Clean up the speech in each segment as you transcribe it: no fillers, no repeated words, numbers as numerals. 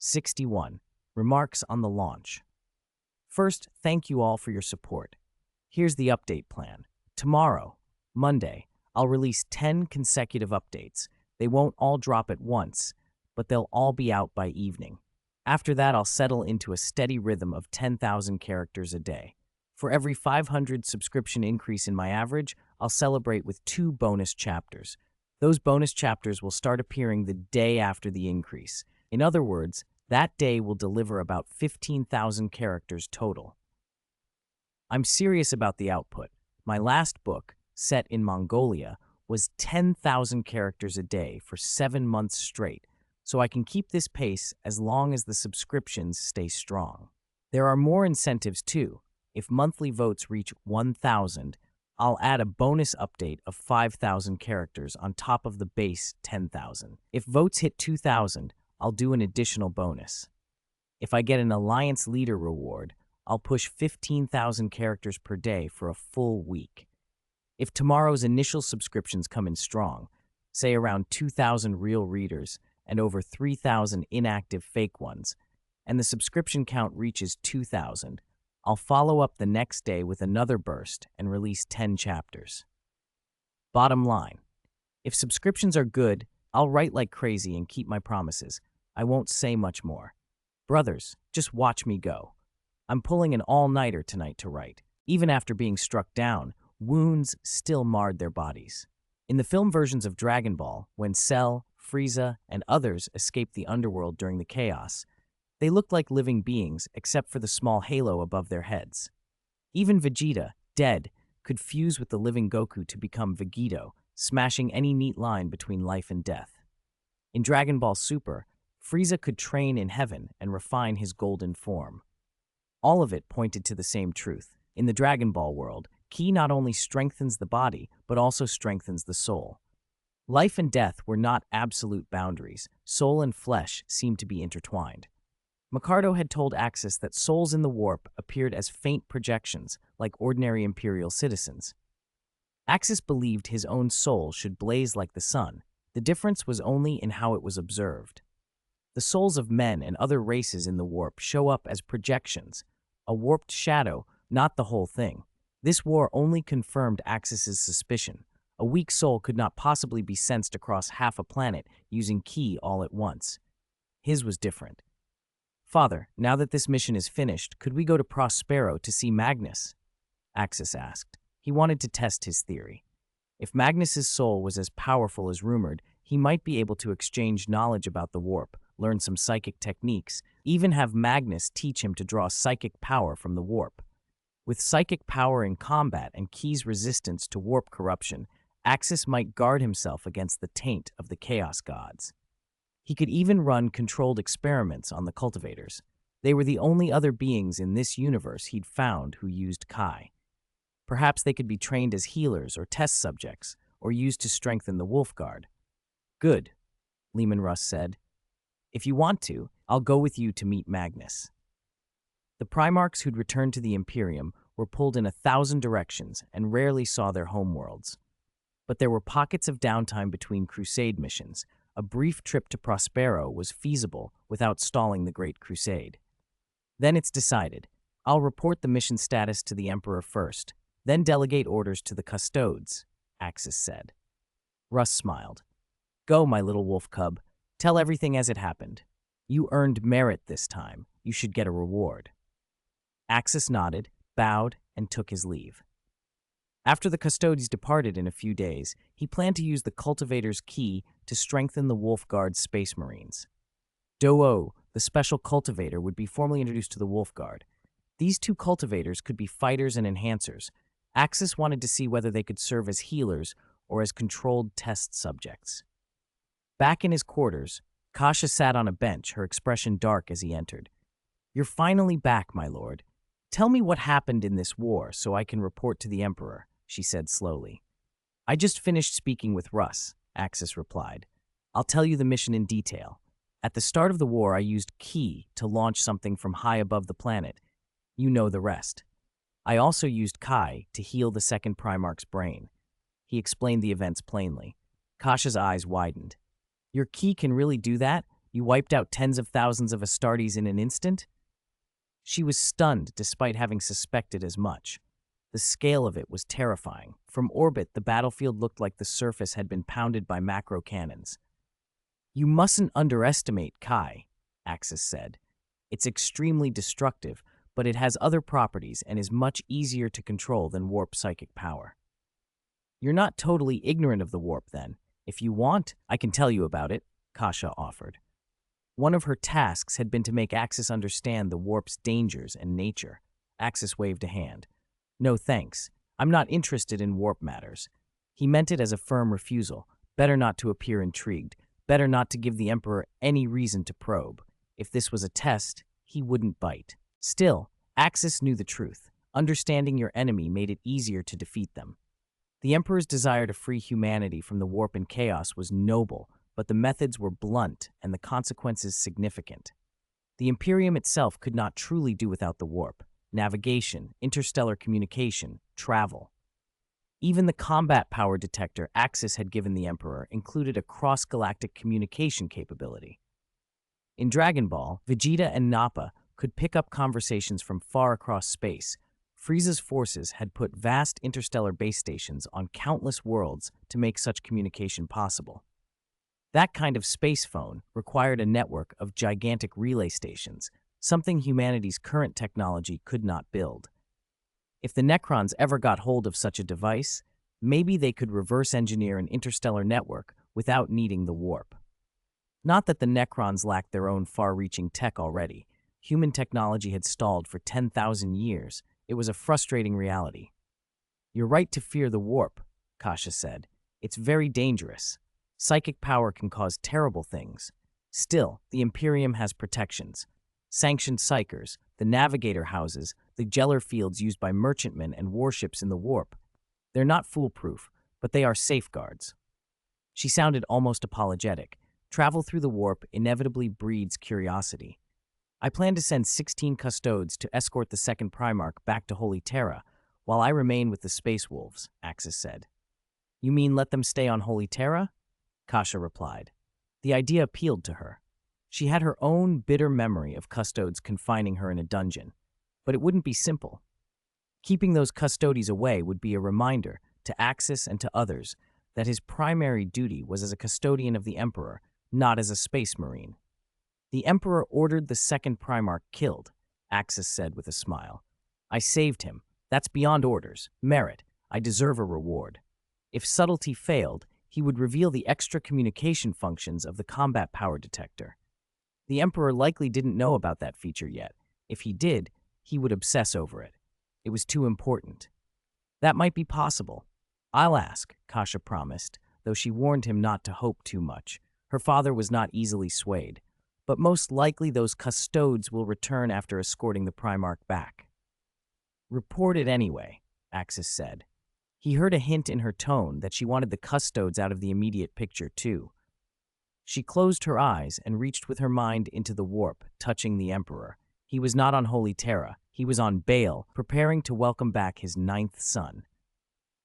61. Remarks on the launch. First, thank you all for your support. Here's the update plan. Tomorrow, Monday, I'll release 10 consecutive updates. They won't all drop at once, but they'll all be out by evening. After that, I'll settle into a steady rhythm of 10,000 characters a day. For every 500 subscription increase in my average, I'll celebrate with 2 bonus chapters. Those bonus chapters will start appearing the day after the increase. In other words, that day will deliver about 15,000 characters total. I'm serious about the output. My last book, set in Mongolia, was 10,000 characters a day for 7 months straight, so I can keep this pace as long as the subscriptions stay strong. There are more incentives too. If monthly votes reach 1,000, I'll add a bonus update of 5,000 characters on top of the base 10,000. If votes hit 2,000, I'll do an additional bonus. If I get an Alliance Leader reward, I'll push 15,000 characters per day for a full week. If tomorrow's initial subscriptions come in strong, say around 2,000 real readers and over 3,000 inactive fake ones, and the subscription count reaches 2,000, I'll follow up the next day with another burst and release 10 chapters. Bottom line, if subscriptions are good, I'll write like crazy and keep my promises. I won't say much more. Brothers, just watch me go. I'm pulling an all-nighter tonight to write. Even after being struck down, wounds still marred their bodies. In the film versions of Dragon Ball, when Cell, Frieza, and others escaped the underworld during the chaos, they looked like living beings except for the small halo above their heads. Even Vegeta, dead, could fuse with the living Goku to become Vegito, smashing any neat line between life and death. In Dragon Ball Super, Frieza could train in heaven and refine his golden form. All of it pointed to the same truth. In the Dragon Ball world, Ki not only strengthens the body, but also strengthens the soul. Life and death were not absolute boundaries. Soul and flesh seemed to be intertwined. Micardo had told Axis that souls in the warp appeared as faint projections, like ordinary Imperial citizens. Axis believed his own soul should blaze like the sun. The difference was only in how it was observed. The souls of men and other races in the warp show up as projections, a warped shadow, not the whole thing. This war only confirmed Axis's suspicion. A weak soul could not possibly be sensed across half a planet using Ki all at once. His was different. Father, now that this mission is finished, could we go to Prospero to see Magnus? Axis asked. He wanted to test his theory. If Magnus's soul was as powerful as rumored, he might be able to exchange knowledge about the warp, learn some psychic techniques, even have Magnus teach him to draw psychic power from the warp. With psychic power in combat and Ki's resistance to warp corruption, Axis might guard himself against the taint of the Chaos Gods. He could even run controlled experiments on the cultivators. They were the only other beings in this universe he'd found who used Kai. Perhaps they could be trained as healers or test subjects, or used to strengthen the Wolf Guard. Good, Leman Russ said. If you want to, I'll go with you to meet Magnus. The Primarchs who'd returned to the Imperium were pulled in 1,000 directions and rarely saw their homeworlds. But there were pockets of downtime between Crusade missions. A brief trip to Prospero was feasible without stalling the Great Crusade. Then it's decided. I'll report the mission status to the Emperor first, then delegate orders to the Custodes, Axis said. Russ smiled. Go, my little wolf cub. Tell everything as it happened. You earned merit this time. You should get a reward. Axis nodded, bowed, and took his leave. After the Custodes departed in a few days, he planned to use the cultivator's key to strengthen the Wolf Guard's Space Marines. Do-O, the special cultivator, would be formally introduced to the Wolf Guard. These 2 cultivators could be fighters and enhancers. Axis wanted to see whether they could serve as healers or as controlled test subjects. Back in his quarters, Kasha sat on a bench, her expression dark as he entered. You're finally back, my lord. Tell me what happened in this war so I can report to the Emperor, she said slowly. I just finished speaking with Russ, Axis replied. I'll tell you the mission in detail. At the start of the war, I used Ki to launch something from high above the planet. You know the rest. I also used Kai to heal the second Primarch's brain. He explained the events plainly. Kasha's eyes widened. Your Ki can really do that? You wiped out tens of thousands of Astartes in an instant? She was stunned despite having suspected as much. The scale of it was terrifying. From orbit, the battlefield looked like the surface had been pounded by macro cannons. You mustn't underestimate Kai, Axis said. It's extremely destructive, but it has other properties and is much easier to control than warp psychic power. You're not totally ignorant of the warp, then. If you want, I can tell you about it, Kasha offered. One of her tasks had been to make Axis understand the warp's dangers and nature. Axis waved a hand. No thanks. I'm not interested in warp matters. He meant it as a firm refusal. Better not to appear intrigued. Better not to give the Emperor any reason to probe. If this was a test, he wouldn't bite. Still, Axis knew the truth. Understanding your enemy made it easier to defeat them. The Emperor's desire to free humanity from the warp and chaos was noble, but the methods were blunt and the consequences significant. The Imperium itself could not truly do without the warp. Navigation, interstellar communication, travel. Even the combat power detector Axis had given the Emperor included a cross-galactic communication capability. In Dragon Ball, Vegeta and Nappa could pick up conversations from far across space. Frieza's forces had put vast interstellar base stations on countless worlds to make such communication possible. That kind of space phone required a network of gigantic relay stations, something humanity's current technology could not build. If the Necrons ever got hold of such a device, maybe they could reverse engineer an interstellar network without needing the warp. Not that the Necrons lacked their own far-reaching tech already. Human technology had stalled for 10,000 years. It was a frustrating reality. You're right to fear the warp, Kasha said. It's very dangerous. Psychic power can cause terrible things. Still, the Imperium has protections. Sanctioned psychers, the navigator houses, the Geller fields used by merchantmen and warships in the warp. They're not foolproof, but they are safeguards. She sounded almost apologetic. Travel through the warp inevitably breeds curiosity. I plan to send 16 custodes to escort the second Primarch back to Holy Terra, while I remain with the Space Wolves, Axis said. You mean let them stay on Holy Terra? Kasha replied. The idea appealed to her. She had her own bitter memory of custodes confining her in a dungeon, but it wouldn't be simple. Keeping those custodes away would be a reminder to Axis and to others that his primary duty was as a custodian of the Emperor, not as a space marine. The Emperor ordered the second Primarch killed, Axis said with a smile. I saved him. That's beyond orders. Merit. I deserve a reward. If subtlety failed, he would reveal the extra communication functions of the combat power detector. The Emperor likely didn't know about that feature yet. If he did, he would obsess over it. It was too important. That might be possible. I'll ask, Kasha promised, though she warned him not to hope too much. Her father was not easily swayed. But most likely those custodes will return after escorting the Primarch back. Report it anyway, Axis said. He heard a hint in her tone that she wanted the custodes out of the immediate picture too. She closed her eyes and reached with her mind into the warp, touching the Emperor. He was not on Holy Terra. He was on Baal, preparing to welcome back his 9th son.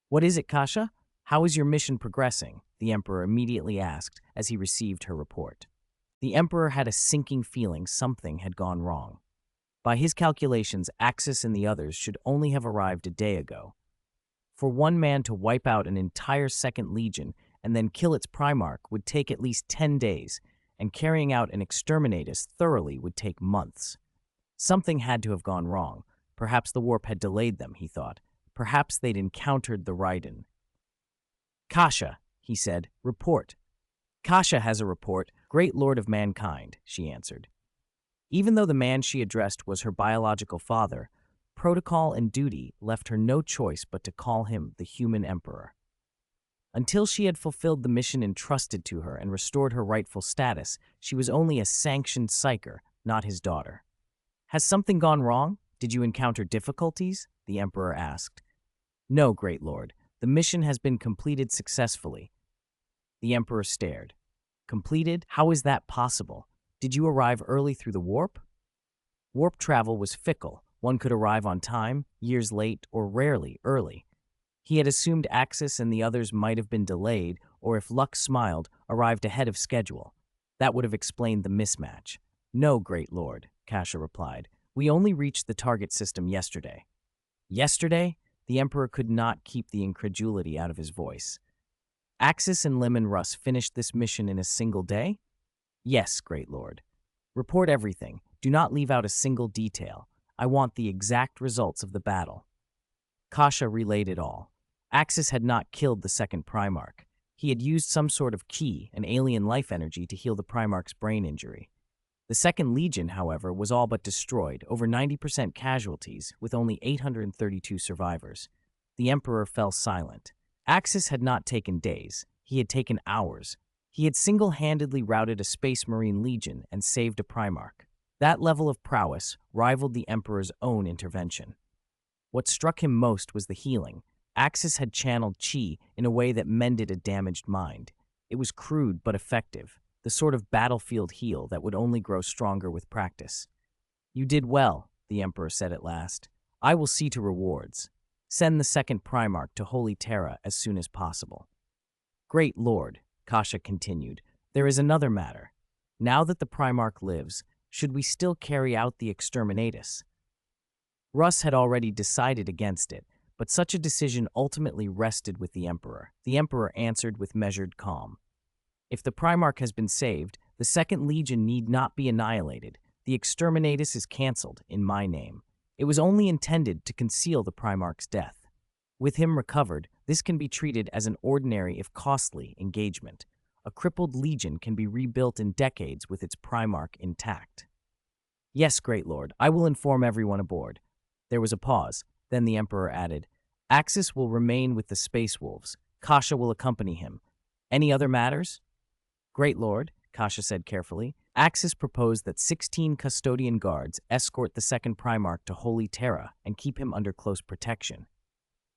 What is it, Kasha? How is your mission progressing? The Emperor immediately asked as he received her report. The Emperor had a sinking feeling something had gone wrong. By his calculations, Axis and the others should only have arrived a day ago. For one man to wipe out an entire second legion and then kill its Primarch would take at least 10 days, and carrying out an exterminatus thoroughly would take months. Something had to have gone wrong. Perhaps the warp had delayed them, he thought. Perhaps they'd encountered the Raiden. Kasha, he said, report. Kasha has a report, Great Lord of Mankind, she answered. Even though the man she addressed was her biological father, protocol and duty left her no choice but to call him the Human Emperor. Until she had fulfilled the mission entrusted to her and restored her rightful status, she was only a sanctioned psyker, not his daughter. Has something gone wrong? Did you encounter difficulties? The Emperor asked. No, Great Lord. The mission has been completed successfully. The Emperor stared. Completed? How is that possible? Did you arrive early through the warp? Warp travel was fickle. One could arrive on time, years late, or rarely early. He had assumed Axis and the others might have been delayed, or if luck smiled, arrived ahead of schedule. That would have explained the mismatch. No, Great Lord, Kasha replied. We only reached the target system yesterday. Yesterday? The Emperor could not keep the incredulity out of his voice. Axis and Leman Russ finished this mission in a single day? Yes, Great Lord. Report everything. Do not leave out a single detail. I want the exact results of the battle. Kasha relayed it all. Axis had not killed the second Primarch. He had used some sort of key, an alien life energy, to heal the Primarch's brain injury. The Second Legion, however, was all but destroyed, over 90% casualties, with only 832 survivors. The Emperor fell silent. Axis had not taken days. He had taken hours. He had single-handedly routed a Space Marine Legion and saved a Primarch. That level of prowess rivaled the Emperor's own intervention. What struck him most was the healing. Axis had channeled chi in a way that mended a damaged mind. It was crude but effective, the sort of battlefield heal that would only grow stronger with practice. You did well, the Emperor said at last. I will see to rewards. Send the second Primarch to Holy Terra as soon as possible. Great Lord, Kasha continued, there is another matter. Now that the Primarch lives, should we still carry out the exterminatus? Russ had already decided against it, but such a decision ultimately rested with the Emperor. The Emperor answered with measured calm. If the Primarch has been saved, the Second Legion need not be annihilated. The exterminatus is cancelled in my name. It was only intended to conceal the Primarch's death. With him recovered, this can be treated as an ordinary, if costly, engagement. A crippled legion can be rebuilt in decades with its Primarch intact. Yes, Great Lord, I will inform everyone aboard. There was a pause. Then the Emperor added, Axis will remain with the Space Wolves. Kasha will accompany him. Any other matters? Great Lord, Kasha said carefully, Axis proposed that 16 custodian guards escort the second Primarch to Holy Terra and keep him under close protection.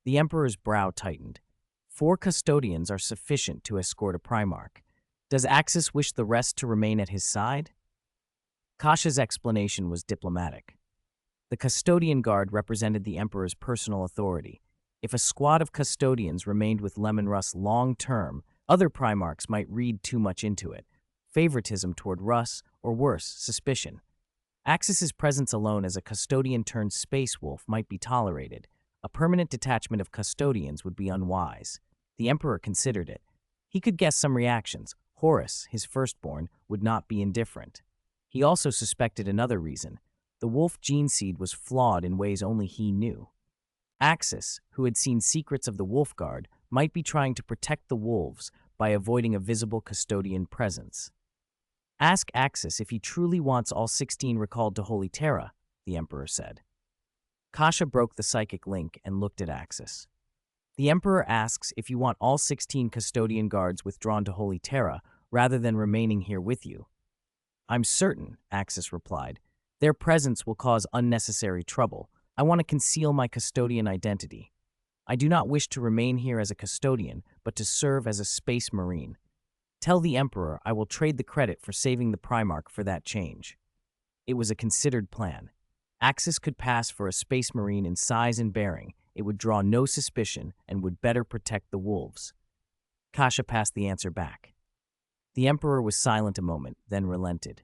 The Emperor's brow tightened. 4 custodians are sufficient to escort a Primarch. Does Axis wish the rest to remain at his side? Kasha's explanation was diplomatic. The custodian guard represented the Emperor's personal authority. If a squad of custodians remained with Leman Russ long-term, other Primarchs might read too much into it. Favoritism toward Russ, or worse, suspicion. Axis's presence alone as a custodian-turned-space wolf might be tolerated. A permanent detachment of custodians would be unwise. The Emperor considered it. He could guess some reactions. Horus, his firstborn, would not be indifferent. He also suspected another reason. The wolf gene seed was flawed in ways only he knew. Axis, who had seen secrets of the Wolf Guard, might be trying to protect the wolves by avoiding a visible custodian presence. Ask Axis if he truly wants all 16 recalled to Holy Terra, the Emperor said. Kasha broke the psychic link and looked at Axis. The Emperor asks if you want all 16 custodian guards withdrawn to Holy Terra rather than remaining here with you. I'm certain, Axis replied. Their presence will cause unnecessary trouble. I want to conceal my custodian identity. I do not wish to remain here as a custodian, but to serve as a space marine. Tell the Emperor I will trade the credit for saving the Primarch for that change. It was a considered plan. Axis could pass for a space marine in size and bearing. It would draw no suspicion and would better protect the wolves. Kasha passed the answer back. The Emperor was silent a moment, then relented.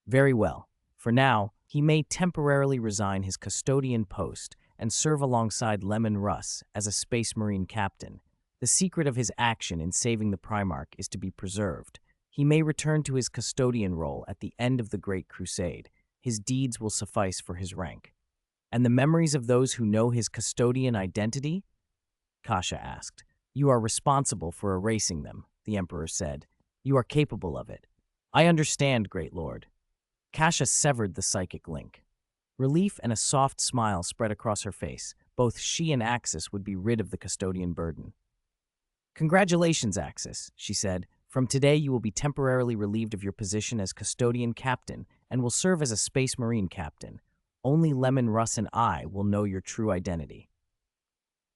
Very well. For now, he may temporarily resign his custodian post and serve alongside Leman Russ as a Space Marine captain. The secret of his action in saving the Primarch is to be preserved. He may return to his custodian role at the end of the Great Crusade. His deeds will suffice for his rank. And the memories of those who know his custodian identity? Kasha asked. You are responsible for erasing them, the Emperor said. You are capable of it. I understand, Great Lord. Kasha severed the psychic link. Relief and a soft smile spread across her face. Both she and Axis would be rid of the custodian burden. Congratulations, Axis, she said. From today you will be temporarily relieved of your position as custodian captain and will serve as a space marine captain. Only Leman Russ and I will know your true identity.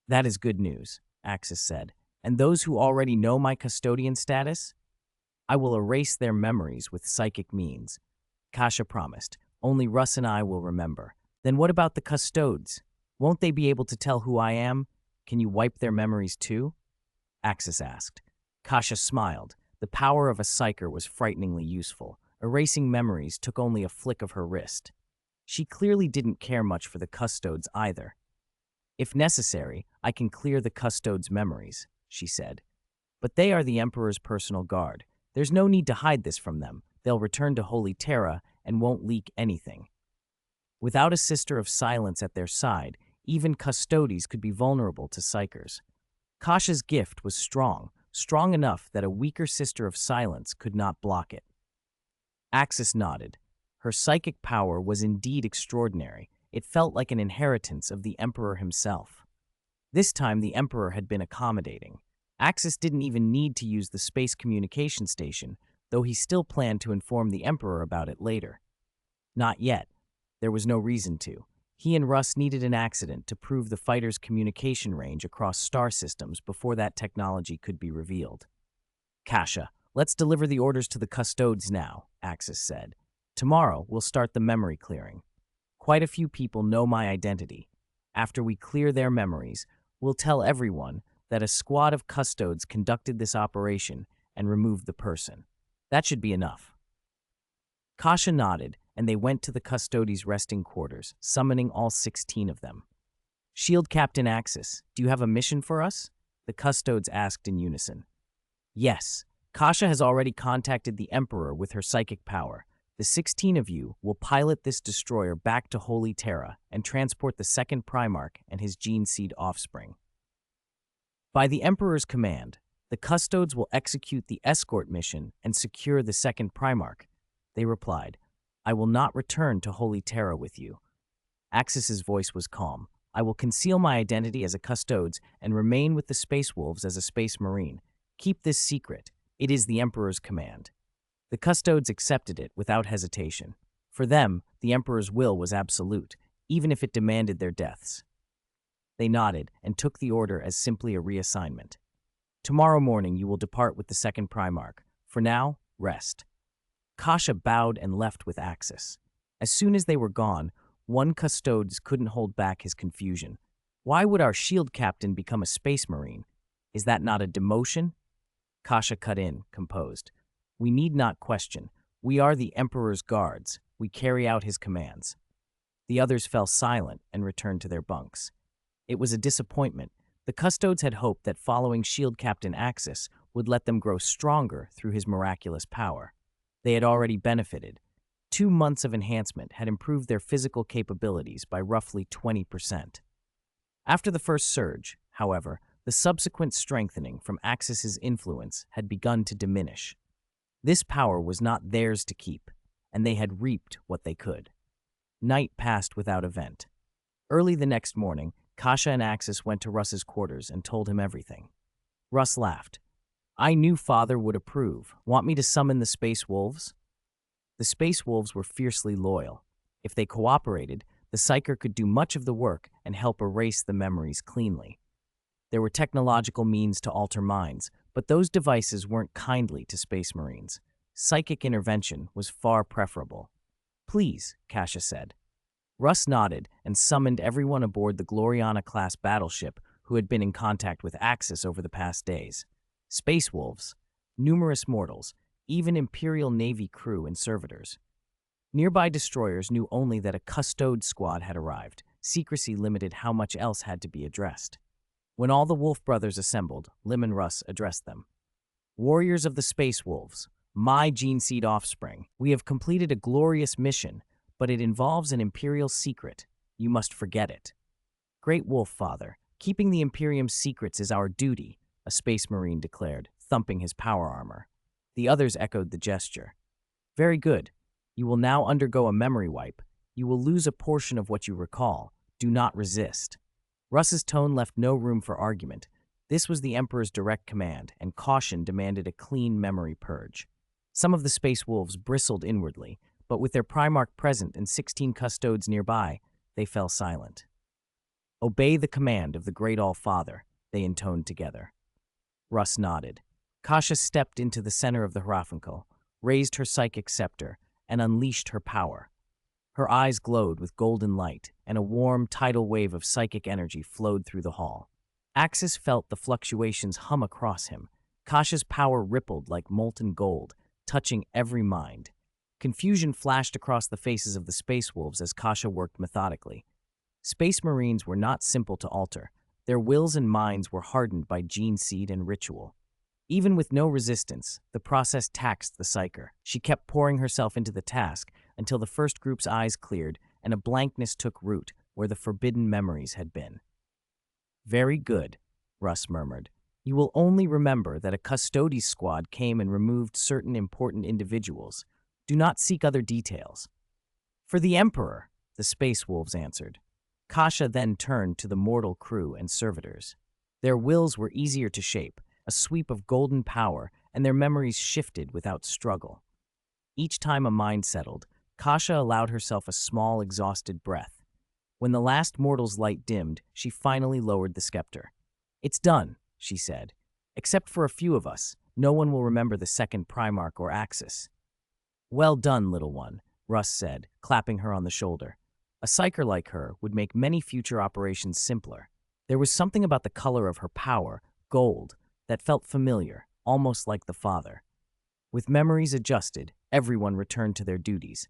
That is good news, Axis said. And those who already know my custodian status? I will erase their memories with psychic means. Kasha promised. Only Russ and I will remember. Then what about the custodes? Won't they be able to tell who I am? Can you wipe their memories too? Axis asked. Kasha smiled. The power of a psyker was frighteningly useful. Erasing memories took only a flick of her wrist. She clearly didn't care much for the custodes either. "If necessary, I can clear the custodes' memories," she said. "But they are the Emperor's personal guard. There's no need to hide this from them. They'll return to Holy Terra and won't leak anything." Without a Sister of Silence at their side, even custodes could be vulnerable to psychers. Kasha's gift was strong enough that a weaker Sister of Silence could not block it. Axis nodded. Her psychic power was indeed extraordinary. It felt like an inheritance of the Emperor himself. This time the Emperor had been accommodating. Axis didn't even need to use the space communication station, though he still planned to inform the Emperor about it later. Not yet. There was no reason to. He and Russ needed an accident to prove the fighter's communication range across star systems before that technology could be revealed. "Kasha, let's deliver the orders to the custodes now," Axis said. "Tomorrow we'll start the memory clearing. Quite a few people know my identity. After we clear their memories, we'll tell everyone that a squad of custodes conducted this operation and removed the person. That should be enough." Kasha nodded, and they went to the custodes' resting quarters, summoning all 16 of them. "Shield Captain Axis, do you have a mission for us?" the custodes asked in unison. "Yes. Kasha has already contacted the Emperor with her psychic power. The 16 of you will pilot this destroyer back to Holy Terra and transport the second Primarch and his gene seed offspring. By the Emperor's command, the custodes will execute the escort mission and secure the second Primarch," they replied. "I will not return to Holy Terra with you." Axis's voice was calm. "I will conceal my identity as a custodes and remain with the Space Wolves as a Space Marine. Keep this secret. It is the Emperor's command." The custodes accepted it without hesitation. For them, the Emperor's will was absolute, even if it demanded their deaths. They nodded and took the order as simply a reassignment. "Tomorrow morning you will depart with the second Primarch. For now, rest." Kasha bowed and left with Axis. As soon as they were gone, one custodes couldn't hold back his confusion. "Why would our shield captain become a space marine? Is that not a demotion?" Kasha cut in, composed. "We need not question. We are the Emperor's guards. We carry out his commands." The others fell silent and returned to their bunks. It was a disappointment. The custodes had hoped that following Shield Captain Axis would let them grow stronger through his miraculous power. They had already benefited. 2 months of enhancement had improved their physical capabilities by roughly 20%. After the first surge, however, the subsequent strengthening from Axis's influence had begun to diminish. This power was not theirs to keep, and they had reaped what they could. Night passed without event. Early the next morning, Kasha and Axis went to Russ's quarters and told him everything. Russ laughed. "I knew Father would approve. Want me to summon the Space Wolves?" The Space Wolves were fiercely loyal. If they cooperated, the Psyker could do much of the work and help erase the memories cleanly. There were technological means to alter minds, but those devices weren't kindly to Space Marines. Psychic intervention was far preferable. "Please," Kasha said. Russ nodded and summoned everyone aboard the Gloriana-class battleship who had been in contact with Axis over the past days. Space Wolves, numerous mortals, even Imperial Navy crew and servitors. Nearby destroyers knew only that a custode squad had arrived. Secrecy limited how much else had to be addressed. When all the Wolf brothers assembled, Leman Russ addressed them. "Warriors of the Space Wolves, my gene seed offspring, we have completed a glorious mission, but it involves an Imperial secret. You must forget it." "Great Wolf Father, keeping the Imperium's secrets is our duty," a Space Marine declared, thumping his power armor. The others echoed the gesture. "Very good. You will now undergo a memory wipe. You will lose a portion of what you recall. Do not resist." Russ's tone left no room for argument. This was the Emperor's direct command, and caution demanded a clean memory purge. Some of the Space Wolves bristled inwardly, but with their Primarch present and 16 custodes nearby, they fell silent. "Obey the command of the Great All-Father," they intoned together. Russ nodded. Kasha stepped into the center of the Hierophant, raised her psychic scepter, and unleashed her power. Her eyes glowed with golden light, and a warm, tidal wave of psychic energy flowed through the hall. Axis felt the fluctuations hum across him. Kasha's power rippled like molten gold, touching every mind. Confusion flashed across the faces of the Space Wolves as Kasha worked methodically. Space Marines were not simple to alter. Their wills and minds were hardened by gene seed and ritual. Even with no resistance, the process taxed the psyker. She kept pouring herself into the task until the first group's eyes cleared and a blankness took root where the forbidden memories had been. "Very good," Russ murmured. "You will only remember that a Custodes squad came and removed certain important individuals. Do not seek other details." "For the Emperor," the Space Wolves answered. Kasha then turned to the mortal crew and servitors. Their wills were easier to shape, a sweep of golden power, and their memories shifted without struggle. Each time a mind settled, Kasha allowed herself a small, exhausted breath. When the last mortal's light dimmed, she finally lowered the scepter. "It's done," she said. "Except for a few of us, no one will remember the second Primarch or Axis." "Well done, little one," Russ said, clapping her on the shoulder. A psyker like her would make many future operations simpler. There was something about the color of her power, gold, that felt familiar, almost like the father. With memories adjusted, everyone returned to their duties.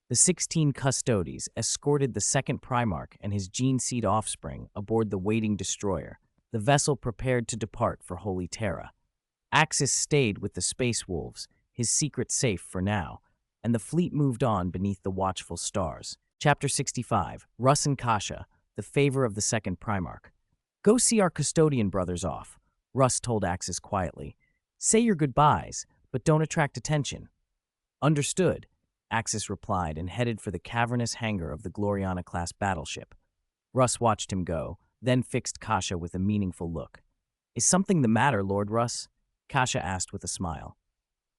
The 16 Custodes escorted the second Primarch and his gene-seed offspring aboard the waiting destroyer, the vessel prepared to depart for Holy Terra. Axis stayed with the Space Wolves, his secret safe for now, and the fleet moved on beneath the watchful stars. Chapter 65, Russ and Kasha, the favor of the second Primarch. "Go see our custodian brothers off," Russ told Axis quietly. "Say your goodbyes, but don't attract attention." "Understood," Axis replied and headed for the cavernous hangar of the Gloriana-class battleship. Russ watched him go, then fixed Kasha with a meaningful look. "Is something the matter, Lord Russ?" Kasha asked with a smile.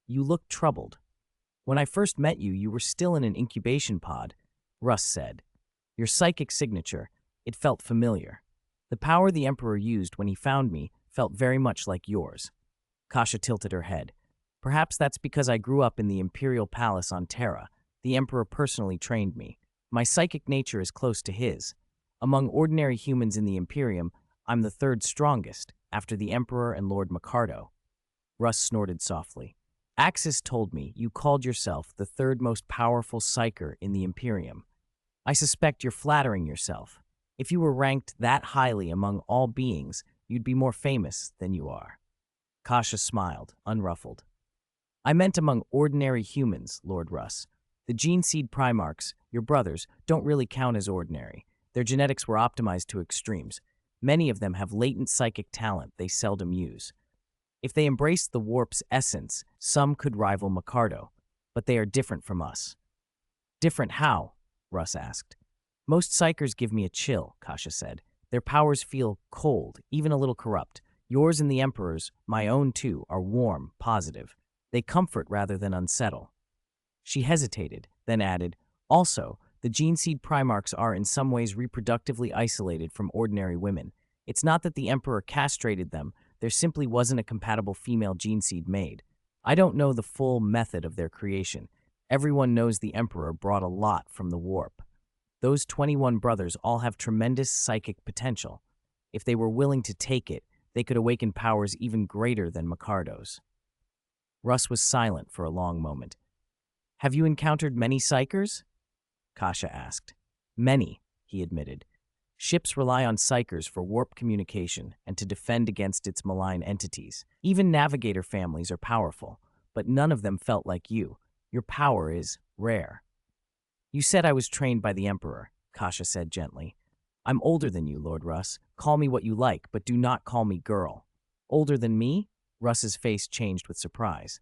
"You look troubled." "When I first met you, you were still in an incubation pod," Russ said. "Your psychic signature, it felt familiar. The power the Emperor used when he found me felt very much like yours." Kasha tilted her head. "Perhaps that's because I grew up in the Imperial Palace on Terra. The Emperor personally trained me. My psychic nature is close to his. Among ordinary humans in the Imperium, I'm the third strongest, after the Emperor and Lord Macardo." Russ snorted softly. "Axis told me you called yourself the third most powerful psyker in the Imperium. I suspect you're flattering yourself. If you were ranked that highly among all beings, you'd be more famous than you are." Kasha smiled, unruffled. "I meant among ordinary humans, Lord Russ. The gene-seed Primarchs, your brothers, don't really count as ordinary. Their genetics were optimized to extremes. Many of them have latent psychic talent they seldom use. If they embraced the warp's essence, some could rival Macardo, but they are different from us." "Different how?" Russ asked. "Most psychers give me a chill," Kasha said. "Their powers feel cold, even a little corrupt. Yours and the Emperor's, my own too, are warm, positive. They comfort rather than unsettle." She hesitated, then added, "Also, the gene-seed Primarchs are in some ways reproductively isolated from ordinary women. It's not that the Emperor castrated them, there simply wasn't a compatible female gene seed made. I don't know the full method of their creation. Everyone knows the Emperor brought a lot from the warp. Those 21 brothers all have tremendous psychic potential. If they were willing to take it, they could awaken powers even greater than Macardo's." Russ was silent for a long moment. "Have you encountered many psychers?" Kasha asked. "Many," he admitted. "Ships rely on psychers for warp communication and to defend against its malign entities. Even navigator families are powerful, but none of them felt like you. Your power is rare." "You said I was trained by the Emperor," Kasha said gently. "I'm older than you, Lord Russ. Call me what you like, but do not call me girl." "Older than me?" Russ's face changed with surprise.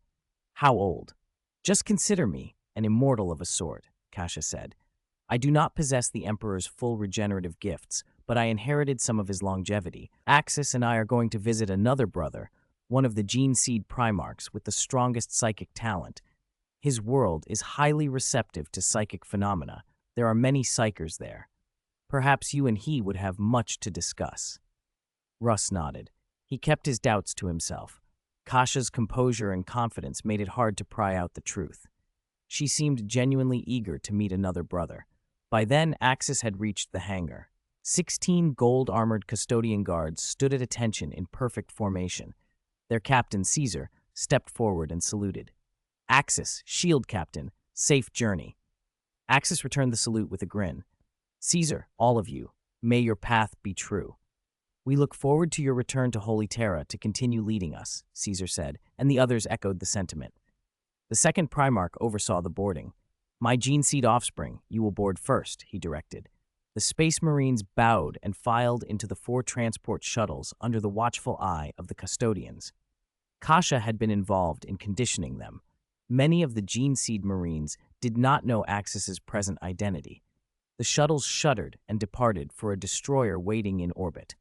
"How old?" "Just consider me an immortal of a sort," Kasha said. "I do not possess the Emperor's full regenerative gifts, but I inherited some of his longevity. Axis and I are going to visit another brother, one of the gene-seed Primarchs with the strongest psychic talent. His world is highly receptive to psychic phenomena. There are many psychers there. Perhaps you and he would have much to discuss." Russ nodded. He kept his doubts to himself. Kasha's composure and confidence made it hard to pry out the truth. She seemed genuinely eager to meet another brother. By then, Axis had reached the hangar. 16 gold-armored custodian guards stood at attention in perfect formation. Their captain, Caesar, stepped forward and saluted. Axis, shield captain, safe journey. Axis returned the salute with a grin. Caesar, all of you, may your path be true. We look forward to your return to Holy Terra to continue leading us, Caesar said, and the others echoed the sentiment. The second Primarch oversaw the boarding. My gene seed offspring, you will board first, he directed. The Space Marines bowed and filed into the 4 transport shuttles under the watchful eye of the custodians. Kasha had been involved in conditioning them. Many of the gene seed Marines did not know Axis's present identity. The shuttles shuddered and departed for a destroyer waiting in orbit.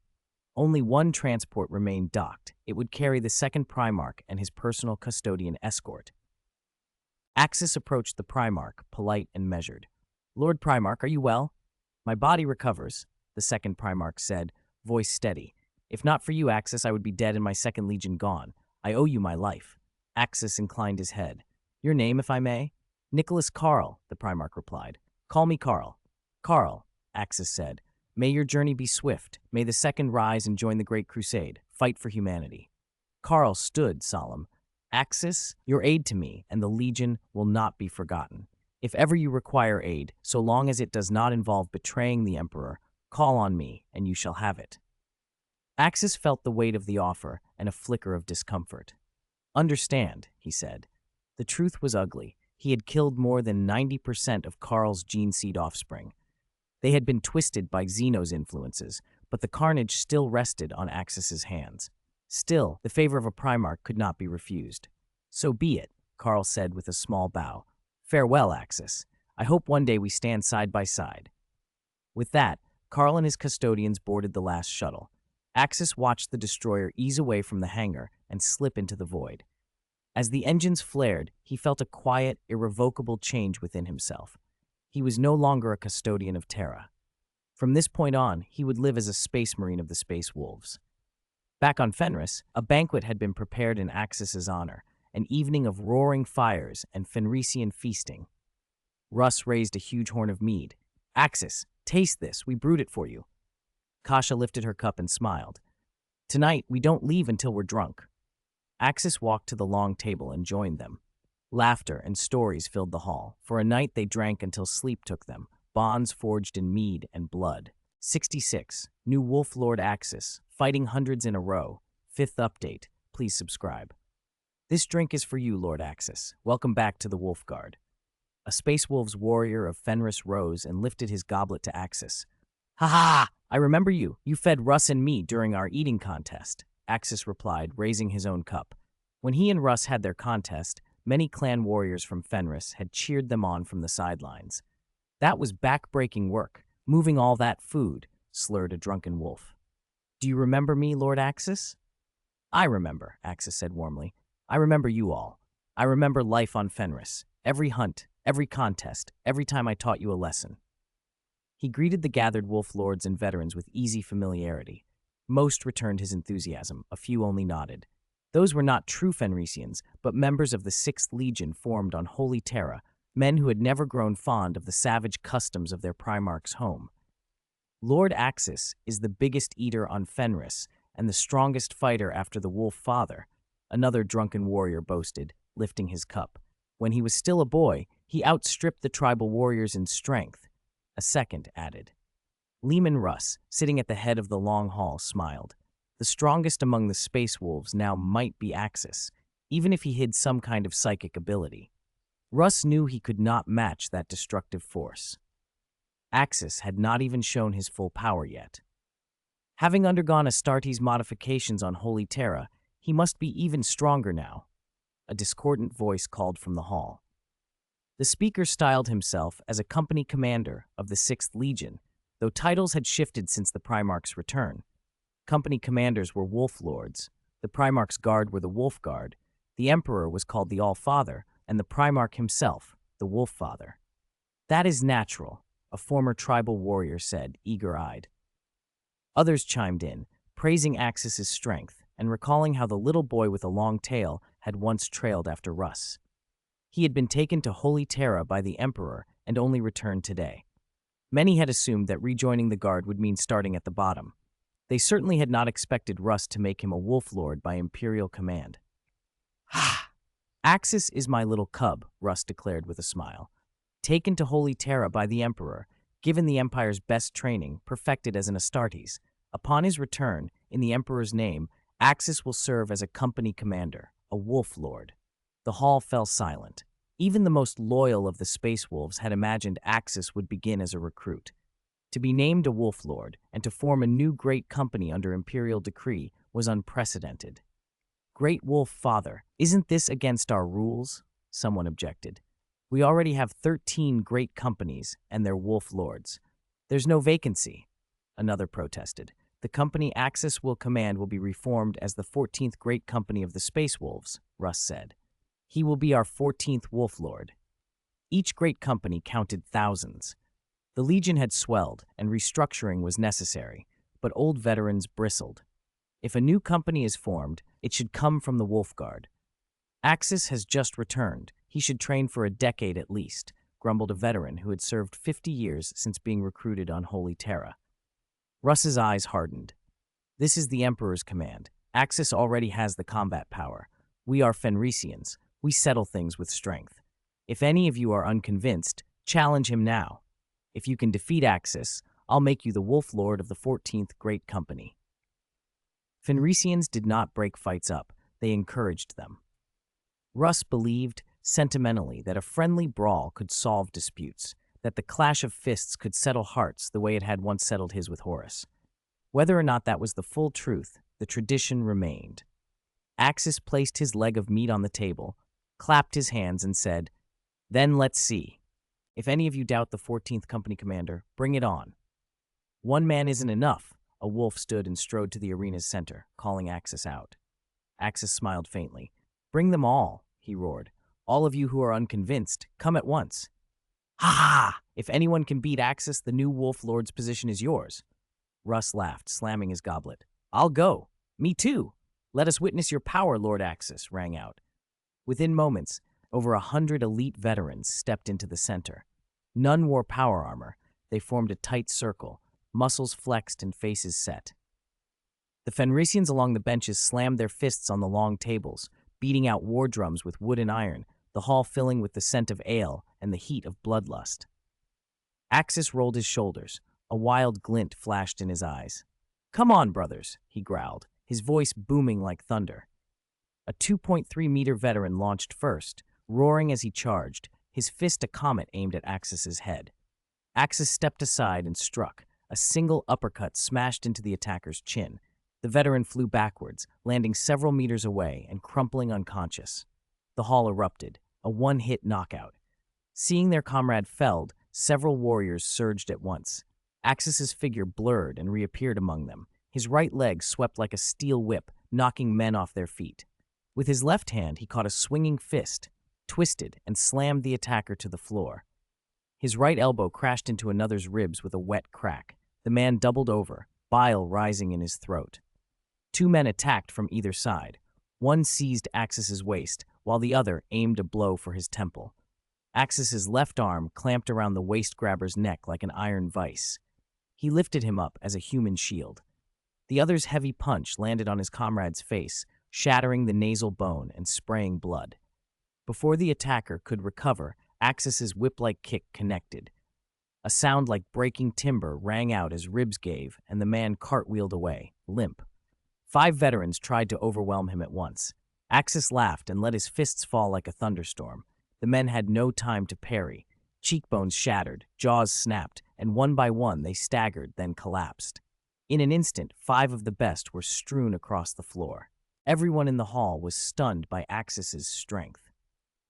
Only one transport remained docked. It would carry the second Primarch and his personal custodian escort. Axis approached the Primarch, polite and measured. Lord Primarch, are you well? My body recovers, the second Primarch said, voice steady. If not for you, Axis, I would be dead and my second legion gone. I owe you my life. Axis inclined his head. Your name, if I may? Nicholas Carl, the Primarch replied. Call me Carl. Carl, Axis said. May your journey be swift. May the second rise and join the great crusade. Fight for humanity. Carl stood solemn. Axis, your aid to me and the Legion will not be forgotten. If ever you require aid, so long as it does not involve betraying the Emperor, call on me and you shall have it. Axis felt the weight of the offer and a flicker of discomfort. Understand, he said. The truth was ugly. He had killed more than 90% of Carl's gene seed offspring. They had been twisted by Xeno's influences, but the carnage still rested on Axis's hands. Still, the favor of a Primarch could not be refused. So be it, Carl said with a small bow. Farewell, Axis. I hope one day we stand side by side. With that, Carl and his custodians boarded the last shuttle. Axis watched the destroyer ease away from the hangar and slip into the void. As the engines flared, he felt a quiet, irrevocable change within himself. He was no longer a custodian of Terra. From this point on, he would live as a space marine of the Space Wolves. Back on Fenris, a banquet had been prepared in Axis's honor, an evening of roaring fires and Fenrisian feasting. Russ raised a huge horn of mead. Axis, taste this, we brewed it for you. Kasha lifted her cup and smiled. Tonight, we don't leave until we're drunk. Axis walked to the long table and joined them. Laughter and stories filled the hall. For a night they drank until sleep took them, bonds forged in mead and blood. 66. New Wolf Lord Axis, fighting hundreds in a row. 5th update. Please subscribe. This drink is for you, Lord Axis. Welcome back to the Wolf Guard. A Space Wolves warrior of Fenris rose and lifted his goblet to Axis. Ha ha! I remember you. You fed Russ and me during our eating contest, Axis replied, raising his own cup. When he and Russ had their contest, many clan warriors from Fenris had cheered them on from the sidelines. That was back-breaking work, moving all that food, slurred a drunken wolf. Do you remember me, Lord Axis? I remember, Axis said warmly. I remember you all. I remember life on Fenris, every hunt, every contest, every time I taught you a lesson. He greeted the gathered wolf lords and veterans with easy familiarity. Most returned his enthusiasm, a few only nodded. Those were not true Fenrisians, but members of the 6th Legion formed on Holy Terra, men who had never grown fond of the savage customs of their Primarch's home. Lord Axis is the biggest eater on Fenris and the strongest fighter after the Wolf Father, another drunken warrior boasted, lifting his cup. When he was still a boy, he outstripped the tribal warriors in strength, a second added. Leman Russ, sitting at the head of the long hall, smiled. The strongest among the Space Wolves now might be Axis, even if he hid some kind of psychic ability. Russ knew he could not match that destructive force. Axis had not even shown his full power yet. Having undergone Astartes modifications on Holy Terra, he must be even stronger now. A discordant voice called from the hall. The speaker styled himself as a company commander of the 6th Legion, though titles had shifted since the Primarch's return. Company commanders were Wolf Lords, the Primarch's guard were the Wolf Guard, the Emperor was called the All-Father, and the Primarch himself, the Wolf Father. That is natural, a former tribal warrior said, eager-eyed. Others chimed in, praising Axis's strength and recalling how the little boy with a long tail had once trailed after Russ. He had been taken to Holy Terra by the Emperor and only returned today. Many had assumed that rejoining the Guard would mean starting at the bottom. They certainly had not expected Russ to make him a wolf lord by imperial command. "Ha! Axis is my little cub," Russ declared with a smile. "Taken to Holy Terra by the Emperor, given the Empire's best training, perfected as an Astartes. Upon his return, in the Emperor's name, Axis will serve as a company commander, a wolf lord." The hall fell silent. Even the most loyal of the Space Wolves had imagined Axis would begin as a recruit. To be named a wolf lord and to form a new great company under Imperial decree was unprecedented. "Great Wolf Father, isn't this against our rules?" someone objected. "We already have 13 great companies and their wolf lords. There's no vacancy," another protested. "The company Axis will command will be reformed as the 14th Great Company of the Space Wolves," Russ said. "He will be our 14th wolf lord." Each great company counted thousands. The Legion had swelled, and restructuring was necessary, but old veterans bristled. If a new company is formed, it should come from the Wolf Guard. "Axis has just returned. He should train for a decade at least," grumbled a veteran who had served 50 years since being recruited on Holy Terra. Russ's eyes hardened. "This is the Emperor's command. Axis already has the combat power. We are Fenrisians. We settle things with strength. If any of you are unconvinced, challenge him now. If you can defeat Axis, I'll make you the Wolf Lord of the 14th Great Company." Fenrisians did not break fights up. They encouraged them. Russ believed, sentimentally, that a friendly brawl could solve disputes, that the clash of fists could settle hearts the way it had once settled his with Horus. Whether or not that was the full truth, the tradition remained. Axis placed his leg of meat on the table, clapped his hands, and said, "Then let's see. If any of you doubt the 14th Company commander, bring it on." "One man isn't enough." A wolf stood and strode to the arena's center, calling Axis out. Axis smiled faintly. "Bring them all," he roared. "All of you who are unconvinced, come at once." "Ha ha! If anyone can beat Axis, the new Wolf Lord's position is yours." Russ laughed, slamming his goblet. "I'll go. Me too. Let us witness your power, Lord Axis," rang out. Within moments, over 100 elite veterans stepped into the center. None wore power armor. They formed a tight circle, muscles flexed and faces set. The Fenrisians along the benches slammed their fists on the long tables, beating out war drums with wood and iron, the hall filling with the scent of ale and the heat of bloodlust. Axis rolled his shoulders. A wild glint flashed in his eyes. "Come on, brothers," he growled, his voice booming like thunder. A 2.3-meter veteran launched first, roaring as he charged, his fist a comet aimed at Axis's head. Axis stepped aside and struck. A single uppercut smashed into the attacker's chin. The veteran flew backwards, landing several meters away and crumpling unconscious. The hall erupted, a one-hit knockout. Seeing their comrade felled, several warriors surged at once. Axis's figure blurred and reappeared among them. His right leg swept like a steel whip, knocking men off their feet. With his left hand, he caught a swinging fist, twisted, and slammed the attacker to the floor. His right elbow crashed into another's ribs with a wet crack. The man doubled over, bile rising in his throat. Two men attacked from either side. One seized Axis's waist, while the other aimed a blow for his temple. Axis's left arm clamped around the waist-grabber's neck like an iron vice. He lifted him up as a human shield. The other's heavy punch landed on his comrade's face, shattering the nasal bone and spraying blood. Before the attacker could recover, Axis's whip-like kick connected. A sound like breaking timber rang out as ribs gave, and the man cartwheeled away, limp. 5 veterans tried to overwhelm him at once. Axis laughed and let his fists fall like a thunderstorm. The men had no time to parry. Cheekbones shattered, jaws snapped, and one by one they staggered, then collapsed. In an instant, 5 of the best were strewn across the floor. Everyone in the hall was stunned by Axis's strength.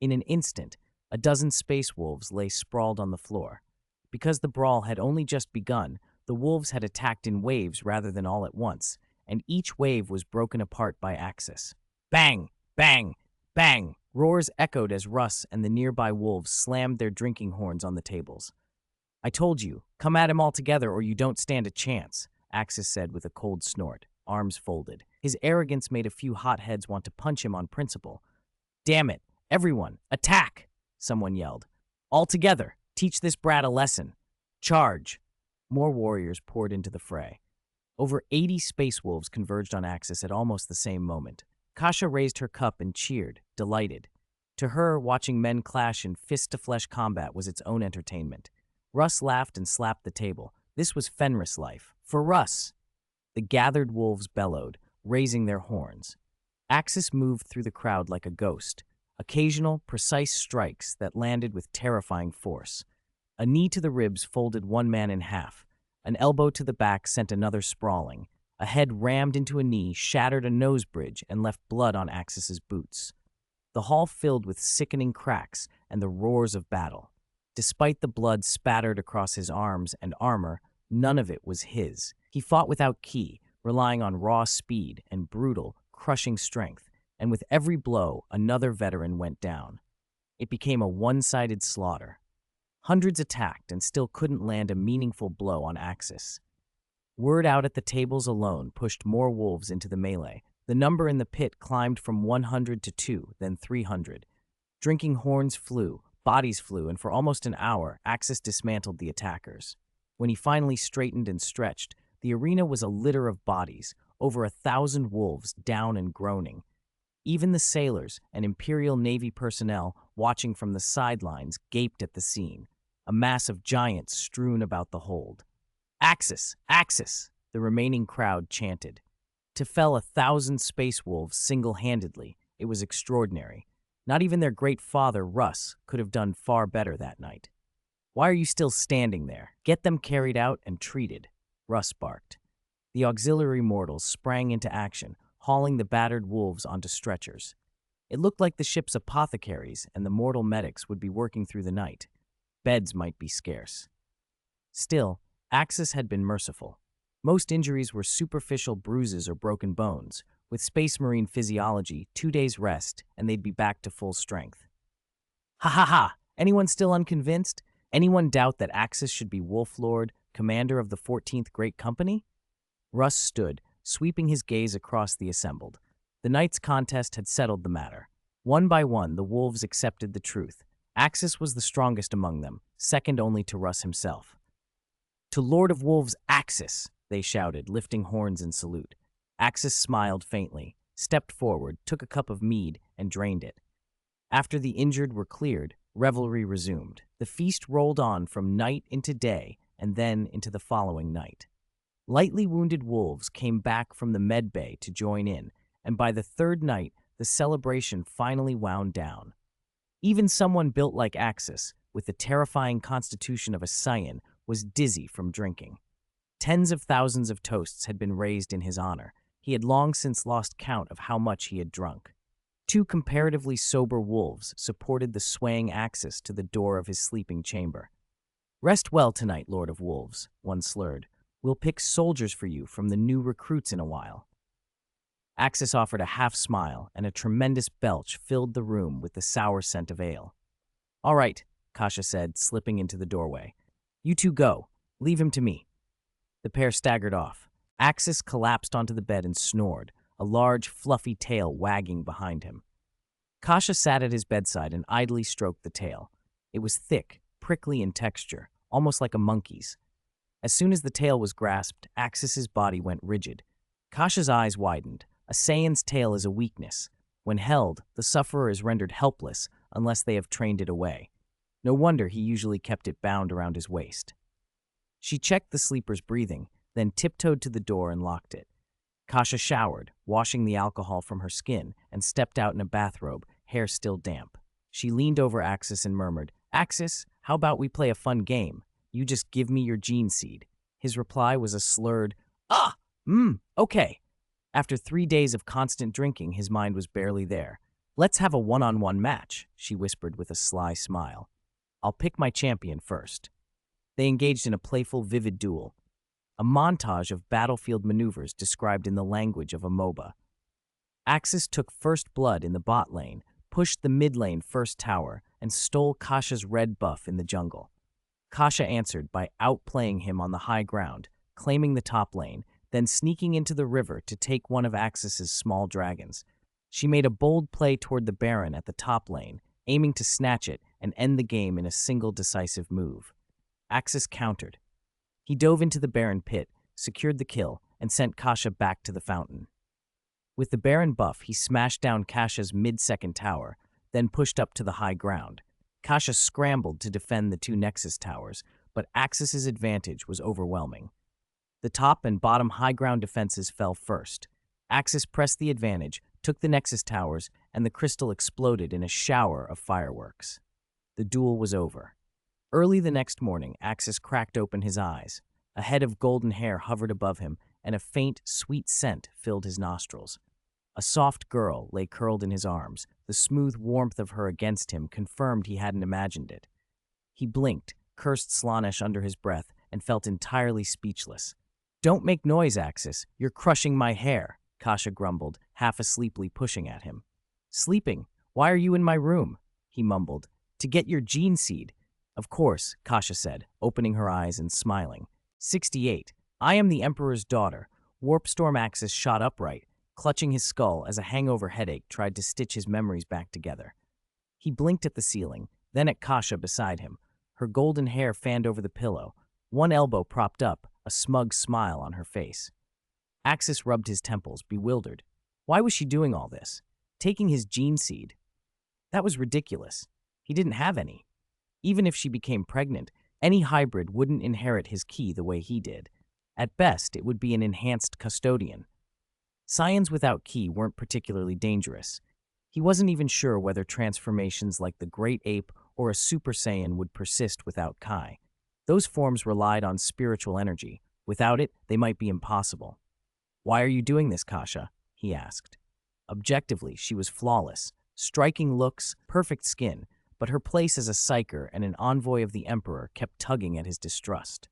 In an instant, a dozen space wolves lay sprawled on the floor. Because the brawl had only just begun, the wolves had attacked in waves rather than all at once, and each wave was broken apart by Axis. Bang! Bang! Bang! Roars echoed as Russ and the nearby wolves slammed their drinking horns on the tables. "I told you, come at him all together or you don't stand a chance," Axis said with a cold snort, arms folded. His arrogance made a few hotheads want to punch him on principle. "Damn it! Everyone, attack!" someone yelled. "All together! Teach this brat a lesson! Charge!" More warriors poured into the fray. Over 80 space wolves converged on Axis at almost the same moment. Kasha raised her cup and cheered, delighted. To her, watching men clash in fist-to-flesh combat was its own entertainment. Russ laughed and slapped the table. This was Fenris life. For Russ! The gathered wolves bellowed, raising their horns. Axis moved through the crowd like a ghost. Occasional, precise strikes that landed with terrifying force. A knee to the ribs folded one man in half. An elbow to the back sent another sprawling. A head rammed into a knee shattered a nose bridge and left blood on Axis's boots. The hall filled with sickening cracks and the roars of battle. Despite the blood spattered across his arms and armor, none of it was his. He fought without ki, relying on raw speed and brutal, crushing strength, and with every blow, another veteran went down. It became a one-sided slaughter. Hundreds attacked and still couldn't land a meaningful blow on Axis. Word out at the tables alone pushed more wolves into the melee. The number in the pit climbed from 100 to 2, then 300. Drinking horns flew, bodies flew, and for almost an hour, Axis dismantled the attackers. When he finally straightened and stretched, the arena was a litter of bodies, over 1,000 wolves down and groaning. Even the sailors and Imperial Navy personnel watching from the sidelines gaped at the scene, a mass of giants strewn about the hold. Axis! Axis! The remaining crowd chanted. To fell 1,000 space wolves single-handedly, it was extraordinary. Not even their great father, Russ, could have done far better that night. "Why are you still standing there? Get them carried out and treated," Russ barked. The auxiliary mortals sprang into action, hauling the battered wolves onto stretchers. It looked like the ship's apothecaries and the mortal medics would be working through the night. Beds might be scarce. Still, Axis had been merciful. Most injuries were superficial bruises or broken bones. With Space Marine physiology, 2 days rest, and they'd be back to full strength. Ha ha ha! Anyone still unconvinced? Anyone doubt that Axis should be Wolf Lord, commander of the 14th Great Company? Russ stood, sweeping his gaze across the assembled. The night's contest had settled the matter. One by one, the wolves accepted the truth. Axis was the strongest among them, second only to Russ himself. "To Lord of Wolves Axis!" they shouted, lifting horns in salute. Axis smiled faintly, stepped forward, took a cup of mead, and drained it. After the injured were cleared, revelry resumed. The feast rolled on from night into day, and then into the following night. Lightly wounded wolves came back from the med bay to join in, and by the third night, the celebration finally wound down. Even someone built like Axis, with the terrifying constitution of a Saiyan, was dizzy from drinking. Tens of thousands of toasts had been raised in his honor. He had long since lost count of how much he had drunk. 2 comparatively sober wolves supported the swaying Axis to the door of his sleeping chamber. "Rest well tonight, Lord of Wolves," one slurred. "We'll pick soldiers for you from the new recruits in a while." Axis offered a half smile, and a tremendous belch filled the room with the sour scent of ale. "All right," Kasha said, slipping into the doorway. "You two go. Leave him to me." The pair staggered off. Axis collapsed onto the bed and snored, a large, fluffy tail wagging behind him. Kasha sat at his bedside and idly stroked the tail. It was thick, prickly in texture, almost like a monkey's. As soon as the tail was grasped, Axis's body went rigid. Kasha's eyes widened. A Saiyan's tail is a weakness. When held, the sufferer is rendered helpless unless they have trained it away. No wonder he usually kept it bound around his waist. She checked the sleeper's breathing, then tiptoed to the door and locked it. Kasha showered, washing the alcohol from her skin, and stepped out in a bathrobe, hair still damp. She leaned over Axis and murmured, "Axis, how about we play a fun game? You just give me your gene seed." His reply was a slurred, okay." After 3 days of constant drinking, his mind was barely there. "Let's have a one-on-one match," she whispered with a sly smile. "I'll pick my champion first." They engaged in a playful, vivid duel, a montage of battlefield maneuvers described in the language of a MOBA. Axis took first blood in the bot lane, pushed the mid lane first tower, and stole Kasha's red buff in the jungle. Kasha answered by outplaying him on the high ground, claiming the top lane, then sneaking into the river to take one of Axis's small dragons. She made a bold play toward the Baron at the top lane, aiming to snatch it and end the game in a single decisive move. Axis countered. He dove into the Baron pit, secured the kill, and sent Kasha back to the fountain. With the Baron buff, he smashed down Kasha's mid-second tower, then pushed up to the high ground. Kasha scrambled to defend the two Nexus towers, but Axis's advantage was overwhelming. The top and bottom high ground defenses fell first. Axis pressed the advantage, took the Nexus towers, and the crystal exploded in a shower of fireworks. The duel was over. Early the next morning, Axis cracked open his eyes. A head of golden hair hovered above him, and a faint, sweet scent filled his nostrils. A soft girl lay curled in his arms. The smooth warmth of her against him confirmed he hadn't imagined it. He blinked, cursed Slaanesh under his breath, and felt entirely speechless. "Don't make noise, Axis. You're crushing my hair," Kasha grumbled, half asleeply pushing at him. "Sleeping? Why are you in my room?" he mumbled. "To get your gene seed." "Of course," Kasha said, opening her eyes and smiling. 68. I am the Emperor's daughter. Warpstorm Axis shot upright, clutching his skull as a hangover headache tried to stitch his memories back together. He blinked at the ceiling, then at Kasha beside him. Her golden hair fanned over the pillow, one elbow propped up, a smug smile on her face. Axis rubbed his temples, bewildered. Why was she doing all this? Taking his gene seed? That was ridiculous. He didn't have any. Even if she became pregnant, any hybrid wouldn't inherit his ki the way he did. At best, it would be an enhanced custodian. Scions without ki weren't particularly dangerous. He wasn't even sure whether transformations like the Great Ape or a Super Saiyan would persist without Kai. Those forms relied on spiritual energy. Without it, they might be impossible. "Why are you doing this, Kasha?" he asked. Objectively, she was flawless. Striking looks, perfect skin, but her place as a psyker and an envoy of the Emperor kept tugging at his distrust.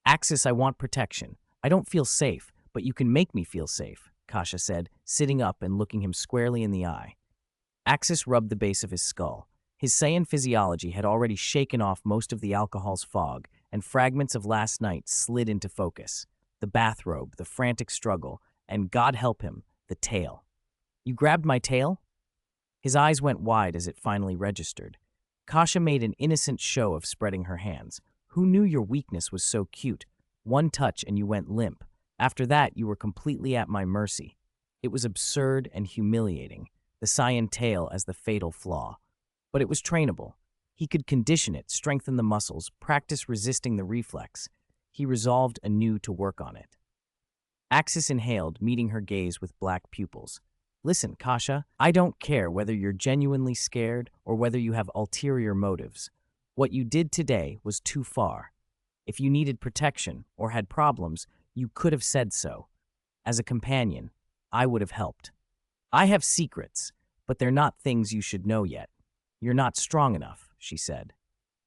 "Axis, I want protection. I don't feel safe, but you can make me feel safe," Kasha said, sitting up and looking him squarely in the eye. Axis rubbed the base of his skull. His Saiyan physiology had already shaken off most of the alcohol's fog, and fragments of last night slid into focus. The bathrobe, the frantic struggle, and, God help him, the tail. "You grabbed my tail?" His eyes went wide as it finally registered. Kasha made an innocent show of spreading her hands. "Who knew your weakness was so cute? One touch and you went limp. After that, you were completely at my mercy." It was absurd and humiliating, the Saiyan tail as the fatal flaw. But it was trainable. He could condition it, strengthen the muscles, practice resisting the reflex. He resolved anew to work on it. Axis inhaled, meeting her gaze with black pupils. "Listen, Kasha, I don't care whether you're genuinely scared or whether you have ulterior motives. What you did today was too far. If you needed protection or had problems, you could have said so. As a companion, I would have helped. I have secrets, but they're not things you should know yet. You're not strong enough," she said.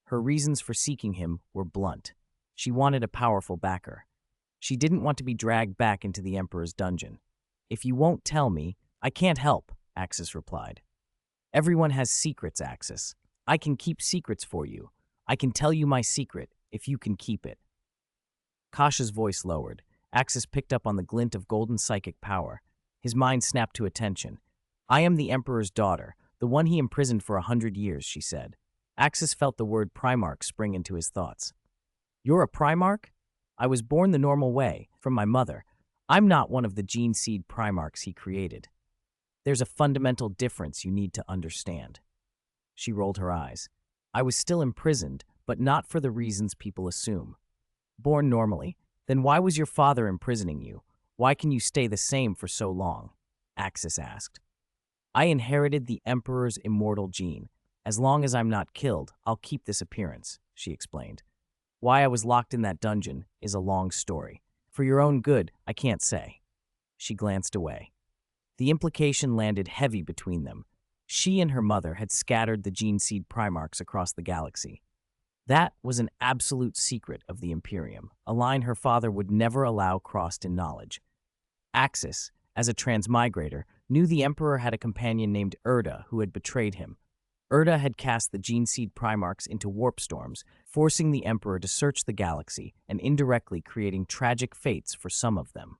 Her reasons for seeking him were blunt. She wanted a powerful backer. She didn't want to be dragged back into the Emperor's dungeon. "If you won't tell me, I can't help," Axis replied. "Everyone has secrets, Axis. I can keep secrets for you. I can tell you my secret, if you can keep it." Kasha's voice lowered. Axis picked up on the glint of golden psychic power. His mind snapped to attention. "I am the Emperor's daughter, the one he imprisoned for 100 years, she said. Axis felt the word Primarch spring into his thoughts. "You're a Primarch? I was born the normal way, from my mother. I'm not one of the gene seed Primarchs he created. There's a fundamental difference you need to understand." She rolled her eyes. "I was still imprisoned, but not for the reasons people assume." "Born normally? Then why was your father imprisoning you? Why can you stay the same for so long?" Axis asked. "I inherited the Emperor's immortal gene. As long as I'm not killed, I'll keep this appearance," she explained. "Why I was locked in that dungeon is a long story. For your own good, I can't say." She glanced away. The implication landed heavy between them. She and her mother had scattered the gene seed Primarchs across the galaxy. That was an absolute secret of the Imperium, a line her father would never allow crossed in knowledge. Axis, as a transmigrator, knew the Emperor had a companion named Erda who had betrayed him. Erda had cast the gene seed Primarchs into warp storms, forcing the Emperor to search the galaxy and indirectly creating tragic fates for some of them.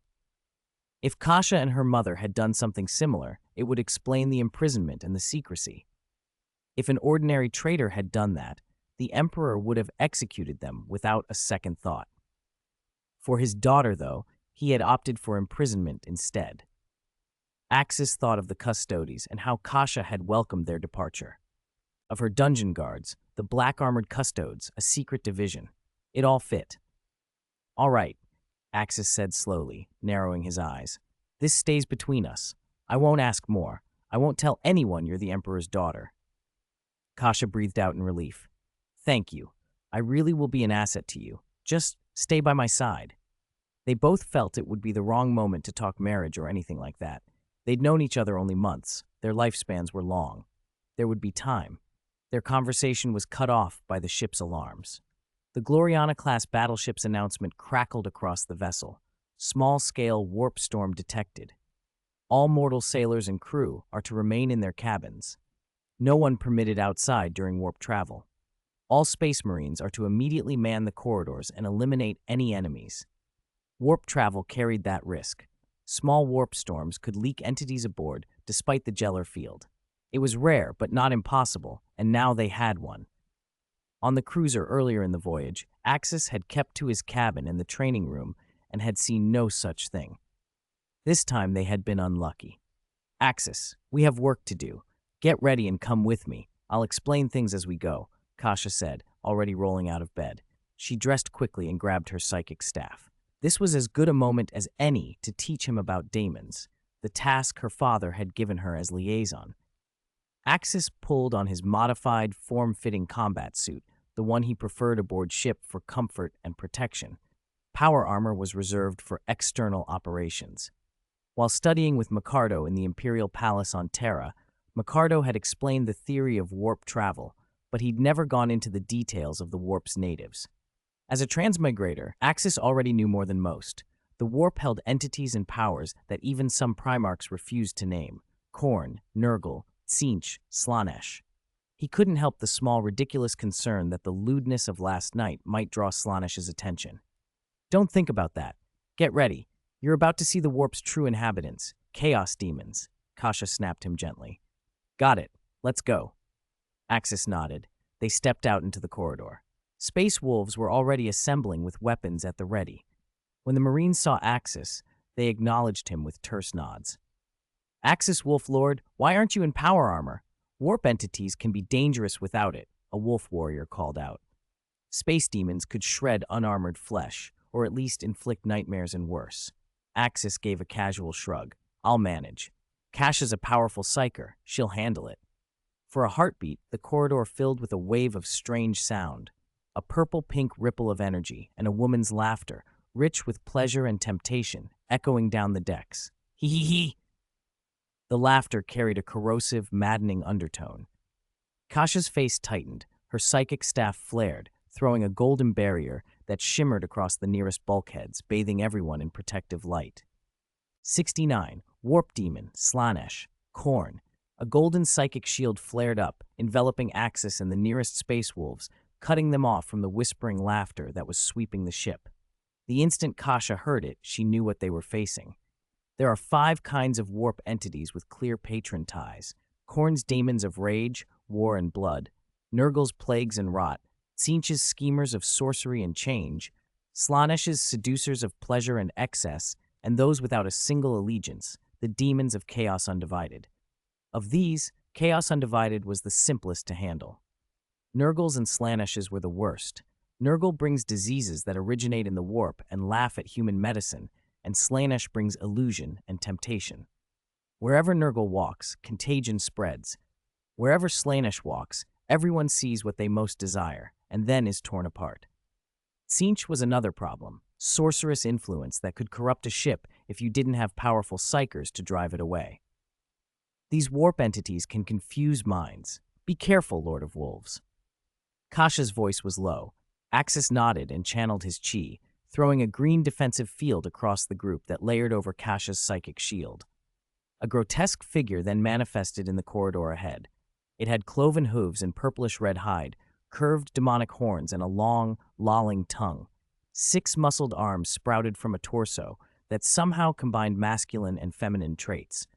If Kasha and her mother had done something similar, it would explain the imprisonment and the secrecy. If an ordinary traitor had done that, the Emperor would have executed them without a second thought. For his daughter, though, He had opted for imprisonment instead. Axis thought of the Custodes and how Kasha had welcomed their departure. Of her dungeon guards, the black-armored Custodes, a secret division. It all fit. "All right," Axis said slowly, narrowing his eyes. "This stays between us. I won't ask more. I won't tell anyone you're the Emperor's daughter." Kasha breathed out in relief. "Thank you. I really will be an asset to you. Just stay by my side." They both felt it would be the wrong moment to talk marriage or anything like that. They'd known each other only months. Their lifespans were long. There would be time. Their conversation was cut off by the ship's alarms. The Gloriana-class battleship's announcement crackled across the vessel. Small-scale warp storm detected. All mortal sailors and crew are to remain in their cabins. No one permitted outside during warp travel. All space marines are to immediately man the corridors and eliminate any enemies. Warp travel carried that risk. Small warp storms could leak entities aboard despite the Gellar field. It was rare, but not impossible, and now they had one. On the cruiser earlier in the voyage, Axis had kept to his cabin in the training room and had seen no such thing. This time they had been unlucky. "Axis, we have work to do. Get ready and come with me. I'll explain things as we go," Kasha said, already rolling out of bed. She dressed quickly and grabbed her psychic staff. This was as good a moment as any to teach him about daemons, the task her father had given her as liaison. Axis pulled on his modified, form-fitting combat suit, the one he preferred aboard ship for comfort and protection. Power armor was reserved for external operations. While studying with Micardo in the Imperial Palace on Terra, Micardo had explained the theory of warp travel, but he'd never gone into the details of the warp's natives. As a transmigrator, Axis already knew more than most. The warp held entities and powers that even some Primarchs refused to name: Khorne, Nurgle, Tzeentch, Slaanesh. He couldn't help the small, ridiculous concern that the lewdness of last night might draw Slaanesh's attention. "Don't think about that. Get ready. You're about to see the warp's true inhabitants, chaos demons," Kasha snapped him gently. "Got it. Let's go." Axis nodded. They stepped out into the corridor. Space wolves were already assembling with weapons at the ready. When the Marines saw Axis, they acknowledged him with terse nods. "Axis, Wolf Lord, why aren't you in power armor? Warp entities can be dangerous without it," a wolf warrior called out. Space demons could shred unarmored flesh, or at least inflict nightmares and worse. Axis gave a casual shrug. "I'll manage. Kasha's a powerful psyker. She'll handle it." For a heartbeat, the corridor filled with a wave of strange sound. A purple-pink ripple of energy and a woman's laughter, rich with pleasure and temptation, echoing down the decks. "Hee hee hee!" The laughter carried a corrosive, maddening undertone. Kasha's face tightened, her psychic staff flared, throwing a golden barrier that shimmered across the nearest bulkheads, bathing everyone in protective light. 69. Warp Demon, Slaanesh, Khorne. A golden psychic shield flared up, enveloping Axis and the nearest space wolves, cutting them off from the whispering laughter that was sweeping the ship. The instant Kasha heard it, she knew what they were facing. There are 5 kinds of warp entities with clear patron ties: Khorne's daemons of rage, war, and blood; Nurgle's plagues and rot; Tzeentch's schemers of sorcery and change; Slaanesh's seducers of pleasure and excess; and those without a single allegiance, the demons of Chaos Undivided. Of these, Chaos Undivided was the simplest to handle. Nurgle's and Slaanesh's were the worst. Nurgle brings diseases that originate in the warp and laugh at human medicine, and Slaanesh brings illusion and temptation. Wherever Nurgle walks, contagion spreads. Wherever Slaanesh walks, everyone sees what they most desire, and then is torn apart. Tzeentch was another problem: sorcerous influence that could corrupt a ship if you didn't have powerful psychers to drive it away. These warp entities can confuse minds. Be careful, Lord of Wolves. Kasha's voice was low. Axis nodded and channeled his chi, throwing a green defensive field across the group that layered over Kasha's psychic shield. A grotesque figure then manifested in the corridor ahead. It had cloven hooves and purplish-red hide, curved demonic horns, and a long, lolling tongue. 6 muscled arms sprouted from a torso that somehow combined masculine and feminine traits.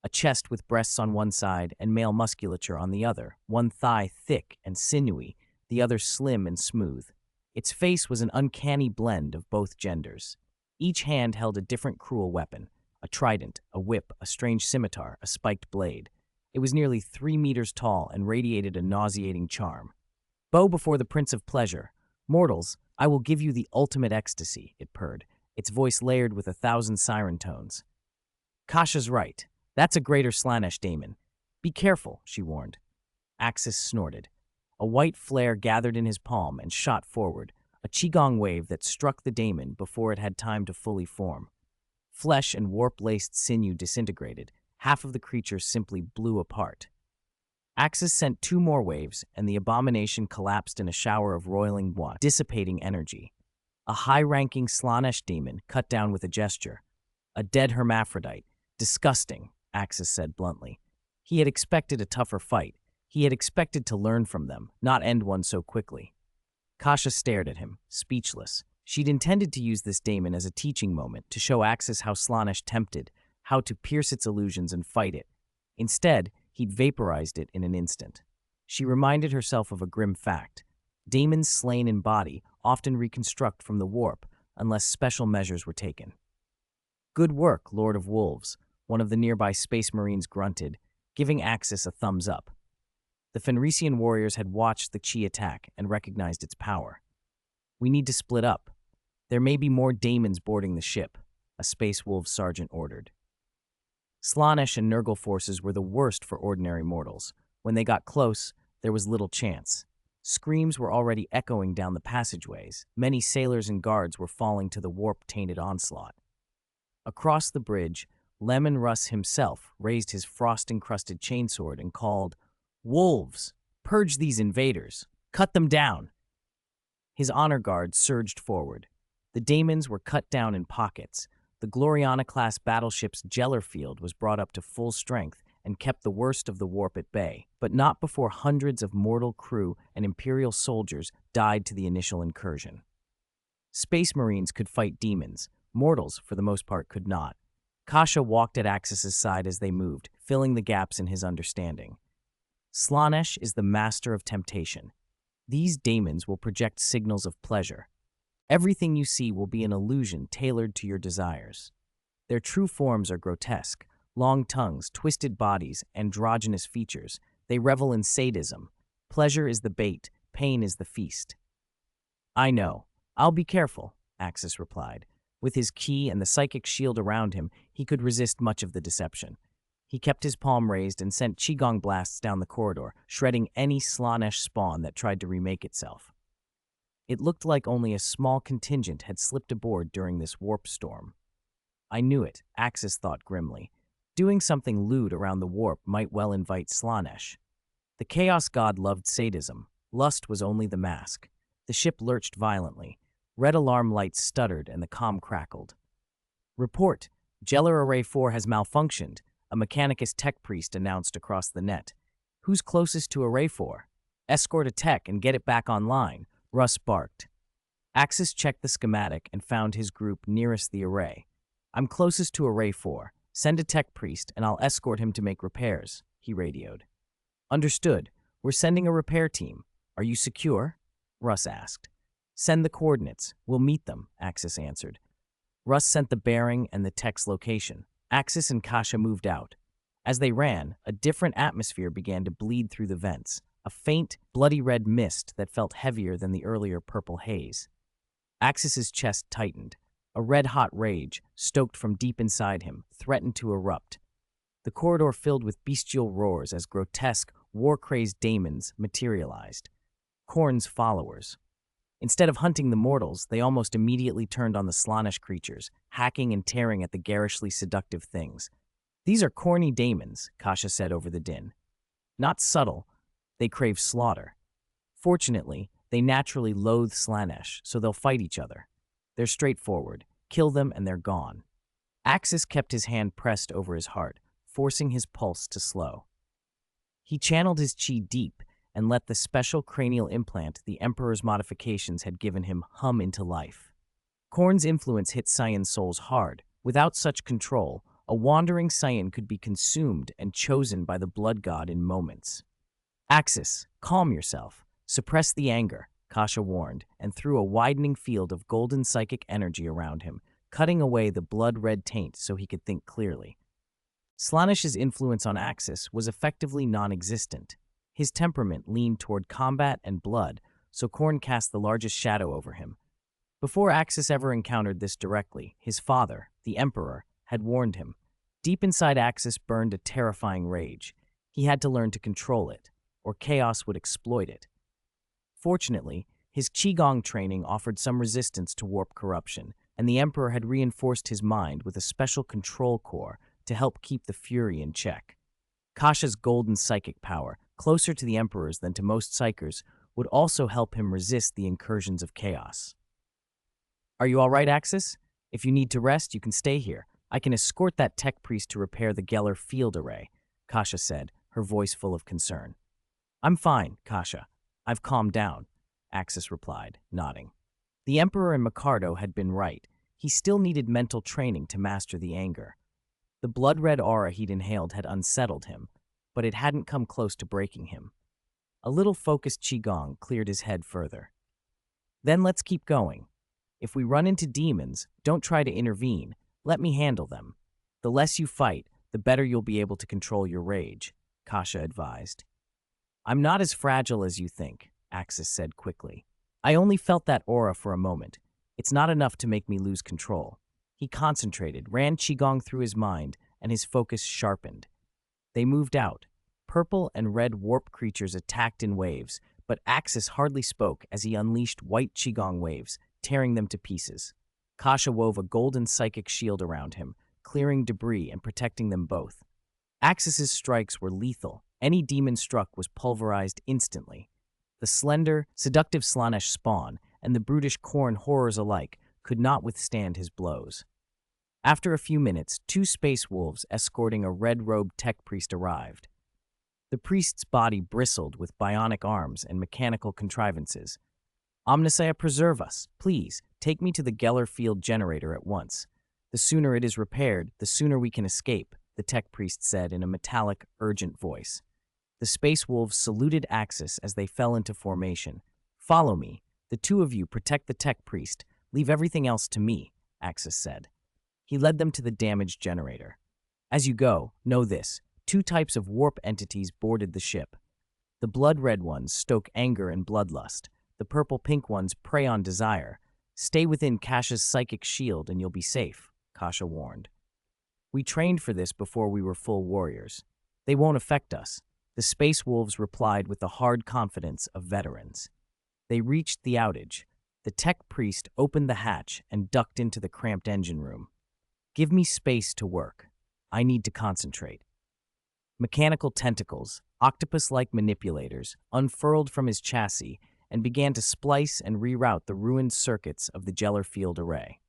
A chest with breasts on one side and male musculature on the other, one thigh thick and sinewy, the other slim and smooth. Its face was an uncanny blend of both genders. Each hand held a different cruel weapon, a trident, a whip, a strange scimitar, a spiked blade. It was nearly 3 meters tall and radiated a nauseating charm. Bow before the Prince of Pleasure. Mortals, I will give you the ultimate ecstasy, it purred, its voice layered with 1,000 siren tones. Kasha's right. That's a greater Slaanesh daemon. Be careful, she warned. Axis snorted. A white flare gathered in his palm and shot forward, a qigong wave that struck the daemon before it had time to fully form. Flesh and warp-laced sinew disintegrated. Half of the creature simply blew apart. Axis sent 2 more waves, and the abomination collapsed in a shower of roiling water, dissipating energy. A high-ranking Slaanesh demon cut down with a gesture. A dead hermaphrodite. Disgusting, Axis said bluntly. He had expected a tougher fight. He had expected to learn from them, not end one so quickly. Kasha stared at him, speechless. She'd intended to use this daemon as a teaching moment to show Axis how Slaanesh tempted, how to pierce its illusions and fight it. Instead, he'd vaporized it in an instant. She reminded herself of a grim fact. Daemons slain in body often reconstruct from the warp unless special measures were taken. Good work, Lord of Wolves, one of the nearby Space Marines grunted, giving Axis a thumbs up. The Fenrisian warriors had watched the Chi attack and recognized its power. We need to split up. There may be more daemons boarding the ship, a Space Wolves sergeant ordered. Slaanesh and Nurgle forces were the worst for ordinary mortals. When they got close, there was little chance. Screams were already echoing down the passageways. Many sailors and guards were falling to the warp-tainted onslaught. Across the bridge, Leman Russ himself raised his frost-encrusted chainsword and called, "Wolves! Purge these invaders! Cut them down!" His honor guard surged forward. The daemons were cut down in pockets. The Gloriana-class battleship's Jeller field was brought up to full strength and kept the worst of the warp at bay, but not before hundreds of mortal crew and Imperial soldiers died to the initial incursion. Space Marines could fight demons. Mortals, for the most part, could not. Kasha walked at Axis's side as they moved, filling the gaps in his understanding. Slaanesh is the master of temptation. These daemons will project signals of pleasure. Everything you see will be an illusion tailored to your desires. Their true forms are grotesque. Long tongues, twisted bodies, androgynous features. They revel in sadism. Pleasure is the bait, pain is the feast. I know. I'll be careful, Axis replied. With his key and the psychic shield around him, he could resist much of the deception. He kept his palm raised and sent qigong blasts down the corridor, shredding any Slaanesh spawn that tried to remake itself. It looked like only a small contingent had slipped aboard during this warp storm. I knew it, Axis thought grimly. Doing something lewd around the warp might well invite Slaanesh. The Chaos God loved sadism. Lust was only the mask. The ship lurched violently. Red alarm lights stuttered and the comm crackled. Report, Jeller Array 4 has malfunctioned, a Mechanicus tech priest announced across the net. Who's closest to Array 4? Escort a tech and get it back online, Russ barked. Axis checked the schematic and found his group nearest the array. I'm closest to Array 4. Send a tech priest and I'll escort him to make repairs, he radioed. Understood. We're sending a repair team. Are you secure? Russ asked. Send the coordinates. We'll meet them, Axis answered. Russ sent the bearing and the tech's location. Axis and Kasha moved out. As they ran, a different atmosphere began to bleed through the vents, a faint, bloody red mist that felt heavier than the earlier purple haze. Axis's chest tightened. A red-hot rage, stoked from deep inside him, threatened to erupt. The corridor filled with bestial roars as grotesque, war-crazed daemons materialized. Khorne's followers. Instead of hunting the mortals, they almost immediately turned on the Slaanesh creatures, hacking and tearing at the garishly seductive things. These are corny daemons, Kasha said over the din. Not subtle, they crave slaughter. Fortunately, they naturally loathe Slaanesh, so they'll fight each other. They're straightforward. Kill them and they're gone. Axis kept his hand pressed over his heart, forcing his pulse to slow. He channeled his chi deep and let the special cranial implant the Emperor's modifications had given him hum into life. Khorne's influence hit Saiyan's souls hard. Without such control, a wandering Saiyan could be consumed and chosen by the blood god in moments. Axis, calm yourself. Suppress the anger, Kasha warned, and threw a widening field of golden psychic energy around him, cutting away the blood-red taint so he could think clearly. Slaanesh's influence on Axis was effectively non-existent. His temperament leaned toward combat and blood, so Khorne cast the largest shadow over him. Before Axis ever encountered this directly, his father, the Emperor, had warned him. Deep inside Axis burned a terrifying rage. He had to learn to control it, or chaos would exploit it. Fortunately, his Qigong training offered some resistance to warp corruption, and the Emperor had reinforced his mind with a special control core to help keep the fury in check. Kasha's golden psychic power, closer to the Emperor's than to most psychers, would also help him resist the incursions of chaos. "Are you all right, Axis? If you need to rest, you can stay here. I can escort that tech priest to repair the Geller field array," Kasha said, her voice full of concern. "I'm fine, Kasha. I've calmed down," Axis replied, nodding. The Emperor and Micardo had been right. He still needed mental training to master the anger. The blood-red aura he'd inhaled had unsettled him, but it hadn't come close to breaking him. A little focused Qigong cleared his head further. "Then let's keep going. If we run into demons, don't try to intervene. Let me handle them. The less you fight, the better you'll be able to control your rage," Kasha advised. "I'm not as fragile as you think," Axis said quickly. "I only felt that aura for a moment. It's not enough to make me lose control." He concentrated, ran Qigong through his mind, and his focus sharpened. They moved out. Purple and red warp creatures attacked in waves, but Axis hardly spoke as he unleashed white Qigong waves, tearing them to pieces. Kasha wove a golden psychic shield around him, clearing debris and protecting them both. Axis's strikes were lethal. Any demon struck was pulverized instantly. The slender, seductive Slaanesh spawn and the brutish Khorne horrors alike could not withstand his blows. After a few minutes, 2 space wolves escorting a red-robed tech priest arrived. The priest's body bristled with bionic arms and mechanical contrivances. "Omnissiah, preserve us. Please, take me to the Geller field generator at once. The sooner it is repaired, the sooner we can escape," the tech priest said in a metallic, urgent voice. The space wolves saluted Axis as they fell into formation. "Follow me. The 2 of you protect the tech priest. Leave everything else to me," Axis said. He led them to the damaged generator. "As you go, know this. 2 types of warp entities boarded the ship. The blood-red ones stoke anger and bloodlust. The purple-pink ones prey on desire. Stay within Kasha's psychic shield and you'll be safe," Kasha warned. "We trained for this before we were full warriors. They won't affect us," the space wolves replied with the hard confidence of veterans. They reached the outage. The tech priest opened the hatch and ducked into the cramped engine room. "Give me space to work. I need to concentrate." Mechanical tentacles, octopus-like manipulators, unfurled from his chassis and began to splice and reroute the ruined circuits of the Geller field array.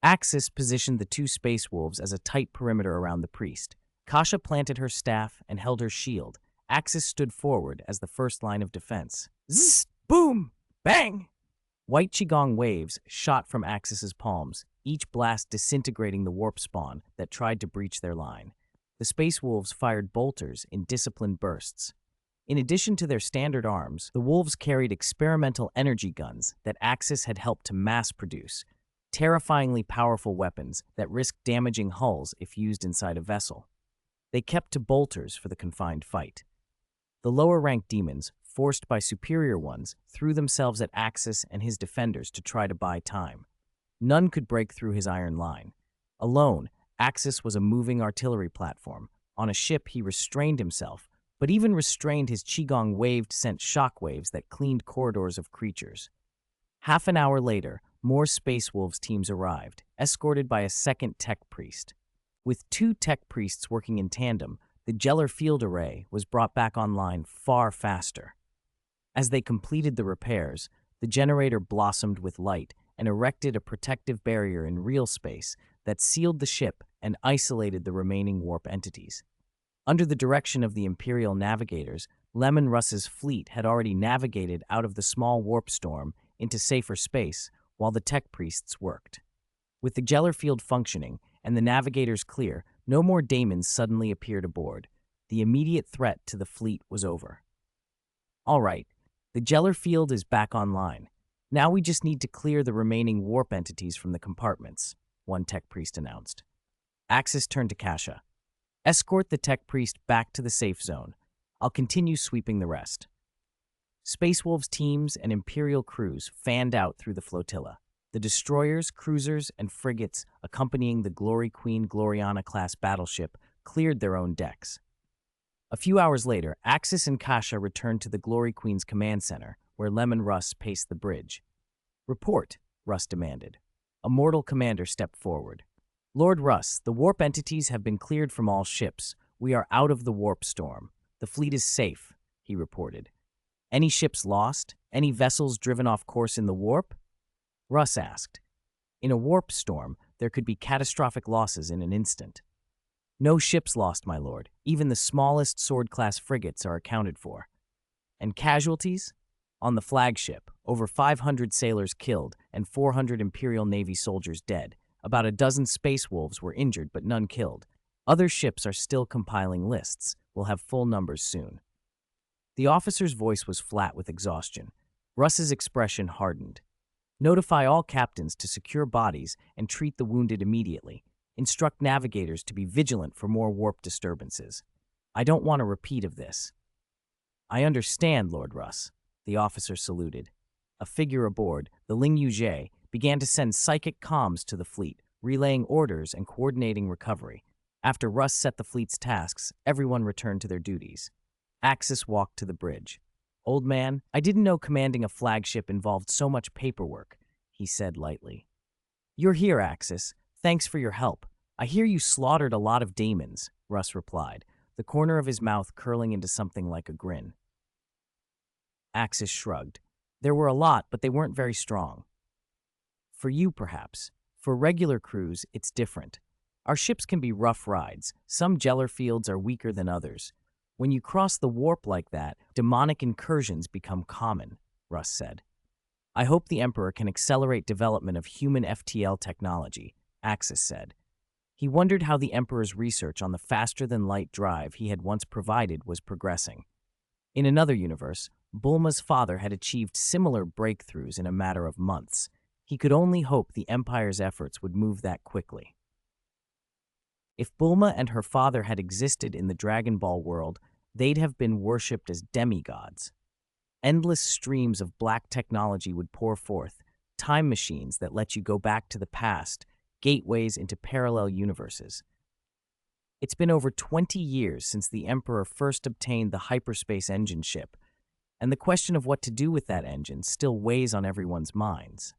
Axis positioned the 2 space wolves as a tight perimeter around the priest. Kasha planted her staff and held her shield. Axis stood forward as the first line of defense. Zzz! Boom! Bang! White Qigong waves shot from Axis's palms, each blast disintegrating the warp spawn that tried to breach their line. The space wolves fired bolters in disciplined bursts. In addition to their standard arms, the wolves carried experimental energy guns that Axis had helped to mass-produce, terrifyingly powerful weapons that risked damaging hulls if used inside a vessel. They kept to bolters for the confined fight. The lower-ranked demons, forced by superior ones, threw themselves at Axis and his defenders to try to buy time. None could break through his iron line. Alone, Axis was a moving artillery platform. On a ship, he restrained himself, but even restrained his Qigong waved sent shockwaves that cleaned corridors of creatures. Half an hour later, more Space Wolves teams arrived, escorted by a second tech priest. With 2 tech priests working in tandem, the Geller field array was brought back online far faster. As they completed the repairs, the generator blossomed with light and erected a protective barrier in real space that sealed the ship and isolated the remaining warp entities. Under the direction of the Imperial navigators, Leman Russ's fleet had already navigated out of the small warp storm into safer space while the tech priests worked. With the Geller field functioning and the navigators clear, no more daemons suddenly appeared aboard. The immediate threat to the fleet was over. All right, the Geller field is back online. Now we just need to clear the remaining warp entities from the compartments. one tech priest announced. Axis turned to Kasha. Escort the tech priest back to the safe zone. I'll continue sweeping the rest. Space Wolves teams and Imperial crews fanned out through the flotilla. The destroyers, cruisers, and frigates accompanying the Glory Queen Gloriana-class battleship cleared their own decks. A few hours later, Axis and Kasha returned to the Glory Queen's command center, where Leman Russ paced the bridge. "Report," Russ demanded. A mortal commander stepped forward. "Lord Russ, the warp entities have been cleared from all ships. We are out of the warp storm. The fleet is safe," he reported. "Any ships lost? Any vessels driven off course in the warp?" Russ asked. "In a warp storm, there could be catastrophic losses in an instant." "No ships lost, my lord. Even the smallest sword-class frigates are accounted for." "And casualties?" "On the flagship, over 500 sailors killed and 400 Imperial Navy soldiers dead. About a dozen Space Wolves were injured, but none killed. Other ships are still compiling lists. We'll have full numbers soon." The officer's voice was flat with exhaustion. Russ's expression hardened. "Notify all captains to secure bodies and treat the wounded immediately. Instruct navigators to be vigilant for more warp disturbances. I don't want a repeat of this." "I understand, Lord Russ." The officer saluted. A figure aboard, the Ling Yuzhe, began to send psychic comms to the fleet, relaying orders and coordinating recovery. After Russ set the fleet's tasks, everyone returned to their duties. Axis walked to the bridge. "Old man, I didn't know commanding a flagship involved so much paperwork," he said lightly. "You're here, Axis. Thanks for your help. I hear you slaughtered a lot of daemons," Russ replied, the corner of his mouth curling into something like a grin. Axis shrugged. "There were a lot, but they weren't very strong." "For you, perhaps. For regular crews, it's different. Our ships can be rough rides. Some Jeller fields are weaker than others. When you cross the warp like that, demonic incursions become common," Russ said. "I hope the Emperor can accelerate development of human FTL technology," Axis said. He wondered how the Emperor's research on the faster-than-light drive he had once provided was progressing. In another universe, Bulma's father had achieved similar breakthroughs in a matter of months. He could only hope the Empire's efforts would move that quickly. If Bulma and her father had existed in the Dragon Ball world, they'd have been worshipped as demigods. Endless streams of black technology would pour forth, time machines that let you go back to the past, gateways into parallel universes. It's been over 20 years since the Emperor first obtained the hyperspace engine ship, and the question of what to do with that engine still weighs on everyone's minds.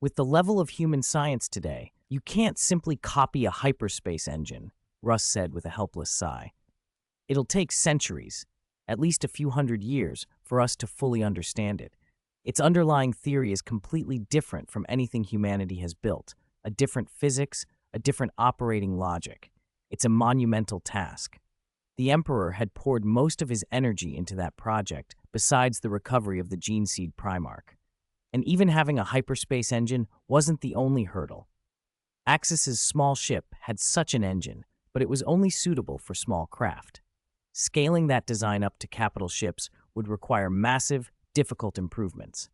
With the level of human science today, you can't simply copy a hyperspace engine, Russ said with a helpless sigh. It'll take centuries, at least a few hundred years, for us to fully understand it. Its underlying theory is completely different from anything humanity has built, a different physics, a different operating logic. It's a monumental task. The Emperor had poured most of his energy into that project, besides the recovery of the gene seed Primarch. And even having a hyperspace engine wasn't the only hurdle. Axis's small ship had such an engine, but it was only suitable for small craft. Scaling that design up to capital ships would require massive, difficult improvements.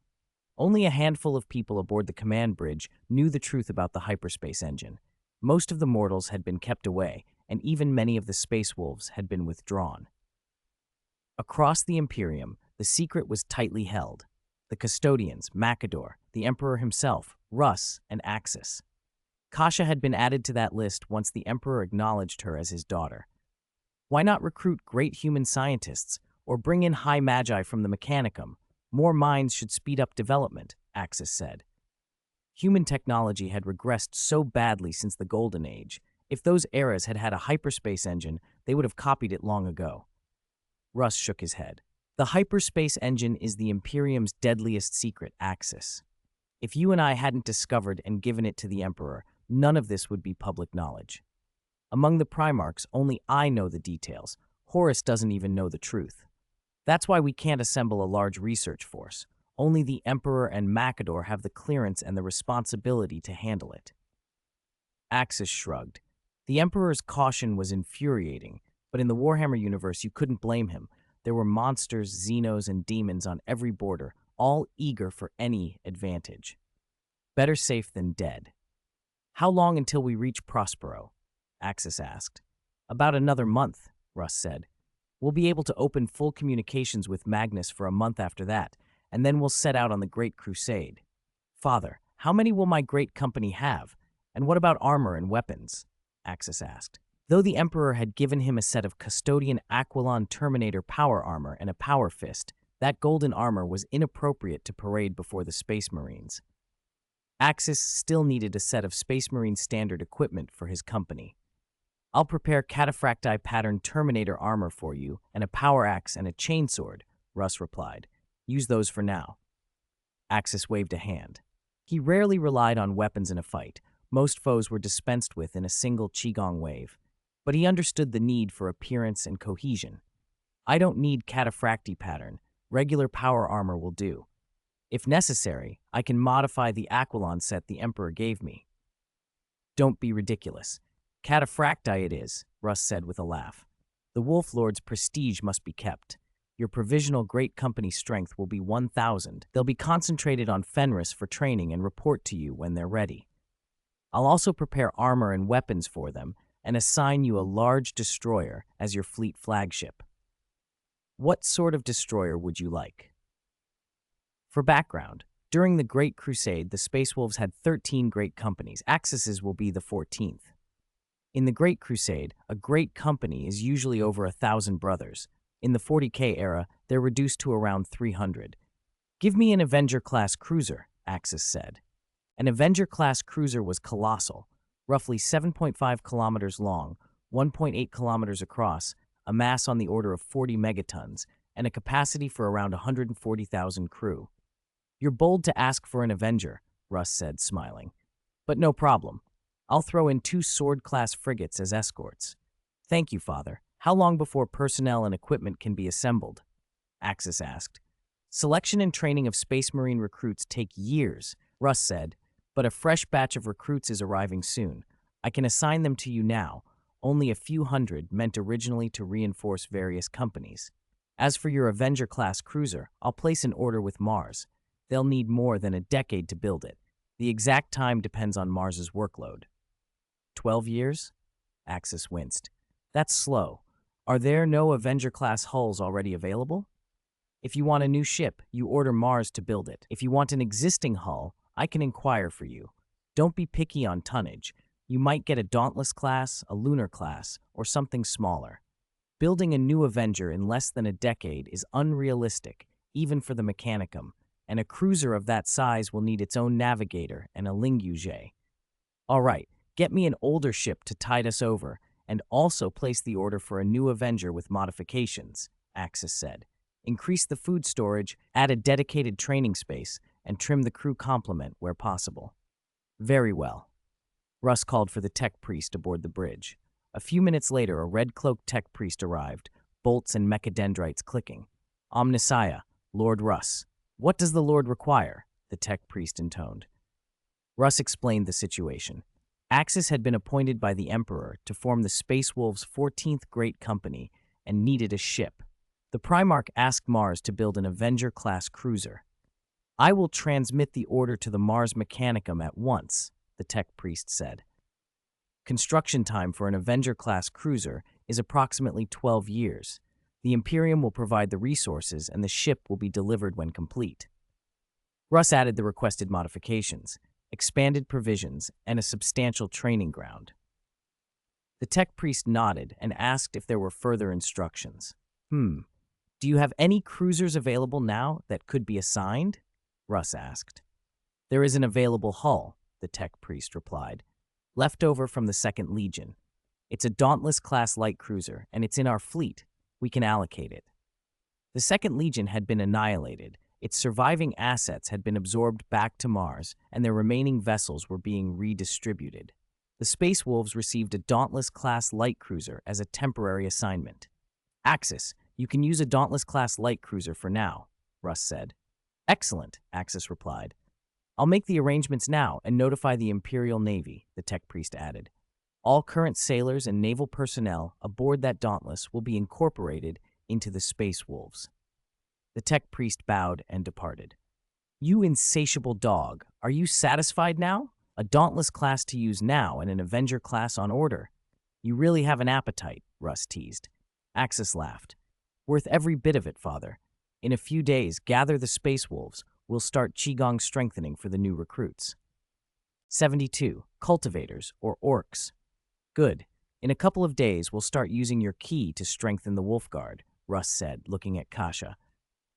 Only a handful of people aboard the command bridge knew the truth about the hyperspace engine. Most of the mortals had been kept away, and even many of the Space Wolves had been withdrawn. Across the Imperium, the secret was tightly held. The custodians, Macador, the Emperor himself, Russ, and Axis. Kasha had been added to that list once the Emperor acknowledged her as his daughter. Why not recruit great human scientists, or bring in high magi from the Mechanicum? More minds should speed up development, Axis said. Human technology had regressed so badly since the Golden Age. If those eras had had a hyperspace engine, they would have copied it long ago. Russ shook his head. The hyperspace engine is the Imperium's deadliest secret, Axis. If you and I hadn't discovered and given it to the Emperor, none of this would be public knowledge. Among the Primarchs, only I know the details. Horus doesn't even know the truth. That's why we can't assemble a large research force. Only the Emperor and Macador have the clearance and the responsibility to handle it. Axis shrugged. The Emperor's caution was infuriating, but in the Warhammer universe you couldn't blame him. There were monsters, xenos, and demons on every border, all eager for any advantage. Better safe than dead. How long until we reach Prospero? Axis asked. About another month, Russ said. We'll be able to open full communications with Magnus for a month after that, and then we'll set out on the Great Crusade. Father, how many will my great company have? And what about armor and weapons? Axis asked. Though the Emperor had given him a set of Custodian Aquilon Terminator power armor and a power fist, that golden armor was inappropriate to parade before the Space Marines. Axis still needed a set of Space Marine standard equipment for his company. I'll prepare cataphracti pattern Terminator armor for you, and a power axe and a chainsword, Russ replied. Use those for now. Axis waved a hand. He rarely relied on weapons in a fight. Most foes were dispensed with in a single Qigong wave. But he understood the need for appearance and cohesion. I don't need cataphracti pattern. Regular power armor will do. If necessary, I can modify the Aquilon set the Emperor gave me. Don't be ridiculous. Cataphracti it is, Russ said with a laugh. The Wolf Lord's prestige must be kept. Your provisional great company strength will be 1,000. They'll be concentrated on Fenris for training and report to you when they're ready. I'll also prepare armor and weapons for them and assign you a large destroyer as your fleet flagship. What sort of destroyer would you like? For background, during the Great Crusade, the Space Wolves had 13 great companies. Axis's will be the 14th. In the Great Crusade, a great company is usually over 1,000 brothers. In the 40K era, they're reduced to around 300. Give me an Avenger-class cruiser, Axis said. An Avenger-class cruiser was colossal, roughly 7.5 kilometers long, 1.8 kilometers across, a mass on the order of 40 megatons, and a capacity for around 140,000 crew. You're bold to ask for an Avenger, Russ said, smiling. But no problem. I'll throw in 2 sword-class frigates as escorts. Thank you, Father. How long before personnel and equipment can be assembled? Axis asked. Selection and training of Space Marine recruits take years, Russ said, but a fresh batch of recruits is arriving soon. I can assign them to you now, only a few hundred meant originally to reinforce various companies. As for your Avenger-class cruiser, I'll place an order with Mars. They'll need more than a decade to build it. The exact time depends on Mars's workload. 12 years? Axis winced. That's slow. Are there no Avenger-class hulls already available? If you want a new ship, you order Mars to build it. If you want an existing hull, I can inquire for you. Don't be picky on tonnage. You might get a Dauntless class, a Lunar class, or something smaller. Building a new Avenger in less than a decade is unrealistic, even for the Mechanicum, and a cruiser of that size will need its own navigator and a linguge. All right, get me an older ship to tide us over, and also place the order for a new Avenger with modifications, Axis said. Increase the food storage, add a dedicated training space, and trim the crew complement where possible. Very well. Russ called for the tech priest aboard the bridge. A few minutes later, a red-cloaked tech priest arrived, bolts and mechadendrites clicking. Omnissiah, Lord Russ. What does the Lord require? The tech priest intoned. Russ explained the situation. Axis had been appointed by the Emperor to form the Space Wolves' 14th Great Company and needed a ship. The Primarch asked Mars to build an Avenger-class cruiser. I will transmit the order to the Mars Mechanicum at once, the tech priest said. Construction time for an Avenger-class cruiser is approximately 12 years. The Imperium will provide the resources and the ship will be delivered when complete. Russ added the requested modifications, expanded provisions, and a substantial training ground. The tech priest nodded and asked if there were further instructions. Do you have any cruisers available now that could be assigned? Russ asked. There is an available hull, the tech priest replied. Left over from the 2nd Legion. It's a Dauntless-class light cruiser, and it's in our fleet. We can allocate it. The 2nd Legion had been annihilated. Its surviving assets had been absorbed back to Mars, and their remaining vessels were being redistributed. The Space Wolves received a Dauntless-class light cruiser as a temporary assignment. Axis, you can use a Dauntless-class light cruiser for now, Russ said. Excellent, Axis replied. I'll make the arrangements now and notify the Imperial Navy, the tech priest added. All current sailors and naval personnel aboard that Dauntless will be incorporated into the Space Wolves. The tech priest bowed and departed. You insatiable dog, are you satisfied now? A dauntless class to use now and an Avenger class on order. You really have an appetite, Russ teased. Axis laughed. Worth every bit of it, Father. In a few days, gather the Space Wolves. We'll start Qigong strengthening for the new recruits. 72. Cultivators, or Orcs. Good. In a couple of days, we'll start using your key to strengthen the Wolf Guard, Russ said, looking at Kasha.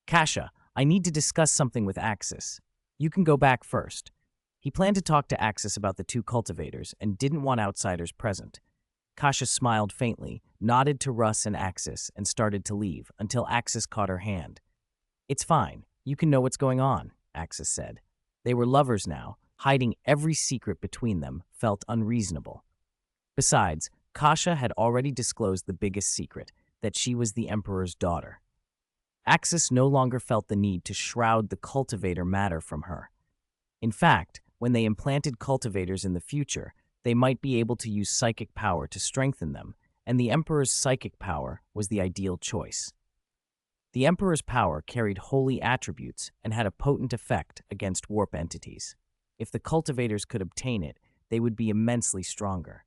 Kasha, I need to discuss something with Axis. You can go back first. He planned to talk to Axis about the two cultivators and didn't want outsiders present. Kasha smiled faintly, nodded to Russ and Axis, and started to leave until Axis caught her hand. It's fine. You can know what's going on, Axis said. They were lovers now. Hiding every secret between them felt unreasonable. Besides, Kasha had already disclosed the biggest secret, that she was the Emperor's daughter. Axis no longer felt the need to shroud the cultivator matter from her. In fact, when they implanted cultivators in the future, they might be able to use psychic power to strengthen them, and the Emperor's psychic power was the ideal choice. The Emperor's power carried holy attributes and had a potent effect against warp entities. If the cultivators could obtain it, they would be immensely stronger.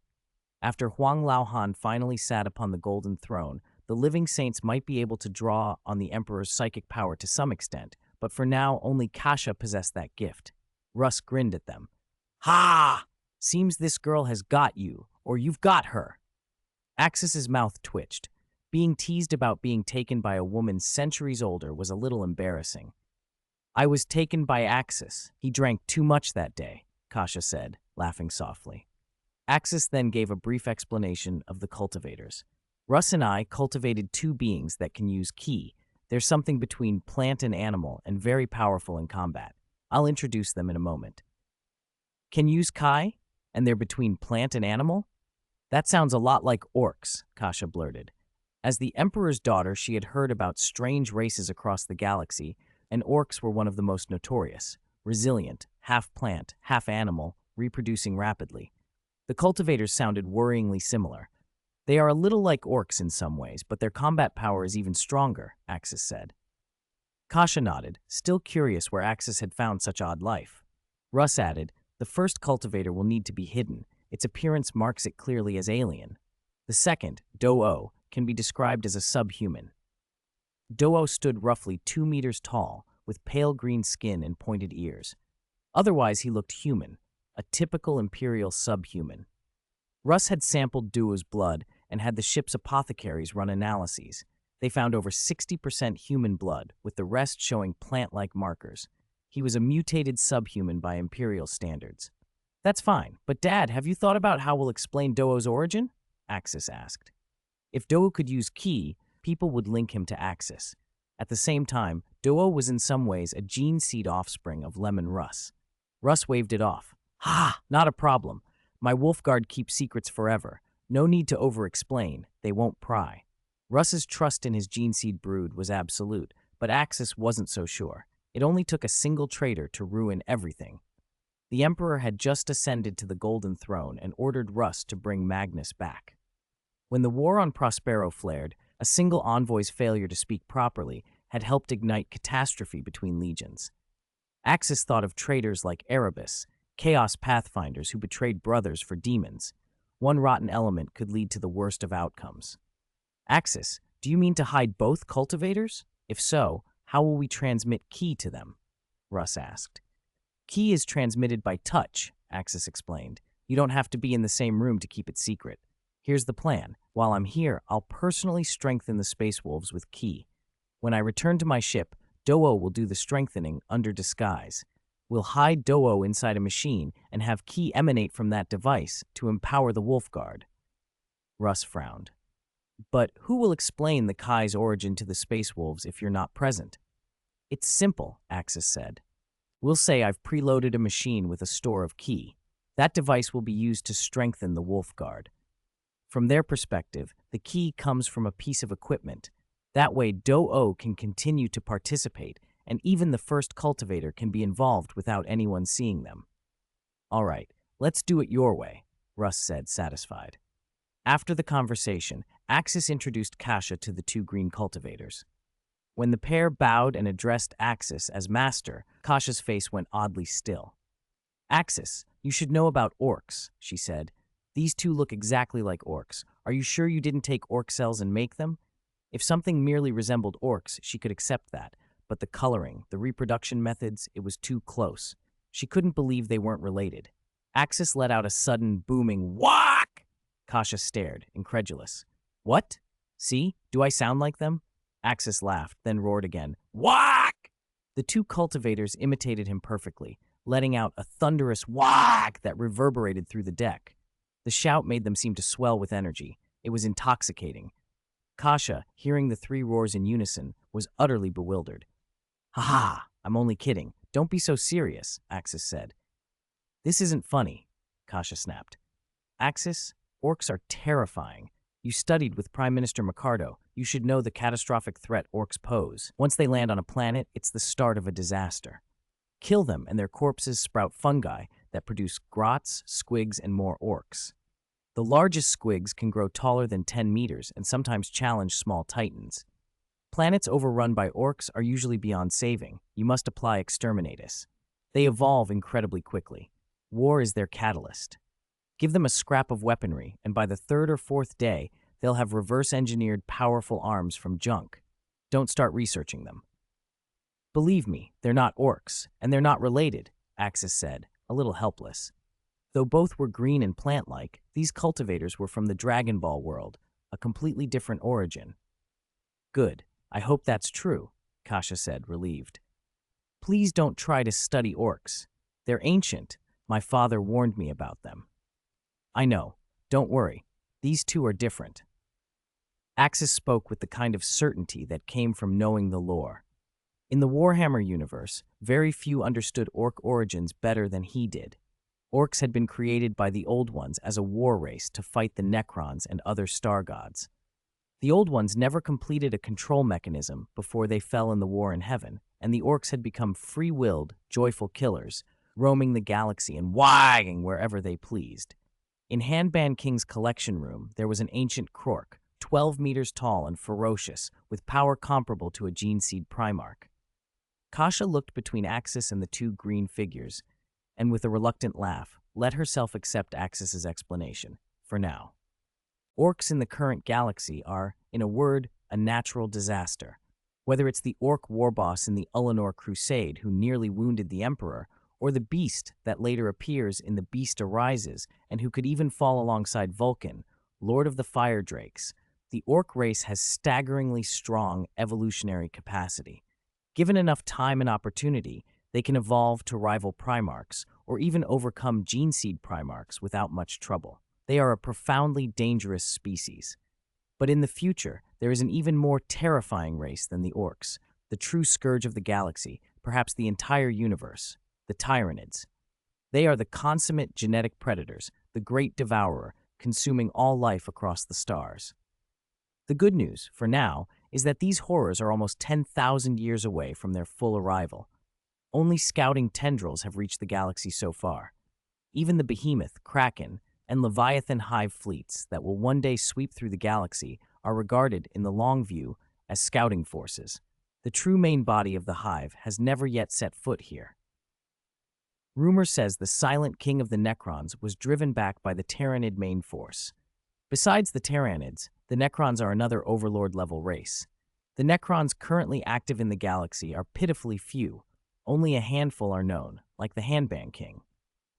After Huang Laohan finally sat upon the golden throne, the living saints might be able to draw on the Emperor's psychic power to some extent, but for now only Kasha possessed that gift. Russ grinned at them. Ha! Seems this girl has got you, or you've got her. Axis's mouth twitched. Being teased about being taken by a woman centuries older was a little embarrassing. I was taken by Axis. He drank too much that day, Kasha said, laughing softly. Axis then gave a brief explanation of the cultivators. Russ and I cultivated two beings that can use ki. They're something between plant and animal and very powerful in combat. I'll introduce them in a moment. Can use kai? And they're between plant and animal? That sounds a lot like orcs, Kasha blurted. As the Emperor's daughter, she had heard about strange races across the galaxy, and orcs were one of the most notorious. Resilient, half plant, half animal, reproducing rapidly. The cultivators sounded worryingly similar. They are a little like orcs in some ways, but their combat power is even stronger, Axis said. Kasha nodded, still curious where Axis had found such odd life. Russ added, the first cultivator will need to be hidden. Its appearance marks it clearly as alien. The second, Do-O, can be described as a subhuman. Do-O stood roughly 2 meters tall, with pale green skin and pointed ears. Otherwise, he looked human, a typical Imperial subhuman. Russ had sampled Do-O's blood and had the ship's apothecaries run analyses. They found over 60% human blood, with the rest showing plant-like markers. He was a mutated subhuman by Imperial standards. That's fine, but Dad, have you thought about how we'll explain Do-O's origin? Axis asked. If Do-O could use ki, people would link him to Axis. At the same time, Do-O was in some ways a gene seed offspring of Leman Russ. Russ waved it off. Ha! Not a problem. My wolf guard keeps secrets forever. No need to over-explain. They won't pry. Russ's trust in his gene seed brood was absolute, but Axis wasn't so sure. It only took a single traitor to ruin everything. The Emperor had just ascended to the Golden Throne and ordered Russ to bring Magnus back. When the war on Prospero flared, a single envoy's failure to speak properly had helped ignite catastrophe between legions. Axis thought of traitors like Erebus, chaos pathfinders who betrayed brothers for demons. One rotten element could lead to the worst of outcomes. Axis, do you mean to hide both cultivators? If so, how will we transmit ki to them? Russ asked. Ki is transmitted by touch, Axis explained. You don't have to be in the same room to keep it secret. Here's the plan. While I'm here, I'll personally strengthen the Space Wolves with ki. When I return to my ship, Do-O will do the strengthening under disguise. We'll hide Do-O inside a machine and have ki emanate from that device to empower the Wolf Guard. Russ frowned. But who will explain the Kai's origin to the Space Wolves if you're not present? It's simple, Axis said. We'll say I've preloaded a machine with a store of ki. That device will be used to strengthen the Wolf Guard. From their perspective, the ki comes from a piece of equipment. That way, Do-O can continue to participate, and even the first cultivator can be involved without anyone seeing them. All right, let's do it your way, Russ said, satisfied. After the conversation, Axis introduced Kasha to the two green cultivators. When the pair bowed and addressed Axis as master, Kasha's face went oddly still. Axis, You should know about orcs, she said. These two look exactly like orcs. Are you sure you didn't take orc cells and make them? If something merely resembled orcs, she could accept that. But the coloring, the reproduction methods, it was too close. She couldn't believe they weren't related. Axis let out a sudden, booming whack! Kasha stared, incredulous. What? See? Do I sound like them? Axis laughed, then roared again. Whack! The two cultivators imitated him perfectly, letting out a thunderous whack that reverberated through the deck. The shout made them seem to swell with energy. It was intoxicating. Kasha, hearing the three roars in unison, was utterly bewildered. Ha ha! I'm only kidding. Don't be so serious, Axis said. This isn't funny, Kasha snapped. Axis, orcs are terrifying. You studied with Prime Minister Micardo. You should know the catastrophic threat orcs pose. Once they land on a planet, it's the start of a disaster. Kill them, and their corpses sprout fungi that produce grots, squigs, and more orcs. The largest squigs can grow taller than 10 meters and sometimes challenge small titans. Planets overrun by orcs are usually beyond saving. You must apply exterminatus. They evolve incredibly quickly. War is their catalyst. Give them a scrap of weaponry, and by the third or fourth day, they'll have reverse-engineered powerful arms from junk. Don't start researching them. Believe me, they're not orcs, and they're not related, Axis said, a little helpless. Though both were green and plant-like, these cultivators were from the Dragon Ball world, a completely different origin. Good. I hope that's true, Kasha said, relieved. Please don't try to study orcs. They're ancient. My father warned me about them. I know. Don't worry. These two are different. Axis spoke with the kind of certainty that came from knowing the lore. In the Warhammer universe, very few understood orc origins better than he did. Orcs had been created by the Old Ones as a war race to fight the Necrons and other star gods. The Old Ones never completed a control mechanism before they fell in the war in heaven, and the orcs had become free-willed, joyful killers, roaming the galaxy and wagging wherever they pleased. In Handban King's collection room, there was an ancient Krork, 12 meters tall and ferocious, with power comparable to a gene seed Primarch. Kasha looked between Axis and the two green figures, and with a reluctant laugh, let herself accept Axis's explanation, for now. Orcs in the current galaxy are, in a word, a natural disaster. Whether it's the orc war boss in the Ullanor Crusade who nearly wounded the Emperor, or the beast that later appears in The Beast Arises and who could even fall alongside Vulcan, Lord of the Fire Drakes, the orc race has staggeringly strong evolutionary capacity. Given enough time and opportunity, they can evolve to rival Primarchs, or even overcome gene seed Primarchs without much trouble. They are a profoundly dangerous species. But in the future, there is an even more terrifying race than the orcs, the true scourge of the galaxy, perhaps the entire universe, the Tyranids. They are the consummate genetic predators, the great devourer, consuming all life across the stars. The good news, for now, is that these horrors are almost 10,000 years away from their full arrival. Only scouting tendrils have reached the galaxy so far. Even the behemoth, Kraken, and Leviathan hive fleets that will one day sweep through the galaxy are regarded, in the long view, as scouting forces. The true main body of the hive has never yet set foot here. Rumor says the silent king of the Necrons was driven back by the Tyranid main force. Besides the Tyranids, the Necrons are another overlord-level race. The Necrons currently active in the galaxy are pitifully few. Only a handful are known, like the Handban King.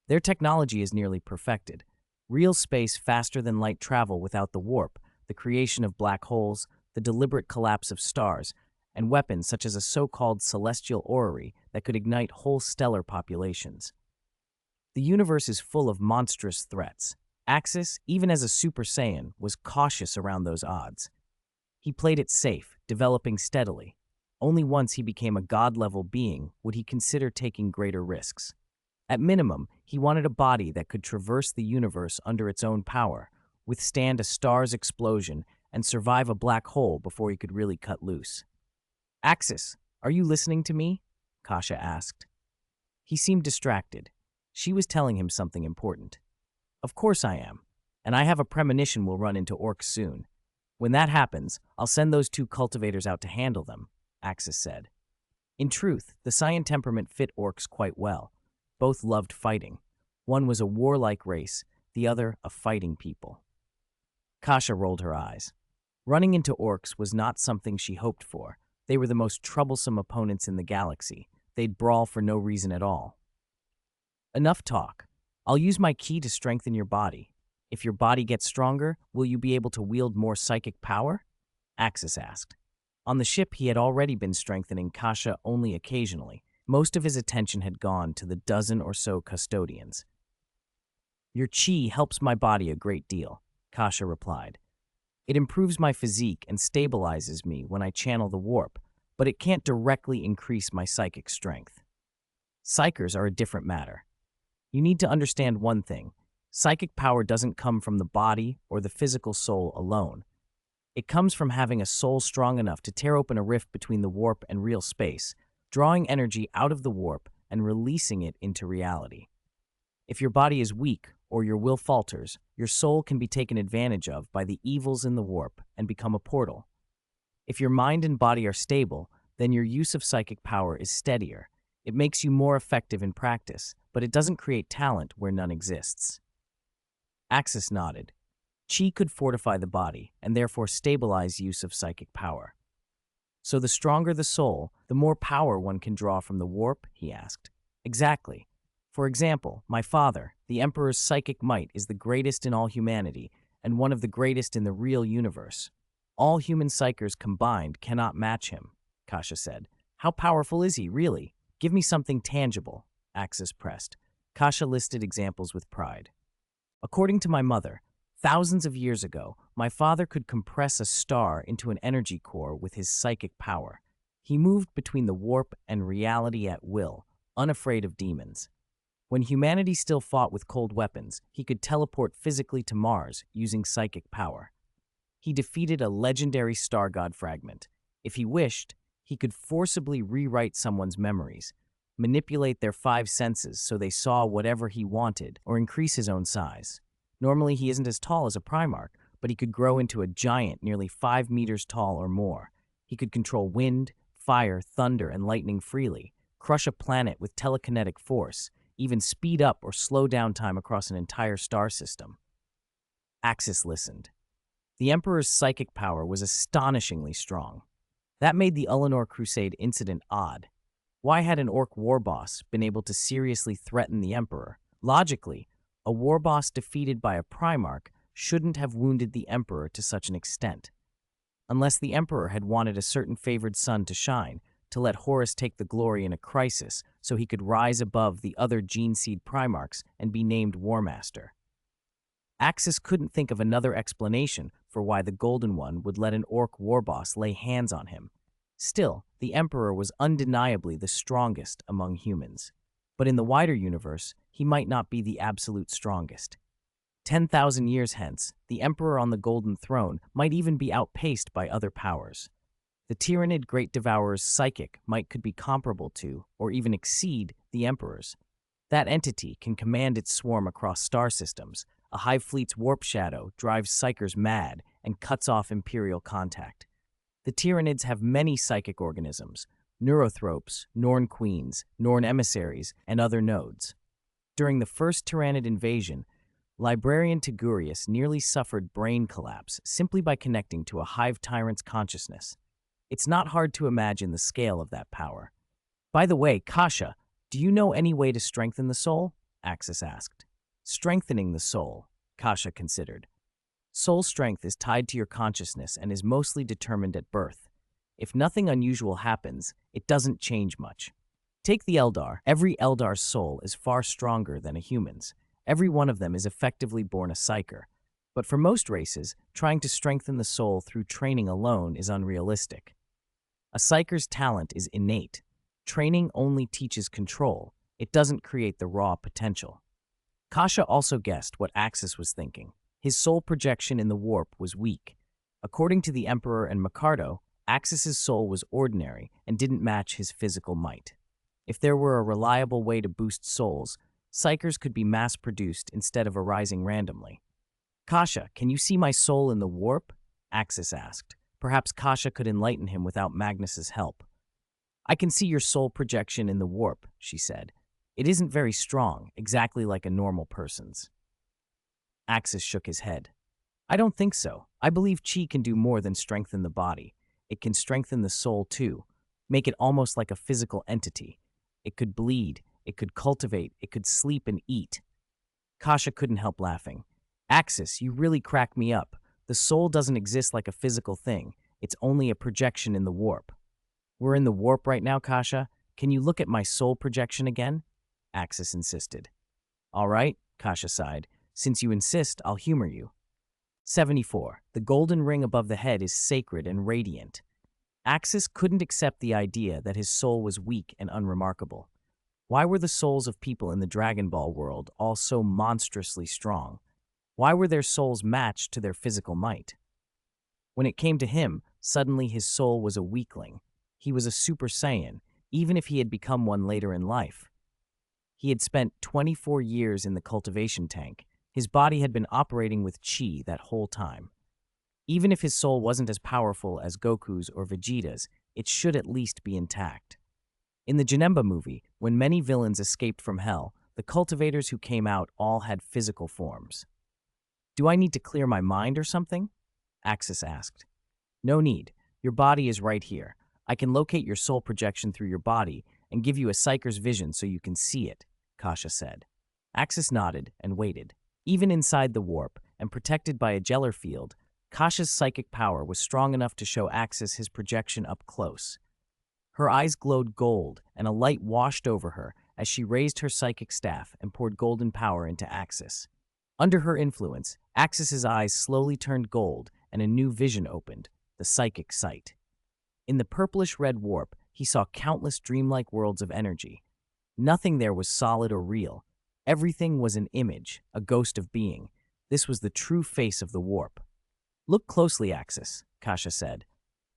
Their technology is nearly perfected. Real space faster than light travel without the warp, the creation of black holes, the deliberate collapse of stars, and weapons such as a so-called celestial orrery that could ignite whole stellar populations. The universe is full of monstrous threats. Axis, even as a Super Saiyan, was cautious around those odds. He played it safe, developing steadily. Only once he became a god-level being would he consider taking greater risks. At minimum, he wanted a body that could traverse the universe under its own power, withstand a star's explosion, and survive a black hole before he could really cut loose. Axis, are you listening to me? Kasha asked. He seemed distracted. She was telling him something important. Of course I am, and I have a premonition we'll run into orcs soon. When that happens, I'll send those two cultivators out to handle them, Axis said. In truth, the Saiyan temperament fit orcs quite well. Both loved fighting. One was a warlike race, the other a fighting people. Kasha rolled her eyes. Running into orcs was not something she hoped for. They were the most troublesome opponents in the galaxy. They'd brawl for no reason at all. Enough talk. I'll use my key to strengthen your body. If your body gets stronger, will you be able to wield more psychic power? Axis asked. On the ship, he had already been strengthening Kasha only occasionally. Most of his attention had gone to the dozen or so custodians. Your chi helps my body a great deal, Kasha replied. It improves my physique and stabilizes me when I channel the warp, but it can't directly increase my psychic strength. Psychers are a different matter. You need to understand one thing. Psychic power doesn't come from the body or the physical soul alone. It comes from having a soul strong enough to tear open a rift between the warp and real space, drawing energy out of the warp and releasing it into reality. If your body is weak or your will falters, your soul can be taken advantage of by the evils in the warp and become a portal. If your mind and body are stable, then your use of psychic power is steadier. It makes you more effective in practice, but it doesn't create talent where none exists. Axis nodded. Chi could fortify the body and therefore stabilize use of psychic power. So the stronger the soul, the more power one can draw from the warp, he asked. Exactly. For example, my father, the Emperor's psychic might is the greatest in all humanity and one of the greatest in the real universe. All human psychers combined cannot match him, Kasha said. How powerful is he, really? Give me something tangible, Axis pressed. Kasha listed examples with pride. According to my mother, thousands of years ago, my father could compress a star into an energy core with his psychic power. He moved between the warp and reality at will, unafraid of demons. When humanity still fought with cold weapons, he could teleport physically to Mars using psychic power. He defeated a legendary star god fragment. If he wished, he could forcibly rewrite someone's memories, manipulate their 5 senses so they saw whatever he wanted, or increase his own size. Normally, he isn't as tall as a Primarch, but he could grow into a giant nearly 5 meters tall or more. He could control wind, fire, thunder, and lightning freely, crush a planet with telekinetic force, even speed up or slow down time across an entire star system. Axis listened. The Emperor's psychic power was astonishingly strong. That made the Ullanor Crusade incident odd. Why had an orc war boss been able to seriously threaten the Emperor? Logically, a war boss defeated by a Primarch shouldn't have wounded the Emperor to such an extent. Unless the Emperor had wanted a certain favored son to shine, to let Horus take the glory in a crisis so he could rise above the other Gene Seed Primarchs and be named War Master. Axis couldn't think of another explanation for why the Golden One would let an orc war boss lay hands on him. Still, the Emperor was undeniably the strongest among humans. But in the wider universe, he might not be the absolute strongest. 10,000 years hence, the Emperor on the Golden Throne might even be outpaced by other powers. The Tyrannid Great Devourer's psychic might could be comparable to, or even exceed, the Emperor's. That entity can command its swarm across star systems. A hive fleet's warp shadow drives psychers mad and cuts off Imperial contact. The Tyrannids have many psychic organisms, neurothropes, Norn queens, Norn emissaries, and other nodes. During the first Tyrannid invasion, Librarian Tigurius nearly suffered brain collapse simply by connecting to a hive tyrant's consciousness. It's not hard to imagine the scale of that power. By the way, Kasha, do you know any way to strengthen the soul? Axis asked. Strengthening the soul, Kasha considered. Soul strength is tied to your consciousness and is mostly determined at birth. If nothing unusual happens, it doesn't change much. Take the Eldar. Every Eldar's soul is far stronger than a human's. Every one of them is effectively born a psyker. But for most races, trying to strengthen the soul through training alone is unrealistic. A psyker's talent is innate. Training only teaches control. It doesn't create the raw potential. Kasha also guessed what Axis was thinking. His soul projection in the warp was weak. According to the Emperor and Micardo, Axis's soul was ordinary and didn't match his physical might. If there were a reliable way to boost souls, psychers could be mass-produced instead of arising randomly. Kasha, can you see my soul in the warp? Axis asked. Perhaps Kasha could enlighten him without Magnus's help. I can see your soul projection in the warp, she said. It isn't very strong, exactly like a normal person's. Axis shook his head. I don't think so. I believe chi can do more than strengthen the body. It can strengthen the soul too, make it almost like a physical entity. It could bleed, it could cultivate, it could sleep and eat. Kasha couldn't help laughing. Axis, you really crack me up. The soul doesn't exist like a physical thing. It's only a projection in the warp. We're in the warp right now, Kasha. Can you look at my soul projection again? Axis insisted. All right, Kasha sighed. Since you insist, I'll humor you. 74. The golden ring above the head is sacred and radiant. Axis couldn't accept the idea that his soul was weak and unremarkable. Why were the souls of people in the Dragon Ball world all so monstrously strong? Why were their souls matched to their physical might? When it came to him, suddenly his soul was a weakling. He was a Super Saiyan, even if he had become one later in life. He had spent 24 years in the cultivation tank. His body had been operating with chi that whole time. Even if his soul wasn't as powerful as Goku's or Vegeta's, it should at least be intact. In the Janemba movie, when many villains escaped from hell, the cultivators who came out all had physical forms. Do I need to clear my mind or something? Axis asked. No need. Your body is right here. I can locate your soul projection through your body and give you a psyker's vision so you can see it, Kasha said. Axis nodded and waited. Even inside the warp, and protected by a Jeller field, Kasha's psychic power was strong enough to show Axis his projection up close. Her eyes glowed gold, and a light washed over her as she raised her psychic staff and poured golden power into Axis. Under her influence, Axis's eyes slowly turned gold and a new vision opened, the psychic sight. In the purplish-red warp, he saw countless dreamlike worlds of energy. Nothing there was solid or real. Everything was an image, a ghost of being. This was the true face of the warp. Look closely, Axis, Kasha said.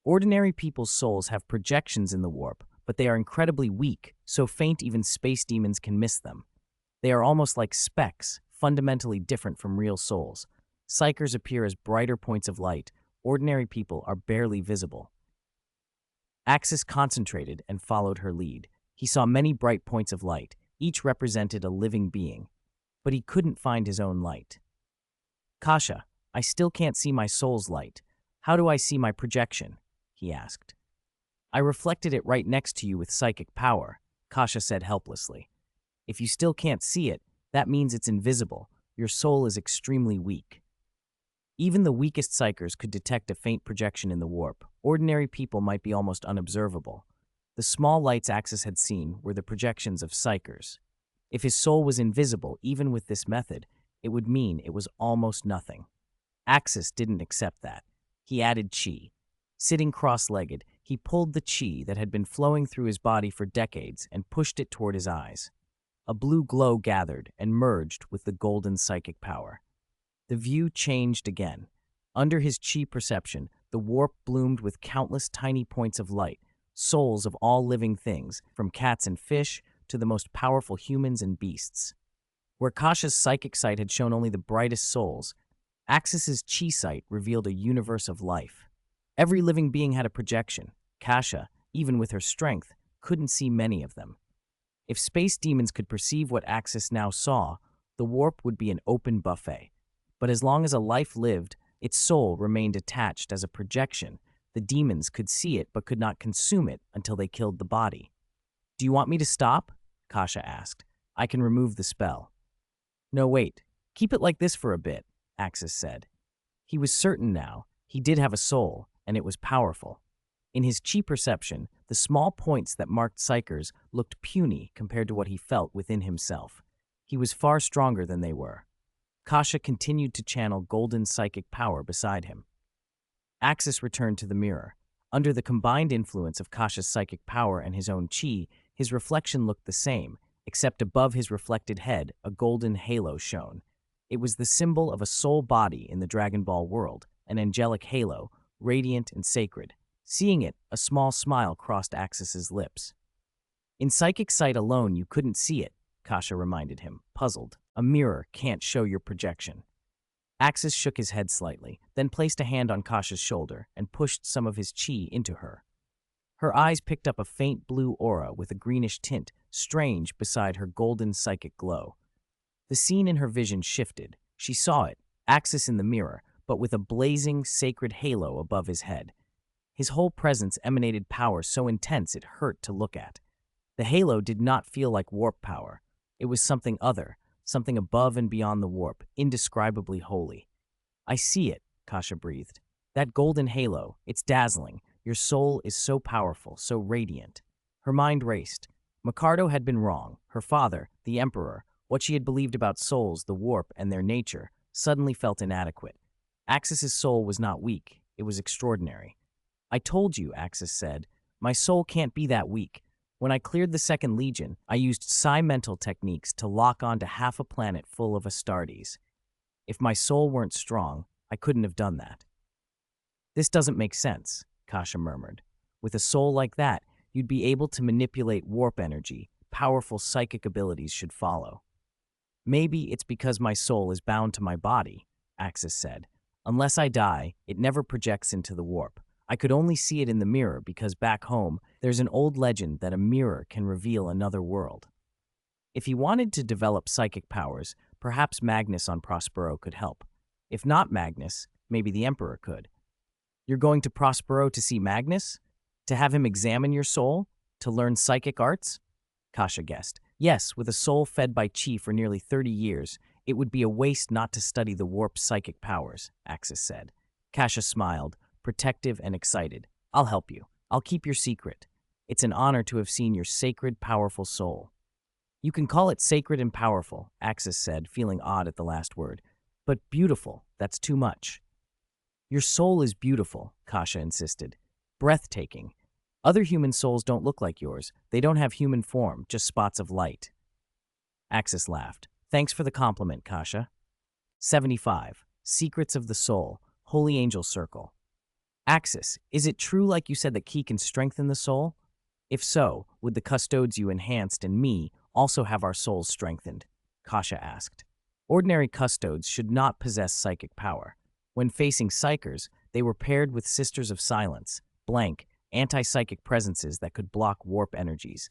Ordinary people's souls have projections in the warp, but they are incredibly weak, so faint even space demons can miss them. They are almost like specks, fundamentally different from real souls. Psykers appear as brighter points of light. Ordinary people are barely visible. Axis concentrated and followed her lead. He saw many bright points of light. Each represented a living being, but he couldn't find his own light. Kasha, I still can't see my soul's light. How do I see my projection? He asked. I reflected it right next to you with psychic power, Kasha said helplessly. If you still can't see it, that means it's invisible. Your soul is extremely weak. Even the weakest psykers could detect a faint projection in the warp. Ordinary people might be almost unobservable. The small lights Axis had seen were the projections of psykers. If his soul was invisible, even with this method, it would mean it was almost nothing. Axis didn't accept that. He added chi. Sitting cross-legged, he pulled the chi that had been flowing through his body for decades and pushed it toward his eyes. A blue glow gathered and merged with the golden psychic power. The view changed again. Under his chi perception, the warp bloomed with countless tiny points of light, souls of all living things, from cats and fish to the most powerful humans and beasts. Where Kasha's psychic sight had shown only the brightest souls, Axis's chi sight revealed a universe of life. Every living being had a projection. Kasha, even with her strength, couldn't see many of them. If space demons could perceive what Axis now saw, the warp would be an open buffet. But as long as a life lived, its soul remained attached as a projection. The demons could see it but could not consume it until they killed the body. Do you want me to stop? Kasha asked. I can remove the spell. No, wait. Keep it like this for a bit, Axis said. He was certain now. He did have a soul, and it was powerful. In his chi perception, the small points that marked psykers looked puny compared to what he felt within himself. He was far stronger than they were. Kasha continued to channel golden psychic power beside him. Axis returned to the mirror. Under the combined influence of Kasha's psychic power and his own chi, his reflection looked the same, except above his reflected head, a golden halo shone. It was the symbol of a soul body in the Dragon Ball world, an angelic halo, radiant and sacred. Seeing it, a small smile crossed Axis's lips. In psychic sight alone, you couldn't see it, Kasha reminded him, puzzled. A mirror can't show your projection. Axis shook his head slightly, then placed a hand on Kasha's shoulder and pushed some of his chi into her. Her eyes picked up a faint blue aura with a greenish tint, strange beside her golden psychic glow. The scene in her vision shifted. She saw it, Axis in the mirror, but with a blazing, sacred halo above his head. His whole presence emanated power so intense it hurt to look at. The halo did not feel like warp power. It was something other, something above and beyond the warp, indescribably holy. I see it, Kasha breathed. That golden halo, it's dazzling. Your soul is so powerful, so radiant. Her mind raced. Micardo had been wrong. Her father, the Emperor, what she had believed about souls, the warp, and their nature, suddenly felt inadequate. Axis's soul was not weak. It was extraordinary. I told you, Axis said. My soul can't be that weak. When I cleared the Second Legion, I used psi-mental techniques to lock onto half a planet full of Astartes. If my soul weren't strong, I couldn't have done that. This doesn't make sense, Kasha murmured. With a soul like that, you'd be able to manipulate warp energy. Powerful psychic abilities should follow. Maybe it's because my soul is bound to my body, Axis said. Unless I die, it never projects into the warp. I could only see it in the mirror because back home, there's an old legend that a mirror can reveal another world. If he wanted to develop psychic powers, perhaps Magnus on Prospero could help. If not Magnus, maybe the Emperor could. You're going to Prospero to see Magnus? To have him examine your soul? To learn psychic arts? Kasha guessed. Yes, with a soul fed by chi for nearly 30 years, it would be a waste not to study the warp's psychic powers, Axis said. Kasha smiled, protective and excited. I'll help you. I'll keep your secret. It's an honor to have seen your sacred, powerful soul. You can call it sacred and powerful, Axis said, feeling odd at the last word. But beautiful, that's too much. Your soul is beautiful, Kasha insisted. Breathtaking. Other human souls don't look like yours. They don't have human form, just spots of light. Axis laughed. Thanks for the compliment, Kasha. 75. Secrets of the Soul. Holy Angel Circle. Axis, is it true like you said that Ki can strengthen the soul? If so, would the custodes you enhanced and me also have our souls strengthened? Kasha asked. Ordinary custodes should not possess psychic power. When facing psychers, they were paired with Sisters of Silence, blank, anti-psychic presences that could block warp energies.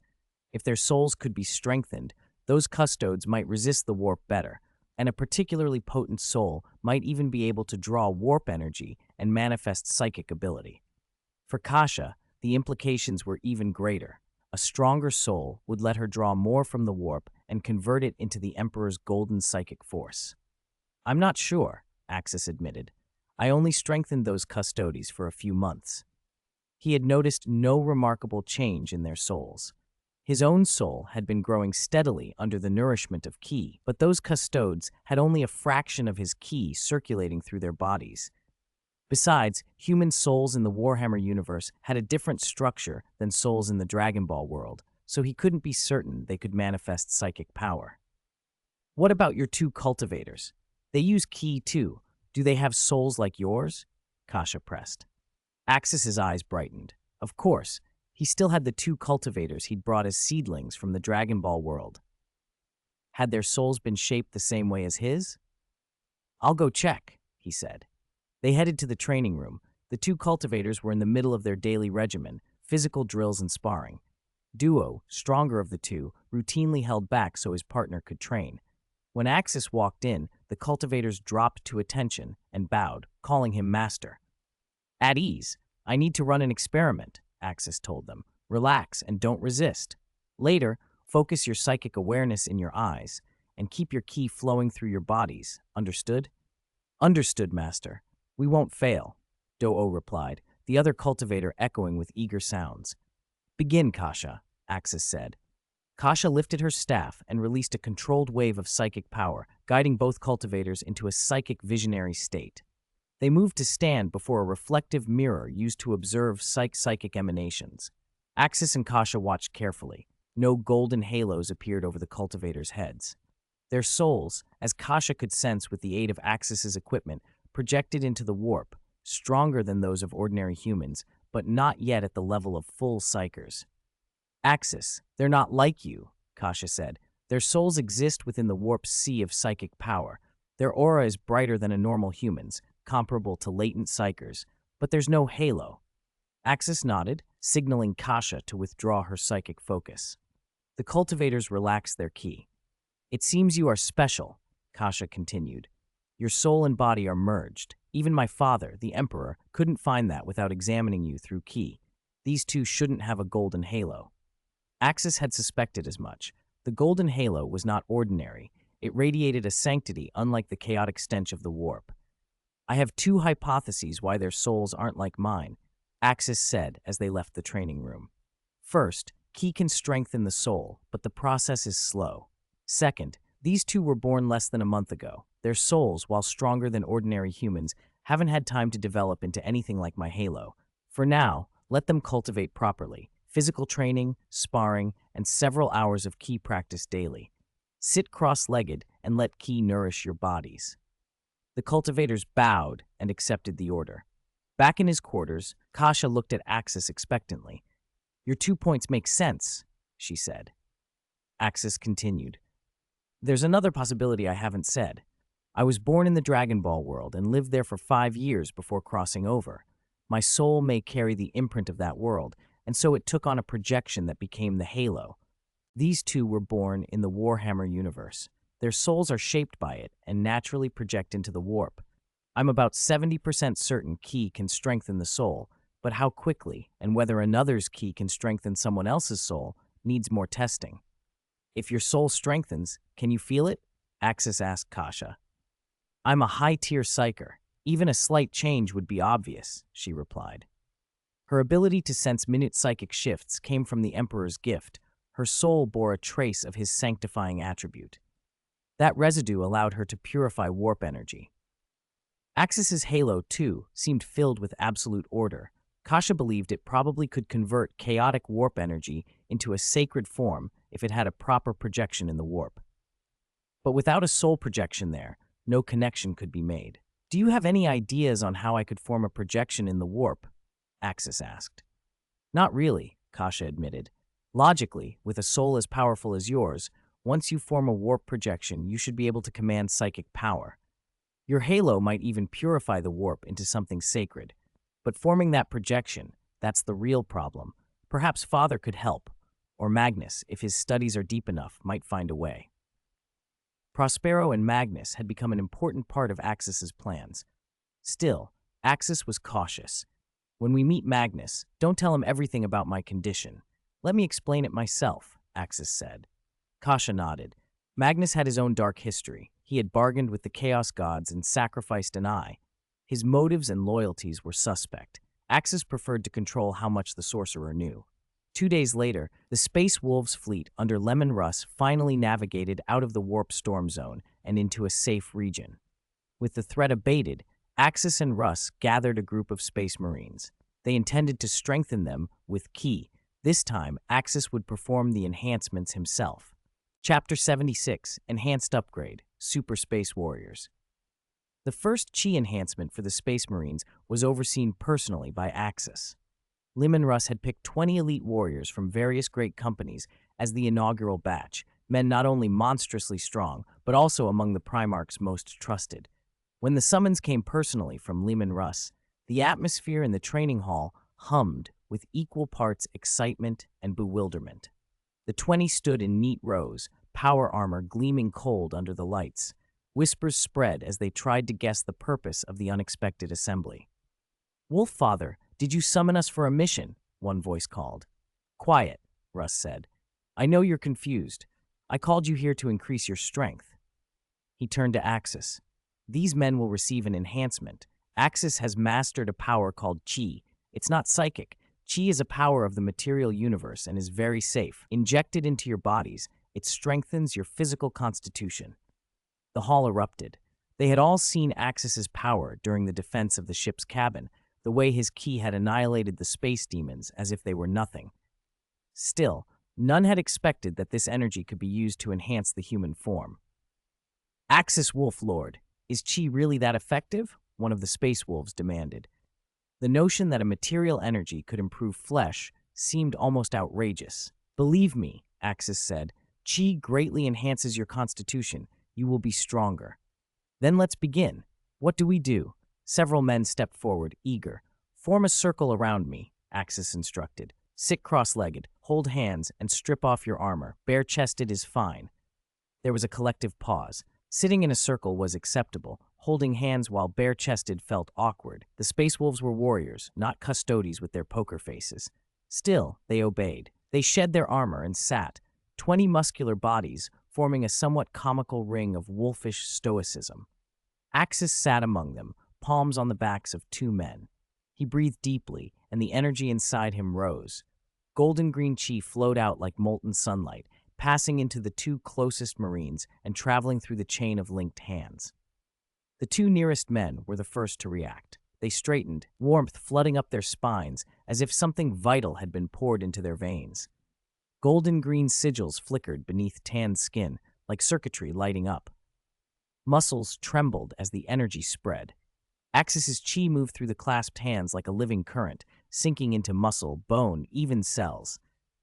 If their souls could be strengthened, those custodes might resist the warp better, and a particularly potent soul might even be able to draw warp energy and manifest psychic ability. For Kasha, the implications were even greater. A stronger soul would let her draw more from the warp and convert it into the Emperor's golden psychic force. I'm not sure, Axis admitted. I only strengthened those custodes for a few months. He had noticed no remarkable change in their souls. His own soul had been growing steadily under the nourishment of Ki, but those custodes had only a fraction of his Ki circulating through their bodies. Besides, human souls in the Warhammer universe had a different structure than souls in the Dragon Ball world, so he couldn't be certain they could manifest psychic power. What about your two cultivators? They use Ki too. Do they have souls like yours? Kasha pressed. Axis's eyes brightened. Of course, he still had the two cultivators he'd brought as seedlings from the Dragon Ball world. Had their souls been shaped the same way as his? I'll go check, he said. They headed to the training room. The two cultivators were in the middle of their daily regimen, physical drills and sparring. Duo, stronger of the two, routinely held back so his partner could train. When Axis walked in, the cultivators dropped to attention and bowed, calling him master. At ease. I need to run an experiment, Axis told them. Relax and don't resist. Later, focus your psychic awareness in your eyes and keep your Ki flowing through your bodies. Understood? Understood, master. We won't fail, Do-O replied, the other cultivator echoing with eager sounds. Begin, Kasha, Axis said. Kasha lifted her staff and released a controlled wave of psychic power, guiding both cultivators into a psychic visionary state. They moved to stand before a reflective mirror used to observe psychic emanations. Axis and Kasha watched carefully. No golden halos appeared over the cultivators' heads. Their souls, as Kasha could sense with the aid of Axis's equipment, projected into the warp, stronger than those of ordinary humans, but not yet at the level of full psychers. Axis, they're not like you, Kasha said. Their souls exist within the warp's sea of psychic power. Their aura is brighter than a normal human's, comparable to latent psychers, but there's no halo. Axis nodded. signaling Kasha to withdraw her psychic focus. The cultivators relaxed their ki. "It seems you are special," Kasha continued. "Your soul and body are merged. Even my father, the Emperor, couldn't find that without examining you through ki. These two shouldn't have a golden halo." Axis had suspected as much. The golden halo was not ordinary. It radiated a sanctity unlike the chaotic stench of the warp. "I have two hypotheses why their souls aren't like mine," Axis said as they left the training room. "First, ki can strengthen the soul, but the process is slow. Second, these two were born less than a month ago. Their souls, while stronger than ordinary humans, haven't had time to develop into anything like my halo. For now, let them cultivate properly. Physical training, sparring, and several hours of ki practice daily. Sit cross-legged and let ki nourish your bodies." The cultivators bowed and accepted the order. Back in his quarters, Kasha looked at Axis expectantly. "Your 2 points make sense," she said. Axis continued. "There's another possibility I haven't said. I was born in the Dragon Ball world and lived there for 5 years before crossing over. My soul may carry the imprint of that world, and so it took on a projection that became the halo. These two were born in the Warhammer universe. Their souls are shaped by it and naturally project into the warp. I'm about 70% certain ki can strengthen the soul, but how quickly and whether another's ki can strengthen someone else's soul needs more testing." "If your soul strengthens, can you feel it?" Axis asked Kasha. "I'm a high-tier psyker. Even a slight change would be obvious," she replied. Her ability to sense minute psychic shifts came from the Emperor's gift. Her soul bore a trace of his sanctifying attribute. That residue allowed her to purify warp energy. Axis's halo, too, seemed filled with absolute order. Kasha believed it probably could convert chaotic warp energy into a sacred form if it had a proper projection in the warp. But without a soul projection there, no connection could be made. "Do you have any ideas on how I could form a projection in the warp?" Axis asked. "Not really," Kasha admitted. "Logically, with a soul as powerful as yours, once you form a warp projection, you should be able to command psychic power. Your halo might even purify the warp into something sacred. But forming that projection, that's the real problem. Perhaps Father could help, or Magnus, if his studies are deep enough, might find a way." Prospero and Magnus had become an important part of Axis's plans. Still, Axis was cautious. "When we meet Magnus, don't tell him everything about my condition. Let me explain it myself," Axis said. Kasha nodded. Magnus had his own dark history. He had bargained with the Chaos Gods and sacrificed an eye. His motives and loyalties were suspect. Axis preferred to control how much the sorcerer knew. 2 days later, the Space Wolves fleet under Leman Russ finally navigated out of the warp storm zone and into a safe region. With the threat abated, Axis and Russ gathered a group of Space Marines. They intended to strengthen them with ki. This time, Axis would perform the enhancements himself. Chapter 76, Enhanced Upgrade, Super Space Warriors. The first chi enhancement for the Space Marines was overseen personally by Axis. Leman Russ had picked 20 elite warriors from various great companies as the inaugural batch, men not only monstrously strong, but also among the Primarch's most trusted. When the summons came personally from Leman Russ, the atmosphere in the training hall hummed with equal parts excitement and bewilderment. The 20 stood in neat rows, power armor gleaming cold under the lights. Whispers spread as they tried to guess the purpose of the unexpected assembly. "Wolf Father, did you summon us for a mission?" one voice called. "Quiet," Russ said. "I know you're confused. I called you here to increase your strength." He turned to Axis. "These men will receive an enhancement. Axis has mastered a power called chi. It's not psychic. Chi is a power of the material universe and is very safe. Injected into your bodies, it strengthens your physical constitution." The hall erupted. They had all seen Axis's power during the defense of the ship's cabin, the way his ki had annihilated the space demons as if they were nothing. Still, none had expected that this energy could be used to enhance the human form. "Axis Wolf Lord, is chi really that effective?" one of the Space Wolves demanded. The notion that a material energy could improve flesh seemed almost outrageous. "Believe me," Axis said, "chi greatly enhances your constitution. You will be stronger." "Then let's begin. What do we do?" Several men stepped forward, eager. "Form a circle around me," Axis instructed. Sit cross-legged, hold hands, and strip off your armor. Bare-chested is fine. There was a collective pause. Sitting in a circle was acceptable. Holding hands while bare-chested felt awkward. The Space Wolves were warriors, not custodies with their poker faces. Still, they obeyed. They shed their armor and sat, 20 muscular bodies forming a somewhat comical ring of wolfish stoicism. Axis sat among them, palms on the backs of two men. He breathed deeply, and the energy inside him rose. Golden-green chi flowed out like molten sunlight, passing into the two closest Marines and traveling through the chain of linked hands. The two nearest men were the first to react. They straightened, warmth flooding up their spines as if something vital had been poured into their veins. Golden-green sigils flickered beneath tanned skin, like circuitry lighting up. Muscles trembled as the energy spread. Axis's chi moved through the clasped hands like a living current, sinking into muscle, bone, even cells.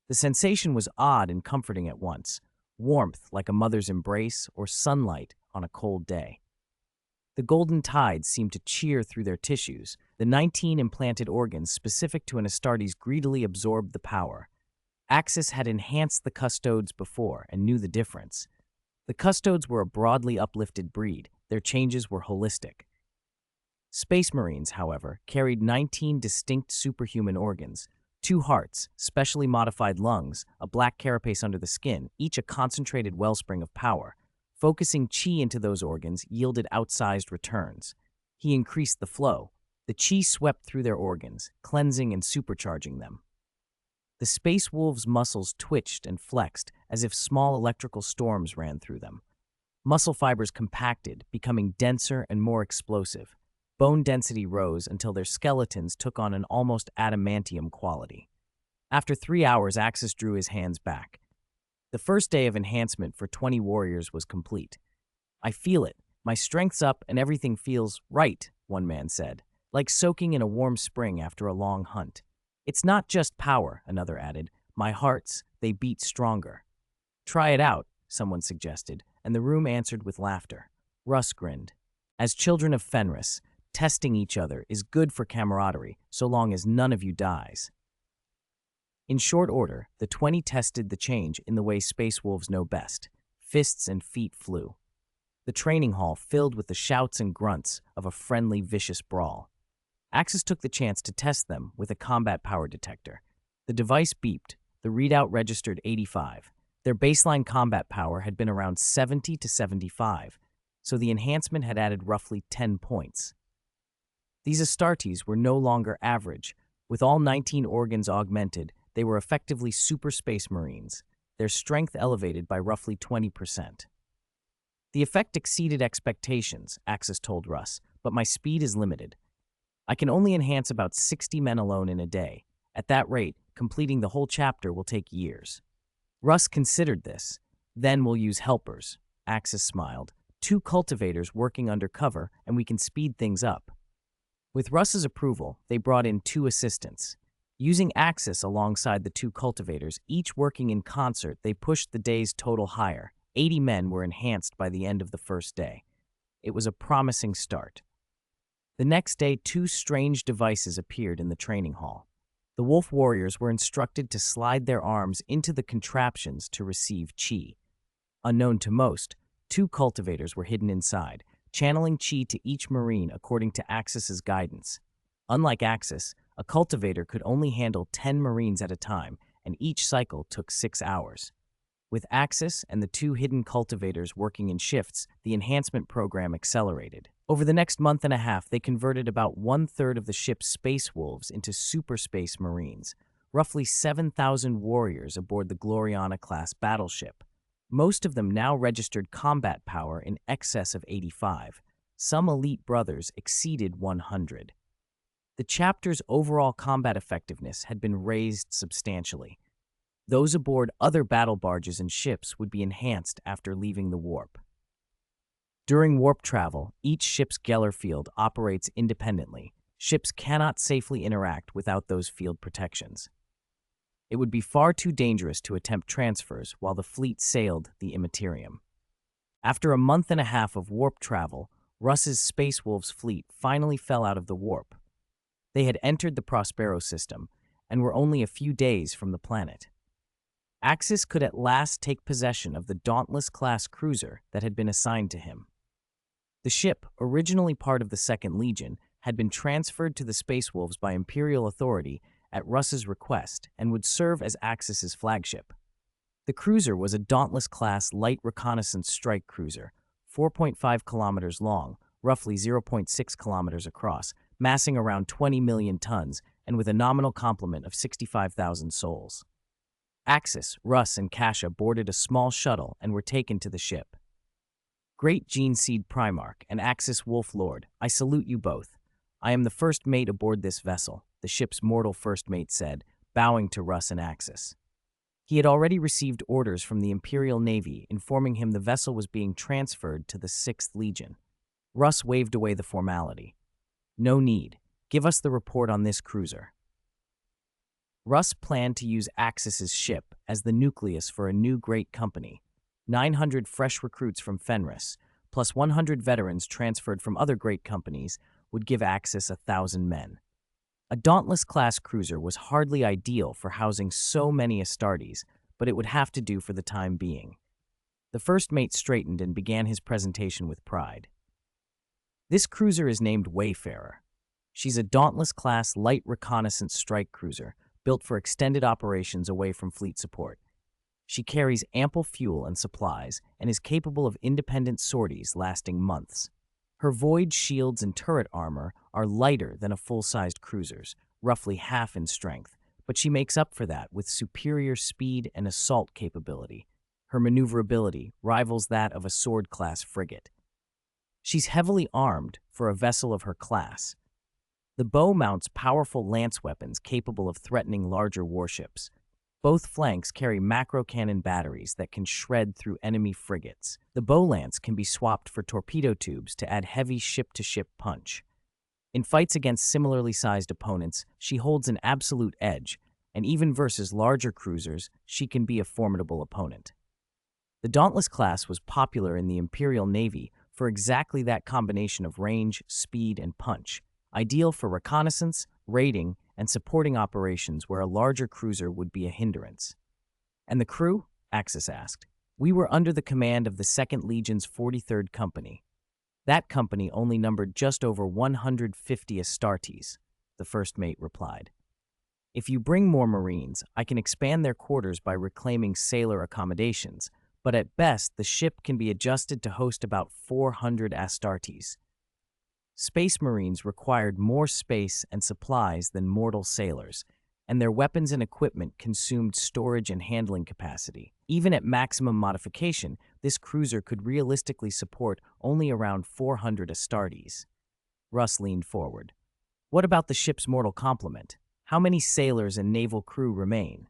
The sensation was odd and comforting at once, warmth like a mother's embrace or sunlight on a cold day. The golden tides seemed to cheer through their tissues. The 19 implanted organs specific to an Astartes greedily absorbed the power. Axis had enhanced the custodes before and knew the difference. The custodes were a broadly uplifted breed. Their changes were holistic. Space Marines, however, carried 19 distinct superhuman organs. 2 hearts, specially modified lungs, a black carapace under the skin, each a concentrated wellspring of power. Focusing chi into those organs yielded outsized returns. He increased the flow. The chi swept through their organs, cleansing and supercharging them. The Space Wolves' muscles twitched and flexed as if small electrical storms ran through them. Muscle fibers compacted, becoming denser and more explosive. Bone density rose until their skeletons took on an almost adamantium quality. After 3 hours, Axis drew his hands back. The first day of enhancement for 20 warriors was complete. "I feel it. My strength's up and everything feels right," one man said, "like soaking in a warm spring after a long hunt." "It's not just power," another added. "My hearts, they beat stronger." "Try it out," someone suggested, and the room answered with laughter. Russ grinned. "As children of Fenris, testing each other is good for camaraderie so long as none of you dies." In short order, the 20 tested the change in the way Space Wolves know best. Fists and feet flew. The training hall filled with the shouts and grunts of a friendly, vicious brawl. Axis took the chance to test them with a combat power detector. The device beeped. The readout registered 85. Their baseline combat power had been around 70 to 75, so the enhancement had added roughly 10 points. These Astartes were no longer average. With all 19 organs augmented, they were effectively super Space Marines, their strength elevated by roughly 20%. "The effect exceeded expectations," Axis told Russ, "but my speed is limited. I can only enhance about 60 men alone in a day. At that rate, completing the whole chapter will take years." Russ considered this. "Then we'll use helpers," Axis smiled. "2 cultivators working undercover, and we can speed things up." With Russ's approval, they brought in 2 assistants. Using Axis alongside the 2 cultivators, each working in concert, they pushed the day's total higher. 80 men were enhanced by the end of the first day. It was a promising start. The next day, 2 strange devices appeared in the training hall. The Wolf Warriors were instructed to slide their arms into the contraptions to receive chi. Unknown to most, 2 cultivators were hidden inside, channeling chi to each Marine according to Axis's guidance. Unlike Axis, a cultivator could only handle 10 Marines at a time, and each cycle took 6 hours. With Axis and the 2 hidden cultivators working in shifts, the enhancement program accelerated. Over the next month and a half, they converted about 1/3 of the ship's Space Wolves into Super Space Marines, roughly 7,000 warriors aboard the Gloriana-class battleship. Most of them now registered combat power in excess of 85. Some elite brothers exceeded 100. The chapter's overall combat effectiveness had been raised substantially. Those aboard other battle barges and ships would be enhanced after leaving the warp. During warp travel, each ship's Geller field operates independently. Ships cannot safely interact without those field protections. It would be far too dangerous to attempt transfers while the fleet sailed the Imperium. After a month and a half of warp travel, Russ's Space Wolves fleet finally fell out of the warp. They had entered the Prospero system, and were only a few days from the planet. Axis could at last take possession of the Dauntless-class cruiser that had been assigned to him. The ship, originally part of the Second Legion, had been transferred to the Space Wolves by Imperial authority at Russ's request and would serve as Axis's flagship. The cruiser was a Dauntless-class light reconnaissance strike cruiser, 4.5 kilometers long, roughly 0.6 kilometers across, massing around 20 million tons, and with a nominal complement of 65,000 souls. Axis, Russ, and Kasha boarded a small shuttle and were taken to the ship. Great Gene Seed Primarch and Axis Wolf Lord, I salute you both. I am the first mate aboard this vessel, the ship's mortal first mate said, bowing to Russ and Axis. He had already received orders from the Imperial Navy informing him the vessel was being transferred to the 6th Legion. Russ waved away the formality. No need. Give us the report on this cruiser. Russ planned to use Axis's ship as the nucleus for a new great company. 900 fresh recruits from Fenris, plus 100 veterans transferred from other great companies, would give Axis 1,000 men. A Dauntless-class cruiser was hardly ideal for housing so many Astartes, but it would have to do for the time being. The first mate straightened and began his presentation with pride. This cruiser is named Wayfarer. She's a Dauntless-class light reconnaissance strike cruiser, built for extended operations away from fleet support. She carries ample fuel and supplies and is capable of independent sorties lasting months. Her void shields and turret armor are lighter than a full-sized cruiser's, roughly half in strength, but she makes up for that with superior speed and assault capability. Her maneuverability rivals that of a sword-class frigate. She's heavily armed for a vessel of her class. The bow mounts powerful lance weapons capable of threatening larger warships. Both flanks carry macro-cannon batteries that can shred through enemy frigates. The bow lance can be swapped for torpedo tubes to add heavy ship-to-ship punch. In fights against similarly sized opponents, she holds an absolute edge, and even versus larger cruisers, she can be a formidable opponent. The Dauntless class was popular in the Imperial Navy for exactly that combination of range, speed, and punch, ideal for reconnaissance, raiding, and supporting operations where a larger cruiser would be a hindrance. And the crew? Axis asked. We were under the command of the 2nd Legion's 43rd Company. That company only numbered just over 150 Astartes, the first mate replied. If you bring more Marines, I can expand their quarters by reclaiming sailor accommodations, but at best the ship can be adjusted to host about 400 Astartes. Space Marines required more space and supplies than mortal sailors, and their weapons and equipment consumed storage and handling capacity. Even at maximum modification, this cruiser could realistically support only around 400 Astartes. Russ leaned forward. What about the ship's mortal complement? How many sailors and naval crew remain?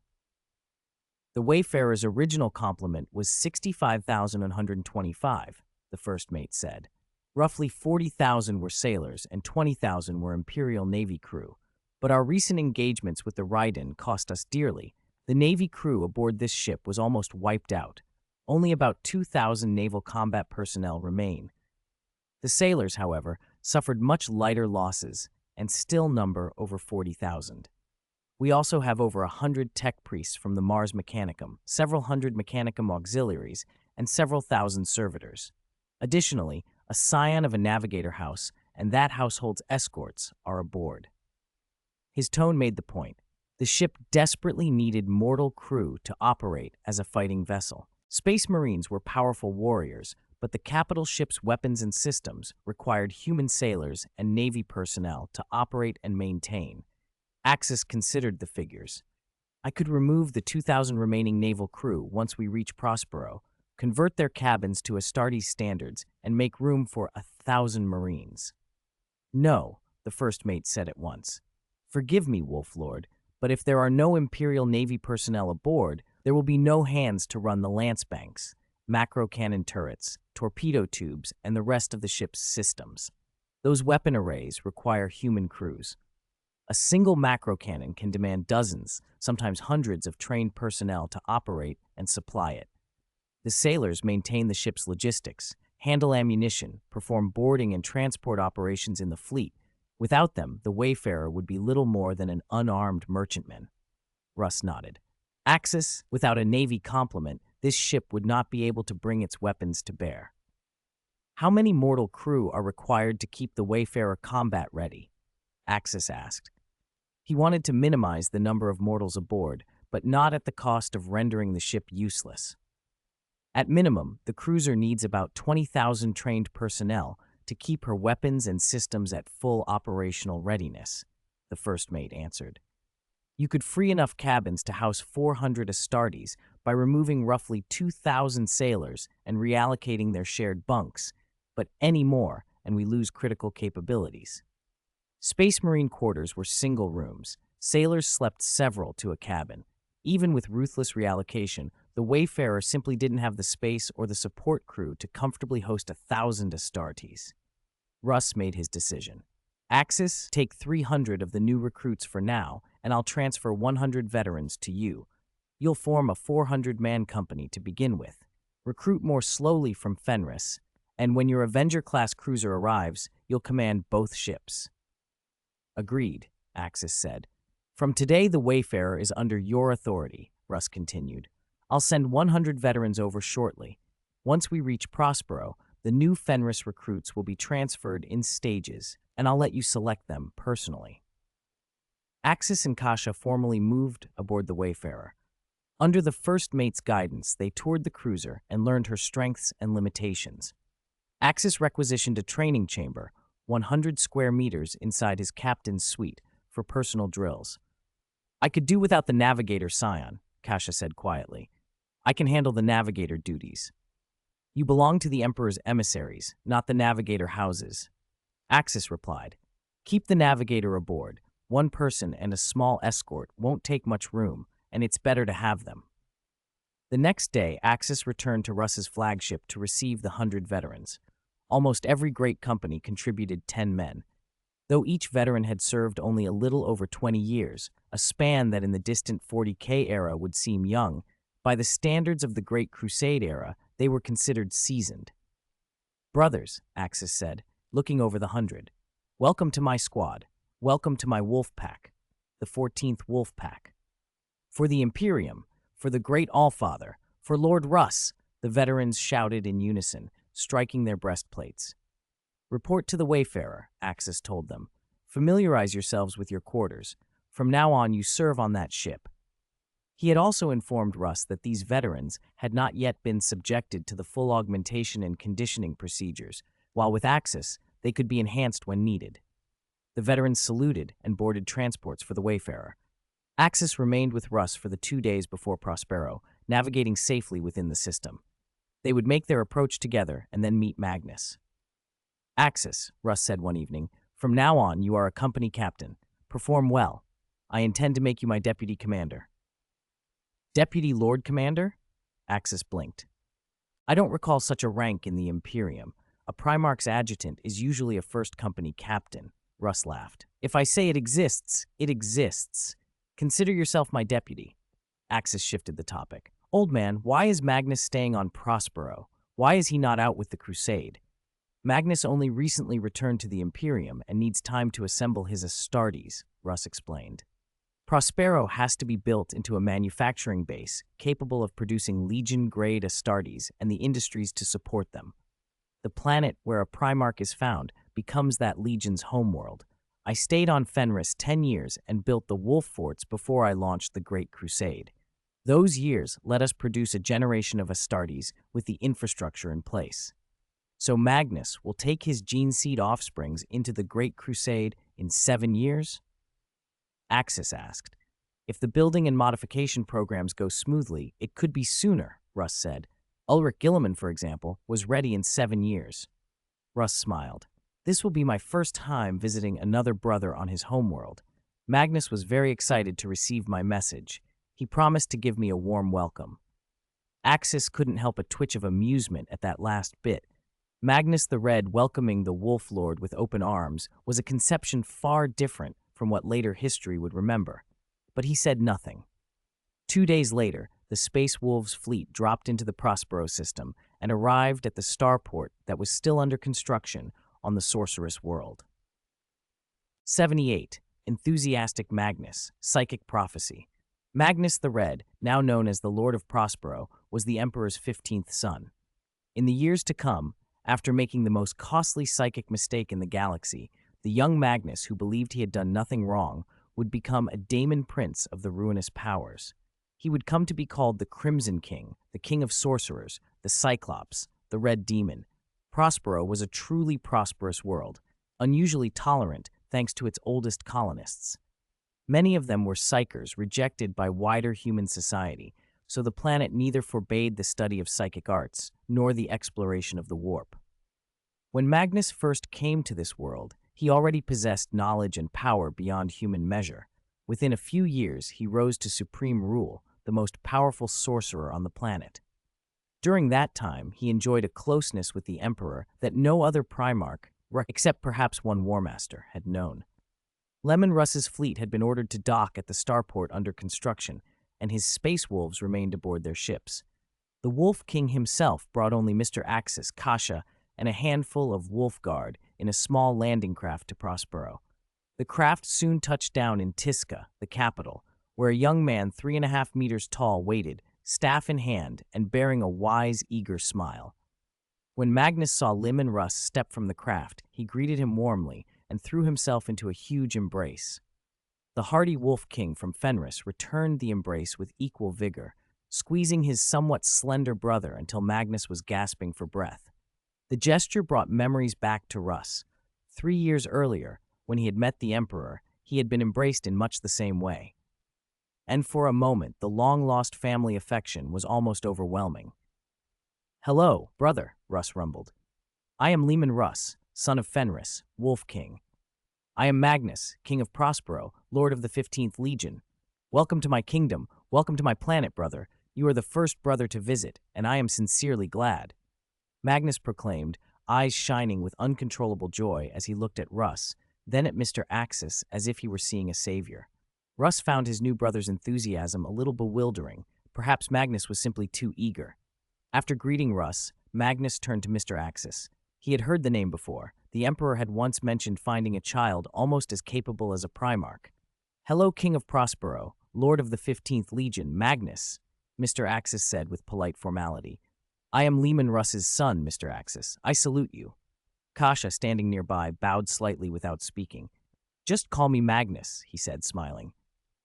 The Wayfarer's original complement was 65,125, the first mate said. Roughly 40,000 were sailors and 20,000 were Imperial Navy crew. But our recent engagements with the Raiden cost us dearly. The Navy crew aboard this ship was almost wiped out. Only about 2,000 naval combat personnel remain. The sailors, however, suffered much lighter losses and still number over 40,000. We also have over 100 tech priests from the Mars Mechanicum, several hundred Mechanicum auxiliaries, and several thousand servitors. Additionally, a scion of a navigator house, and that household's escorts, are aboard. His tone made the point. The ship desperately needed mortal crew to operate as a fighting vessel. Space Marines were powerful warriors, but the capital ship's weapons and systems required human sailors and Navy personnel to operate and maintain. Axis considered the figures. I could remove the 2,000 remaining naval crew once we reach Prospero, convert their cabins to Astartes standards, and make room for 1,000 Marines. No, the first mate said at once. Forgive me, Wolf Lord, but if there are no Imperial Navy personnel aboard, there will be no hands to run the lance banks, macro cannon turrets, torpedo tubes, and the rest of the ship's systems. Those weapon arrays require human crews. A single macro cannon can demand dozens, sometimes hundreds of trained personnel to operate and supply it. The sailors maintain the ship's logistics, handle ammunition, perform boarding and transport operations in the fleet, Without them, the Wayfarer would be little more than an unarmed merchantman. Russ nodded. Axis, without a Navy complement, this ship would not be able to bring its weapons to bear. How many mortal crew are required to keep the Wayfarer combat ready? Axis asked. He wanted to minimize the number of mortals aboard, but not at the cost of rendering the ship useless. At minimum, the cruiser needs about 20,000 trained personnel to keep her weapons and systems at full operational readiness, the first mate answered. You could free enough cabins to house 400 Astartes by removing roughly 2,000 sailors and reallocating their shared bunks, but any more and we lose critical capabilities. Space Marine quarters were single rooms. Sailors slept several to a cabin. Even with ruthless reallocation, the Wayfarer simply didn't have the space or the support crew to comfortably host 1,000 Astartes. Russ made his decision. Axis, take 300 of the new recruits for now, and I'll transfer 100 veterans to you. You'll form a 400-man company to begin with. Recruit more slowly from Fenris, and when your Avenger-class cruiser arrives, you'll command both ships. Agreed, Axis said. From today, the Wayfarer is under your authority, Russ continued. I'll send 100 veterans over shortly. Once we reach Prospero, the new Fenris recruits will be transferred in stages, and I'll let you select them personally. Axis and Kasha formally moved aboard the Wayfarer. Under the first mate's guidance, they toured the cruiser and learned her strengths and limitations. Axis requisitioned a training chamber, 100 square meters inside his captain's suite, for personal drills. I could do without the navigator scion, Kasha said quietly. I can handle the navigator duties. You belong to the Emperor's emissaries, not the navigator houses. Axis replied. Keep the navigator aboard. One person and a small escort won't take much room, and it's better to have them. The next day, Axis returned to Russ's flagship to receive the 100 veterans. Almost every great company contributed 10 men. Though each veteran had served only a little over 20 years, a span that in the distant 40K era would seem young, by the standards of the Great Crusade era, they were considered seasoned. Brothers, Axis said, looking over the 100. Welcome to my squad. Welcome to my wolf pack, the 14th wolf pack. For the Imperium, for the Great Allfather, for Lord Russ, the veterans shouted in unison, striking their breastplates. Report to the Wayfarer, Axis told them. Familiarize yourselves with your quarters. From now on, you serve on that ship. He had also informed Russ that these veterans had not yet been subjected to the full augmentation and conditioning procedures, while with Axis, they could be enhanced when needed. The veterans saluted and boarded transports for the Wayfarer. Axis remained with Russ for the 2 days before Prospero, navigating safely within the system. They would make their approach together and then meet Magnus. Axis, Russ said one evening, from now on you are a company captain. Perform well. I intend to make you my deputy commander. Deputy Lord Commander? Axis blinked. I don't recall such a rank in the Imperium. A Primarch's adjutant is usually a first company captain, Russ laughed. If I say it exists, it exists. Consider yourself my deputy. Axis shifted the topic. Old man, why is Magnus staying on Prospero? Why is he not out with the Crusade? Magnus only recently returned to the Imperium and needs time to assemble his Astartes, Russ explained. Prospero has to be built into a manufacturing base capable of producing Legion-grade Astartes and the industries to support them. The planet where a Primarch is found becomes that Legion's homeworld. I stayed on Fenris 10 years and built the Wolf Forts before I launched the Great Crusade. Those years let us produce a generation of Astartes with the infrastructure in place. So Magnus will take his gene seed offsprings into the Great Crusade in 7 years? Axis asked. If the building and modification programs go smoothly, it could be sooner, Russ said. Ulrich Gilliman, for example, was ready in 7 years. Russ smiled. This will be my first time visiting another brother on his homeworld. Magnus was very excited to receive my message. He promised to give me a warm welcome. Axis couldn't help a twitch of amusement at that last bit. Magnus the Red welcoming the Wolf Lord with open arms was a conception far different from what later history would remember. But he said nothing. 2 days later, the Space Wolves fleet dropped into the Prospero system and arrived at the starport that was still under construction on the Sorceress world. 78. Enthusiastic Magnus, Psychic Prophecy. Magnus the Red, now known as the Lord of Prospero, was the Emperor's 15th son. In the years to come, after making the most costly psychic mistake in the galaxy, the young Magnus, who believed he had done nothing wrong, would become a daemon prince of the ruinous powers. He would come to be called the Crimson King, the King of Sorcerers, the Cyclops, the Red Demon. Prospero was a truly prosperous world, unusually tolerant thanks to its oldest colonists. Many of them were psychers rejected by wider human society, so the planet neither forbade the study of psychic arts nor the exploration of the warp. When Magnus first came to this world, he already possessed knowledge and power beyond human measure. Within a few years, he rose to supreme rule, the most powerful sorcerer on the planet. During that time, he enjoyed a closeness with the Emperor that no other Primarch, except perhaps one War Master, had known. Leman Russ's fleet had been ordered to dock at the starport under construction, and his space wolves remained aboard their ships. The Wolf King himself brought only Mr. Axis, Kasha, and a handful of Wolf Guard in a small landing craft to Prospero. The craft soon touched down in Tiska, the capital, where a young man 3.5 meters tall waited, staff in hand and bearing a wise, eager smile. When Magnus saw Leman Russ step from the craft, he greeted him warmly and threw himself into a huge embrace. The hardy Wolf King from Fenris returned the embrace with equal vigor, squeezing his somewhat slender brother until Magnus was gasping for breath. The gesture brought memories back to Russ. 3 years earlier, when he had met the Emperor, he had been embraced in much the same way. And for a moment, the long-lost family affection was almost overwhelming. "Hello, brother," Russ rumbled. "I am Leman Russ, son of Fenris, Wolf King. I am Magnus, King of Prospero, Lord of the 15th Legion. Welcome to my kingdom, welcome to my planet, brother. You are the first brother to visit, and I am sincerely glad," Magnus proclaimed, eyes shining with uncontrollable joy as he looked at Russ, then at Mr. Axis as if he were seeing a savior. Russ found his new brother's enthusiasm a little bewildering. Perhaps Magnus was simply too eager. After greeting Russ, Magnus turned to Mr. Axis. He had heard the name before. The Emperor had once mentioned finding a child almost as capable as a Primarch. "Hello, King of Prospero, Lord of the 15th Legion, Magnus," Mr. Axis said with polite formality. "I am Leman Russ's son, Mr. Axis. I salute you." Kasha, standing nearby, bowed slightly without speaking. "Just call me Magnus," he said, smiling.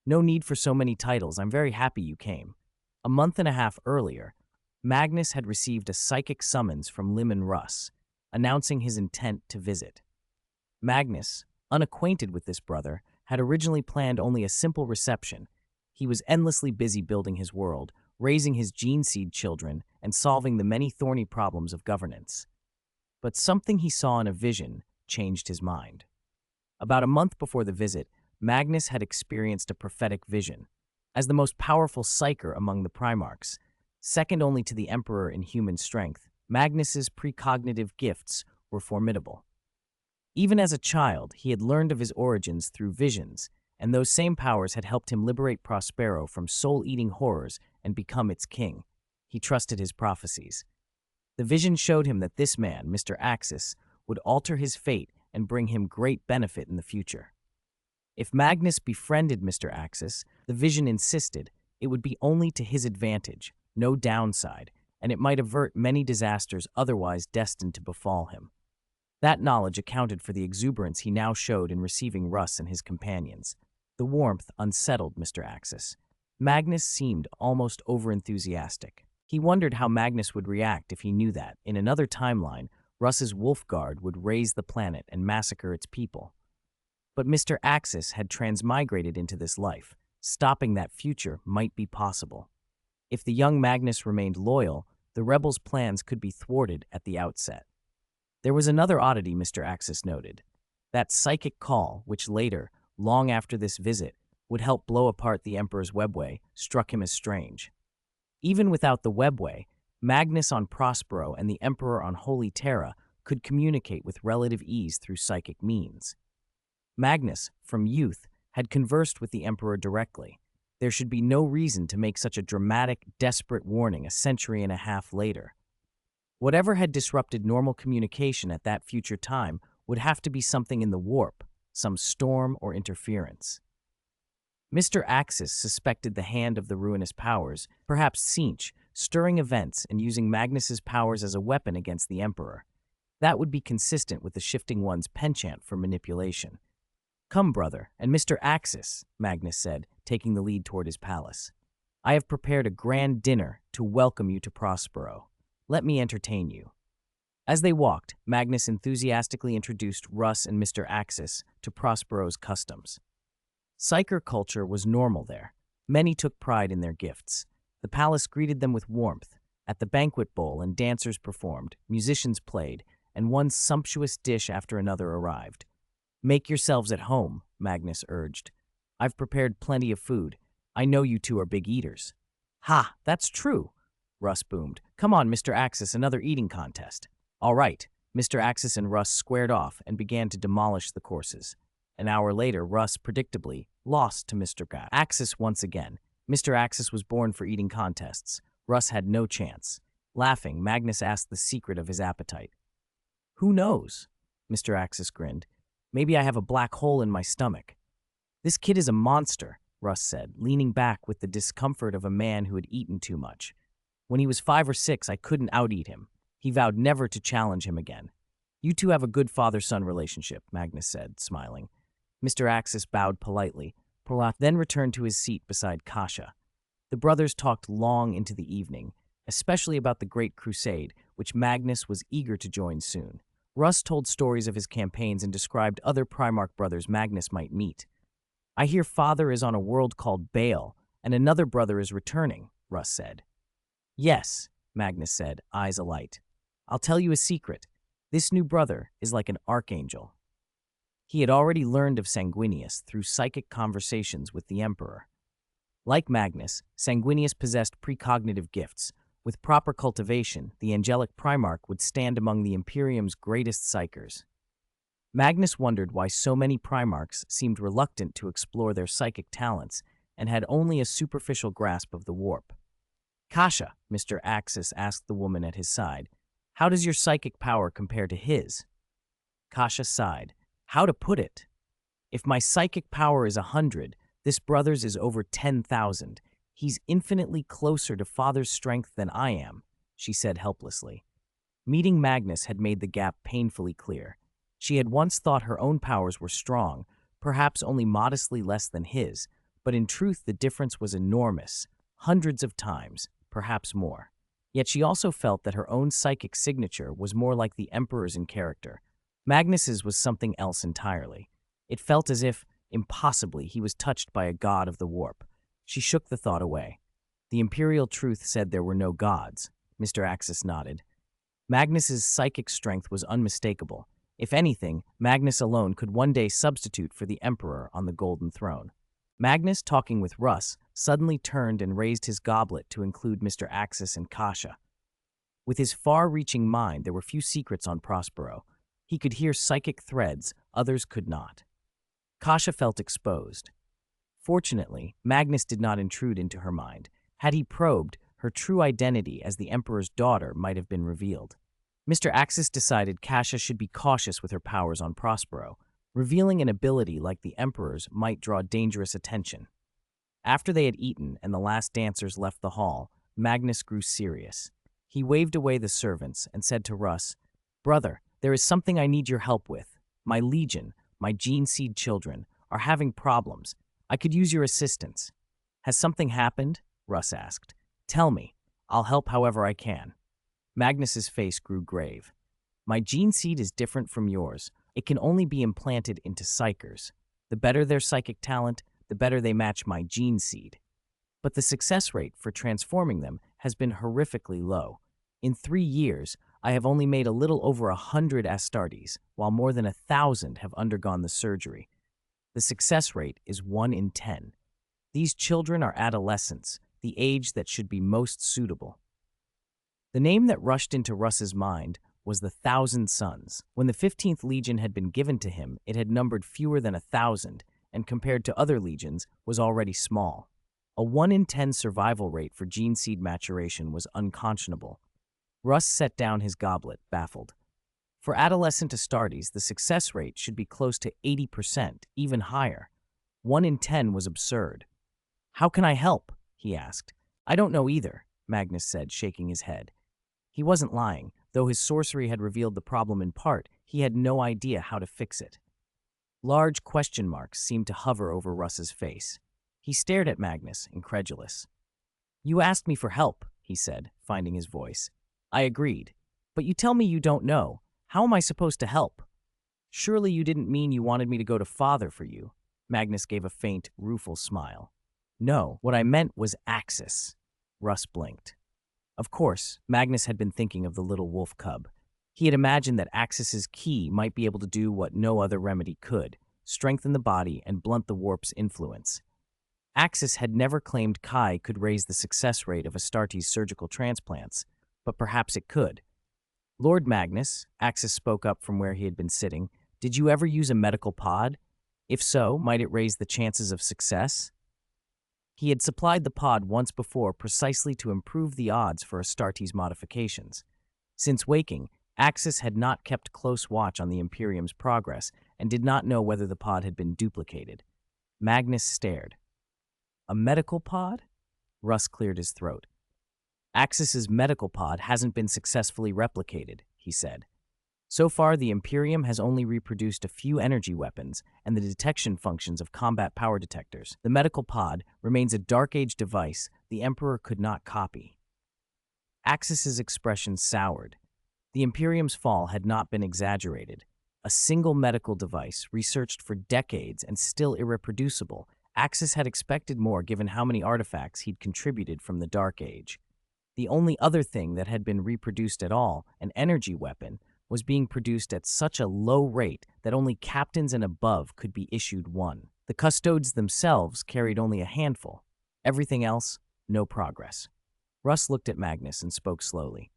"No need for so many titles. I'm very happy you came." A month and a half earlier, Magnus had received a psychic summons from Leman Russ, announcing his intent to visit. Magnus, unacquainted with this brother, had originally planned only a simple reception. He was endlessly busy building his world, raising his gene seed children, and solving the many thorny problems of governance. But something he saw in a vision changed his mind. About a month before the visit, Magnus had experienced a prophetic vision. As the most powerful psyker among the Primarchs, second only to the Emperor in human strength, Magnus's precognitive gifts were formidable. Even as a child, he had learned of his origins through visions, and those same powers had helped him liberate Prospero from soul-eating horrors and become its king. He trusted his prophecies. The vision showed him that this man, Mr. Axis, would alter his fate and bring him great benefit in the future. If Magnus befriended Mr. Axis, the vision insisted it would be only to his advantage, no downside, and it might avert many disasters otherwise destined to befall him. That knowledge accounted for the exuberance he now showed in receiving Russ and his companions. The warmth unsettled Mr. Axis. Magnus seemed almost overenthusiastic. He wondered how Magnus would react if he knew that, in another timeline, Russ's Wolf Guard would raise the planet and massacre its people. But Mr. Axis had transmigrated into this life. Stopping that future might be possible. If the young Magnus remained loyal, the rebels' plans could be thwarted at the outset. There was another oddity Mr. Axis noted. That psychic call, which later, long after this visit, would help blow apart the Emperor's webway, struck him as strange. Even without the webway, Magnus on Prospero and the Emperor on Holy Terra could communicate with relative ease through psychic means. Magnus, from youth, had conversed with the Emperor directly. There should be no reason to make such a dramatic, desperate warning a century and a half later. Whatever had disrupted normal communication at that future time would have to be something in the warp, some storm or interference. Mr. Axis suspected the hand of the ruinous powers, perhaps Tzeentch, stirring events and using Magnus's powers as a weapon against the Emperor. That would be consistent with the Shifting One's penchant for manipulation. "Come, brother, and Mr. Axis," Magnus said, taking the lead toward his palace. "I have prepared a grand dinner to welcome you to Prospero. Let me entertain you." As they walked, Magnus enthusiastically introduced Russ and Mr. Axis to Prospero's customs. Psyker culture was normal there. Many took pride in their gifts. The palace greeted them with warmth. At the banquet bowl, and dancers performed, musicians played, and one sumptuous dish after another arrived. "Make yourselves at home," Magnus urged. "I've prepared plenty of food. I know you two are big eaters." "Ha, that's true," Russ boomed. "Come on, Mr. Axis, another eating contest." "All right." Mr. Axis and Russ squared off and began to demolish the courses. An hour later, Russ, predictably, lost to Mr. Axis once again. Mr. Axis was born for eating contests. Russ had no chance. Laughing, Magnus asked the secret of his appetite. "Who knows?" Mr. Axis grinned. "Maybe I have a black hole in my stomach." "This kid is a monster," Russ said, leaning back with the discomfort of a man who had eaten too much. "When he was 5 or 6, I couldn't out-eat him." He vowed never to challenge him again. "You two have a good father-son relationship," Magnus said, smiling. Mr. Axis bowed politely. Prolat then returned to his seat beside Kasha. The brothers talked long into the evening, especially about the Great Crusade, which Magnus was eager to join soon. Russ told stories of his campaigns and described other Primarch brothers Magnus might meet. "I hear father is on a world called Baal, and another brother is returning," Russ said. "Yes," Magnus said, eyes alight. "I'll tell you a secret. This new brother is like an archangel." He had already learned of Sanguinius through psychic conversations with the Emperor. Like Magnus, Sanguinius possessed precognitive gifts. With proper cultivation, the angelic Primarch would stand among the Imperium's greatest psychers. Magnus wondered why so many Primarchs seemed reluctant to explore their psychic talents and had only a superficial grasp of the warp. "Kasha," Mr. Axis asked the woman at his side, "how does your psychic power compare to his?" Kasha sighed. "How to put it? If my psychic power is 100, this brother's is over 10,000. He's infinitely closer to father's strength than I am," she said helplessly. Meeting Magnus had made the gap painfully clear. She had once thought her own powers were strong, perhaps only modestly less than his, but in truth the difference was enormous, hundreds of times, perhaps more. Yet she also felt that her own psychic signature was more like the Emperor's in character. Magnus's was something else entirely. It felt as if, impossibly, he was touched by a god of the warp. She shook the thought away. "The Imperial truth said there were no gods," Mr. Axis nodded. Magnus's psychic strength was unmistakable. If anything, Magnus alone could one day substitute for the Emperor on the Golden Throne. Magnus, talking with Russ, suddenly turned and raised his goblet to include Mr. Axis and Kasha. With his far-reaching mind, there were few secrets on Prospero. He could hear psychic threads others could not. Kasha felt exposed. Fortunately, Magnus did not intrude into her mind. Had he probed, her true identity as the Emperor's daughter might have been revealed. Mr. Axis decided Kasha should be cautious with her powers on Prospero. Revealing an ability like the Emperor's might draw dangerous attention. After they had eaten and the last dancers left the hall, Magnus grew serious. He waved away the servants and said to Russ, "Brother, there is something I need your help with. My legion, my gene seed children, are having problems. I could use your assistance." "Has something happened?" Russ asked. "Tell me. I'll help however I can." Magnus's face grew grave. "My gene seed is different from yours. It can only be implanted into psychers. The better their psychic talent, the better they match my gene seed. But the success rate for transforming them has been horrifically low. In 3 years, I have only made a little over 100 Astartes, while more than 1,000 have undergone the surgery. The success rate is 1 in 10. These children are adolescents, the age that should be most suitable." The name that rushed into Russ's mind was the Thousand Sons. When the 15th Legion had been given to him, it had numbered fewer than 1,000, and compared to other legions, was already small. A 1 in 10 survival rate for gene seed maturation was unconscionable. Russ set down his goblet, baffled. For adolescent Astartes, the success rate should be close to 80%, even higher. 1 in 10 was absurd. How can I help? He asked. I don't know either, Magnus said, shaking his head. He wasn't lying. Though his sorcery had revealed the problem in part, he had no idea how to fix it. Large question marks seemed to hover over Russ's face. He stared at Magnus, incredulous. You asked me for help, he said, finding his voice. I agreed. But you tell me you don't know. How am I supposed to help? Surely you didn't mean you wanted me to go to Father for you. Magnus gave a faint, rueful smile. No, what I meant was Axis. Russ blinked. Of course, Magnus had been thinking of the little wolf cub. He had imagined that Axis's key might be able to do what no other remedy could, strengthen the body and blunt the warp's influence. Axis had never claimed Kai could raise the success rate of Astartes' surgical transplants, but perhaps it could. Lord Magnus, Axis spoke up from where he had been sitting, did you ever use a medical pod? If so, might it raise the chances of success? He had supplied the pod once before precisely to improve the odds for Astartes' modifications. Since waking, Axis had not kept close watch on the Imperium's progress and did not know whether the pod had been duplicated. Magnus stared. A medical pod? Russ cleared his throat. Axis's medical pod hasn't been successfully replicated, he said. So far, the Imperium has only reproduced a few energy weapons and the detection functions of combat power detectors. The medical pod remains a Dark Age device the Emperor could not copy. Axis's expression soured. The Imperium's fall had not been exaggerated. A single medical device, researched for decades and still irreproducible, Axis had expected more given how many artifacts he'd contributed from the Dark Age. The only other thing that had been reproduced at all, an energy weapon, was being produced at such a low rate that only captains and above could be issued one. The custodes themselves carried only a handful. Everything else, no progress. Russ looked at Magnus and spoke slowly.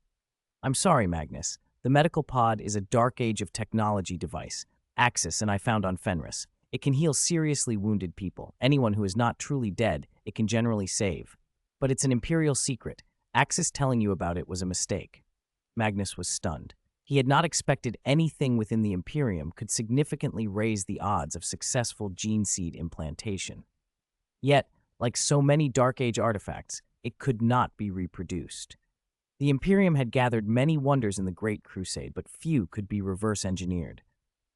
I'm sorry, Magnus. The medical pod is a Dark Age of technology device, Axis and I found on Fenris. It can heal seriously wounded people. Anyone who is not truly dead, it can generally save. But it's an Imperial secret. Axis telling you about it was a mistake. Magnus was stunned. He had not expected anything within the Imperium could significantly raise the odds of successful gene seed implantation. Yet, like so many Dark Age artifacts, it could not be reproduced. The Imperium had gathered many wonders in the Great Crusade, but few could be reverse-engineered.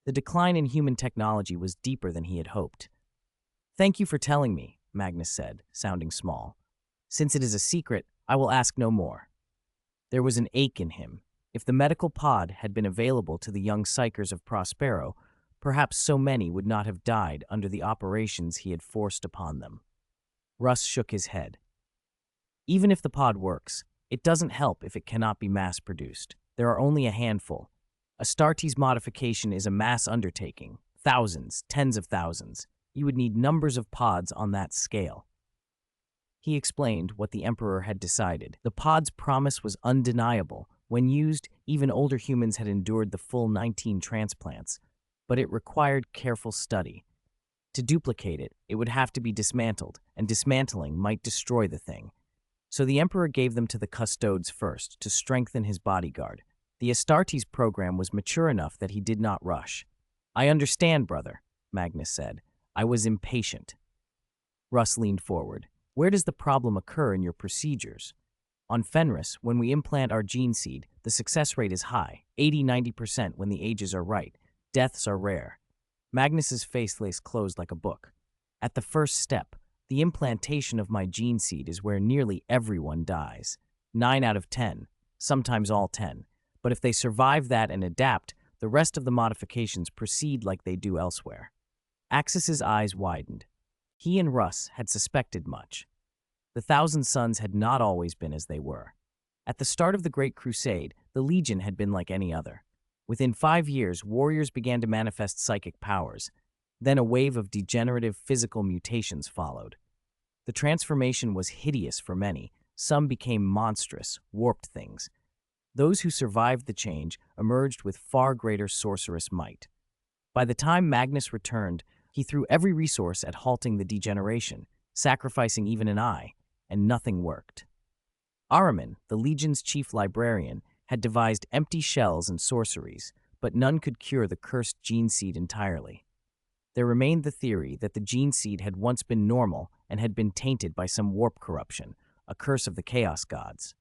The decline in human technology was deeper than he had hoped. Thank you for telling me, Magnus said, sounding small. Since it is a secret, I will ask no more. There was an ache in him. If the medical pod had been available to the young psychers of Prospero, perhaps so many would not have died under the operations he had forced upon them. Russ shook his head. Even if the pod works, it doesn't help if it cannot be mass-produced. There are only a handful. Astartes modification is a mass undertaking. Thousands, tens of thousands. You would need numbers of pods on that scale. He explained what the Emperor had decided. The pod's promise was undeniable. When used, even older humans had endured the full 19 transplants, but it required careful study. To duplicate it, it would have to be dismantled, and dismantling might destroy the thing. So the Emperor gave them to the custodes first, to strengthen his bodyguard. The Astartes program was mature enough that he did not rush. I understand, brother, Magnus said. I was impatient. Russ leaned forward. Where does the problem occur in your procedures? On Fenris, when we implant our gene seed, the success rate is high, 80–90% when the ages are right. Deaths are rare. Magnus's face lay closed like a book. At the first step, the implantation of my gene seed is where nearly everyone dies. 9 out of 10, sometimes all 10. But if they survive that and adapt, the rest of the modifications proceed like they do elsewhere. Axis's eyes widened. He and Russ had suspected much. The Thousand Sons had not always been as they were. At the start of the Great Crusade, the Legion had been like any other. Within 5 years, warriors began to manifest psychic powers. Then a wave of degenerative physical mutations followed. The transformation was hideous for many. Some became monstrous, warped things. Those who survived the change emerged with far greater sorcerous might. By the time Magnus returned, he threw every resource at halting the degeneration, sacrificing even an eye, and nothing worked. Ahriman, the Legion's chief librarian, had devised empty shells and sorceries, but none could cure the cursed gene seed entirely. There remained the theory that the gene seed had once been normal and had been tainted by some warp corruption, a curse of the Chaos Gods.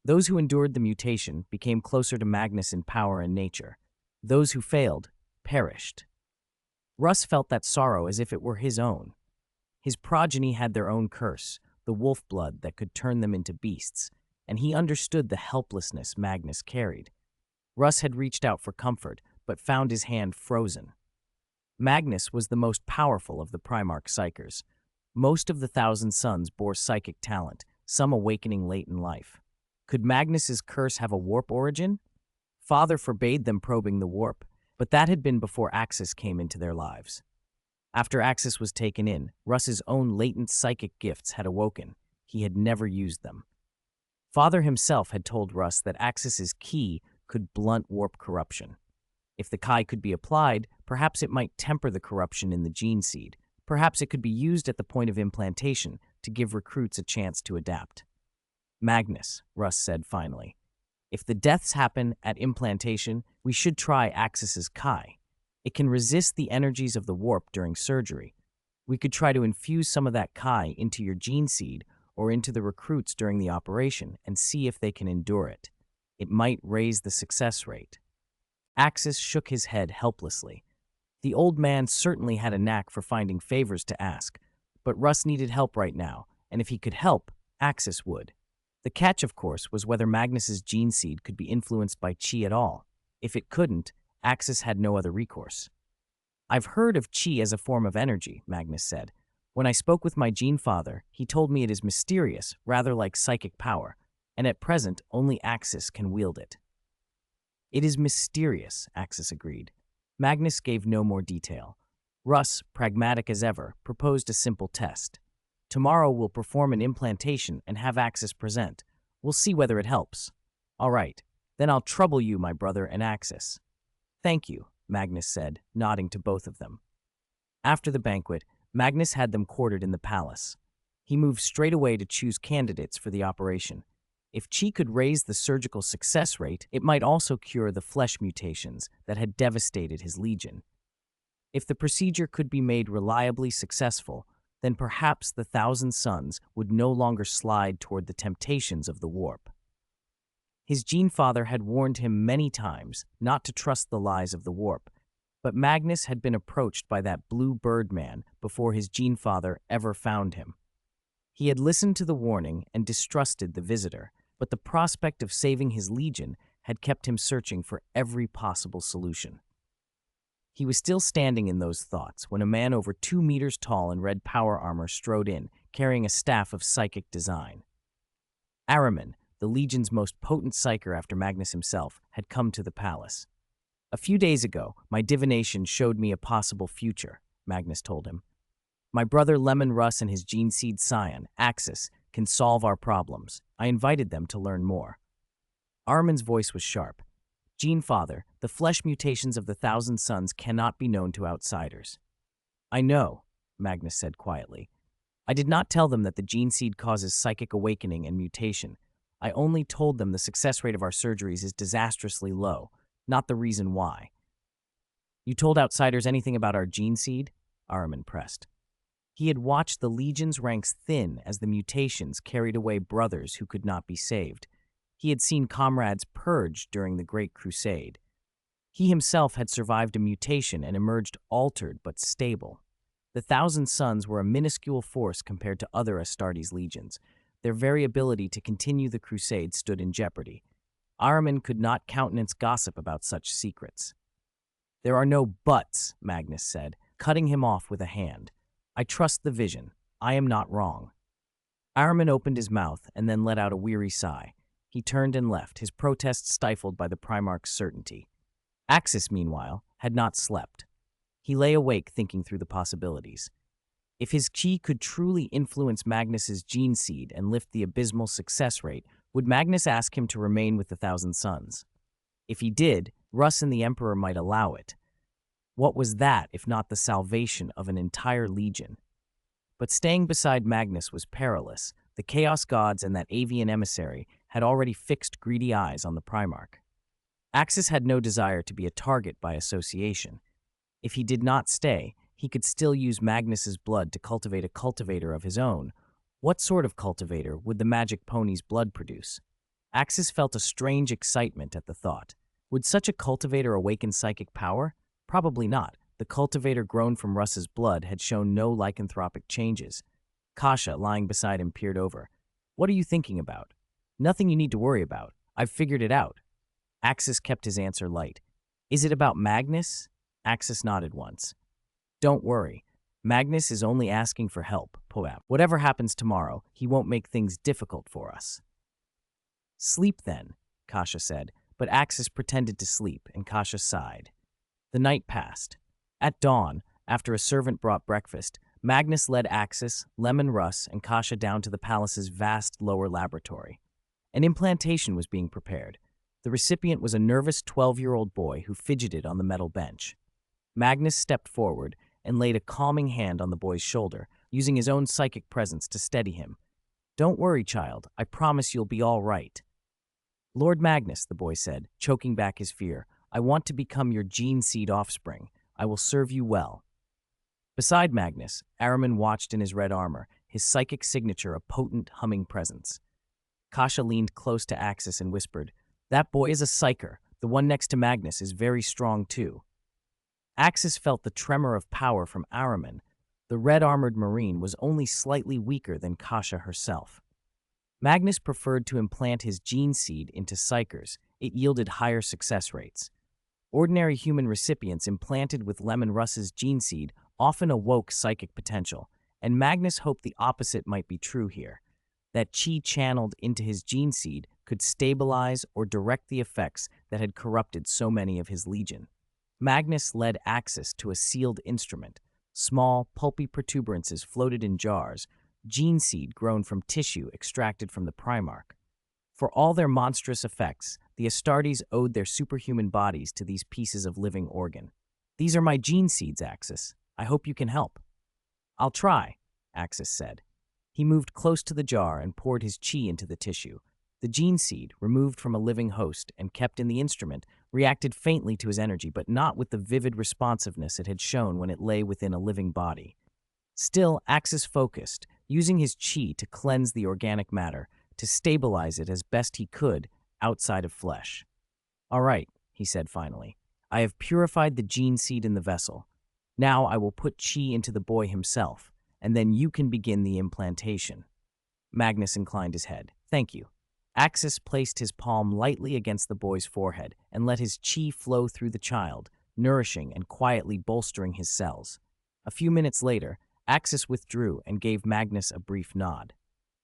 Those who endured the mutation became closer to Magnus in power and nature. Those who failed perished. Russ felt that sorrow as if it were his own. His progeny had their own curse, the wolf blood that could turn them into beasts, and he understood the helplessness Magnus carried. Russ had reached out for comfort, but found his hand frozen. Magnus was the most powerful of the Primarch Psykers. Most of the Thousand Sons bore psychic talent, some awakening late in life. Could Magnus's curse have a warp origin? Father forbade them probing the warp, but that had been before Axis came into their lives. After Axis was taken in, Russ's own latent psychic gifts had awoken. He had never used them. Father himself had told Russ that Axis's key could blunt warp corruption. If the Kai could be applied, perhaps it might temper the corruption in the gene seed. Perhaps it could be used at the point of implantation to give recruits a chance to adapt. Magnus, Russ said finally, if the deaths happen at implantation, we should try Axis's Kai. It can resist the energies of the warp during surgery. We could try to infuse some of that Kai into your gene seed or into the recruits during the operation and see if they can endure it. It might raise the success rate. Axis shook his head helplessly. The old man certainly had a knack for finding favors to ask, but Russ needed help right now, and if he could help, Axis would. The catch, of course, was whether Magnus's gene seed could be influenced by chi at all. If it couldn't, Axis had no other recourse. I've heard of chi as a form of energy, Magnus said. When I spoke with my gene father, he told me it is mysterious, rather like psychic power, and at present only Axis can wield it. It is mysterious, Axis agreed. Magnus gave no more detail. Russ, pragmatic as ever, proposed a simple test. Tomorrow we'll perform an implantation and have Axis present. We'll see whether it helps. All right, then I'll trouble you, my brother, and Axis. Thank you, Magnus said, nodding to both of them. After the banquet, Magnus had them quartered in the palace. He moved straight away to choose candidates for the operation. If Chi could raise the surgical success rate, it might also cure the flesh mutations that had devastated his legion. If the procedure could be made reliably successful, then perhaps the Thousand Sons would no longer slide toward the temptations of the warp. His gene father had warned him many times not to trust the lies of the warp, but Magnus had been approached by that blue bird man before his gene father ever found him. He had listened to the warning and distrusted the visitor, but the prospect of saving his legion had kept him searching for every possible solution. He was still standing in those thoughts when a man over 2 meters tall in red power armor strode in, carrying a staff of psychic design. Ahriman, the Legion's most potent psyker after Magnus himself, had come to the palace. A few days ago, my divination showed me a possible future, Magnus told him. My brother Leman Russ and his gene seed scion, Axis, can solve our problems. I invited them to learn more. Ahriman's voice was sharp. Gene Father, the flesh mutations of the Thousand Sons cannot be known to outsiders. I know, Magnus said quietly. I did not tell them that the gene seed causes psychic awakening and mutation. I only told them the success rate of our surgeries is disastrously low, not the reason why. You told outsiders anything about our gene seed? Ahriman pressed. He had watched the Legion's ranks thin as the mutations carried away brothers who could not be saved. He had seen comrades purged during the Great Crusade. He himself had survived a mutation and emerged altered but stable. The Thousand Sons were a minuscule force compared to other Astartes legions. Their very ability to continue the crusade stood in jeopardy. Ahriman could not countenance gossip about such secrets. There are no buts, Magnus said, cutting him off with a hand. I trust the vision. I am not wrong. Ahriman opened his mouth and then let out a weary sigh. He turned and left, his protest stifled by the Primarch's certainty. Axis, meanwhile, had not slept. He lay awake thinking through the possibilities. If his chi could truly influence Magnus's gene seed and lift the abysmal success rate, would Magnus ask him to remain with the Thousand Sons? If he did, Russ and the Emperor might allow it. What was that if not the salvation of an entire legion? But staying beside Magnus was perilous. The Chaos Gods and that avian emissary had already fixed greedy eyes on the Primarch. Axis had no desire to be a target by association. If he did not stay, he could still use Magnus's blood to cultivate a cultivator of his own. What sort of cultivator would the magic pony's blood produce? Axis felt a strange excitement at the thought. Would such a cultivator awaken psychic power? Probably not. The cultivator grown from Russ's blood had shown no lycanthropic changes. Kasha, lying beside him, peered over. What are you thinking about? Nothing you need to worry about. I've figured it out. Axis kept his answer light. Is it about Magnus? Axis nodded once. Don't worry. Magnus is only asking for help, Poab. Whatever happens tomorrow, he won't make things difficult for us. Sleep then, Kasha said, but Axis pretended to sleep, and Kasha sighed. The night passed. At dawn, after a servant brought breakfast, Magnus led Axis, Leman Russ, and Kasha down to the palace's vast lower laboratory. An implantation was being prepared. The recipient was a nervous 12-year-old boy who fidgeted on the metal bench. Magnus stepped forward and laid a calming hand on the boy's shoulder, using his own psychic presence to steady him. Don't worry, child. I promise you'll be all right. Lord Magnus, the boy said, choking back his fear, I want to become your gene seed offspring. I will serve you well. Beside Magnus, Ahriman watched in his red armor, his psychic signature a potent, humming presence. Kasha leaned close to Axis and whispered, That boy is a psyker. The one next to Magnus is very strong too. Axis felt the tremor of power from Ahriman. The red-armored marine was only slightly weaker than Kasha herself. Magnus preferred to implant his gene seed into psykers. It yielded higher success rates. Ordinary human recipients implanted with Leman Russ's gene seed often awoke psychic potential, and Magnus hoped the opposite might be true here, that chi channeled into his gene seed could stabilize or direct the effects that had corrupted so many of his legion. Magnus led Axis to a sealed instrument. Small, pulpy protuberances floated in jars, gene seed grown from tissue extracted from the Primarch. For all their monstrous effects, the Astartes owed their superhuman bodies to these pieces of living organ. These are my gene seeds, Axis. I hope you can help. I'll try, Axis said. He moved close to the jar and poured his chi into the tissue. The gene seed, removed from a living host and kept in the instrument, reacted faintly to his energy, but not with the vivid responsiveness it had shown when it lay within a living body. Still, Axis focused, using his chi to cleanse the organic matter, to stabilize it as best he could outside of flesh. All right, he said finally. I have purified the gene seed in the vessel. Now I will put chi into the boy himself, and then you can begin the implantation. Magnus inclined his head. Thank you. Axis placed his palm lightly against the boy's forehead and let his chi flow through the child, nourishing and quietly bolstering his cells. A few minutes later, Axis withdrew and gave Magnus a brief nod.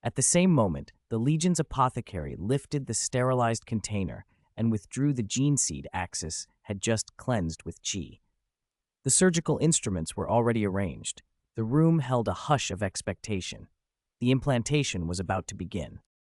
At the same moment, the Legion's apothecary lifted the sterilized container and withdrew the gene seed Axis had just cleansed with chi. The surgical instruments were already arranged. The room held a hush of expectation. The implantation was about to begin.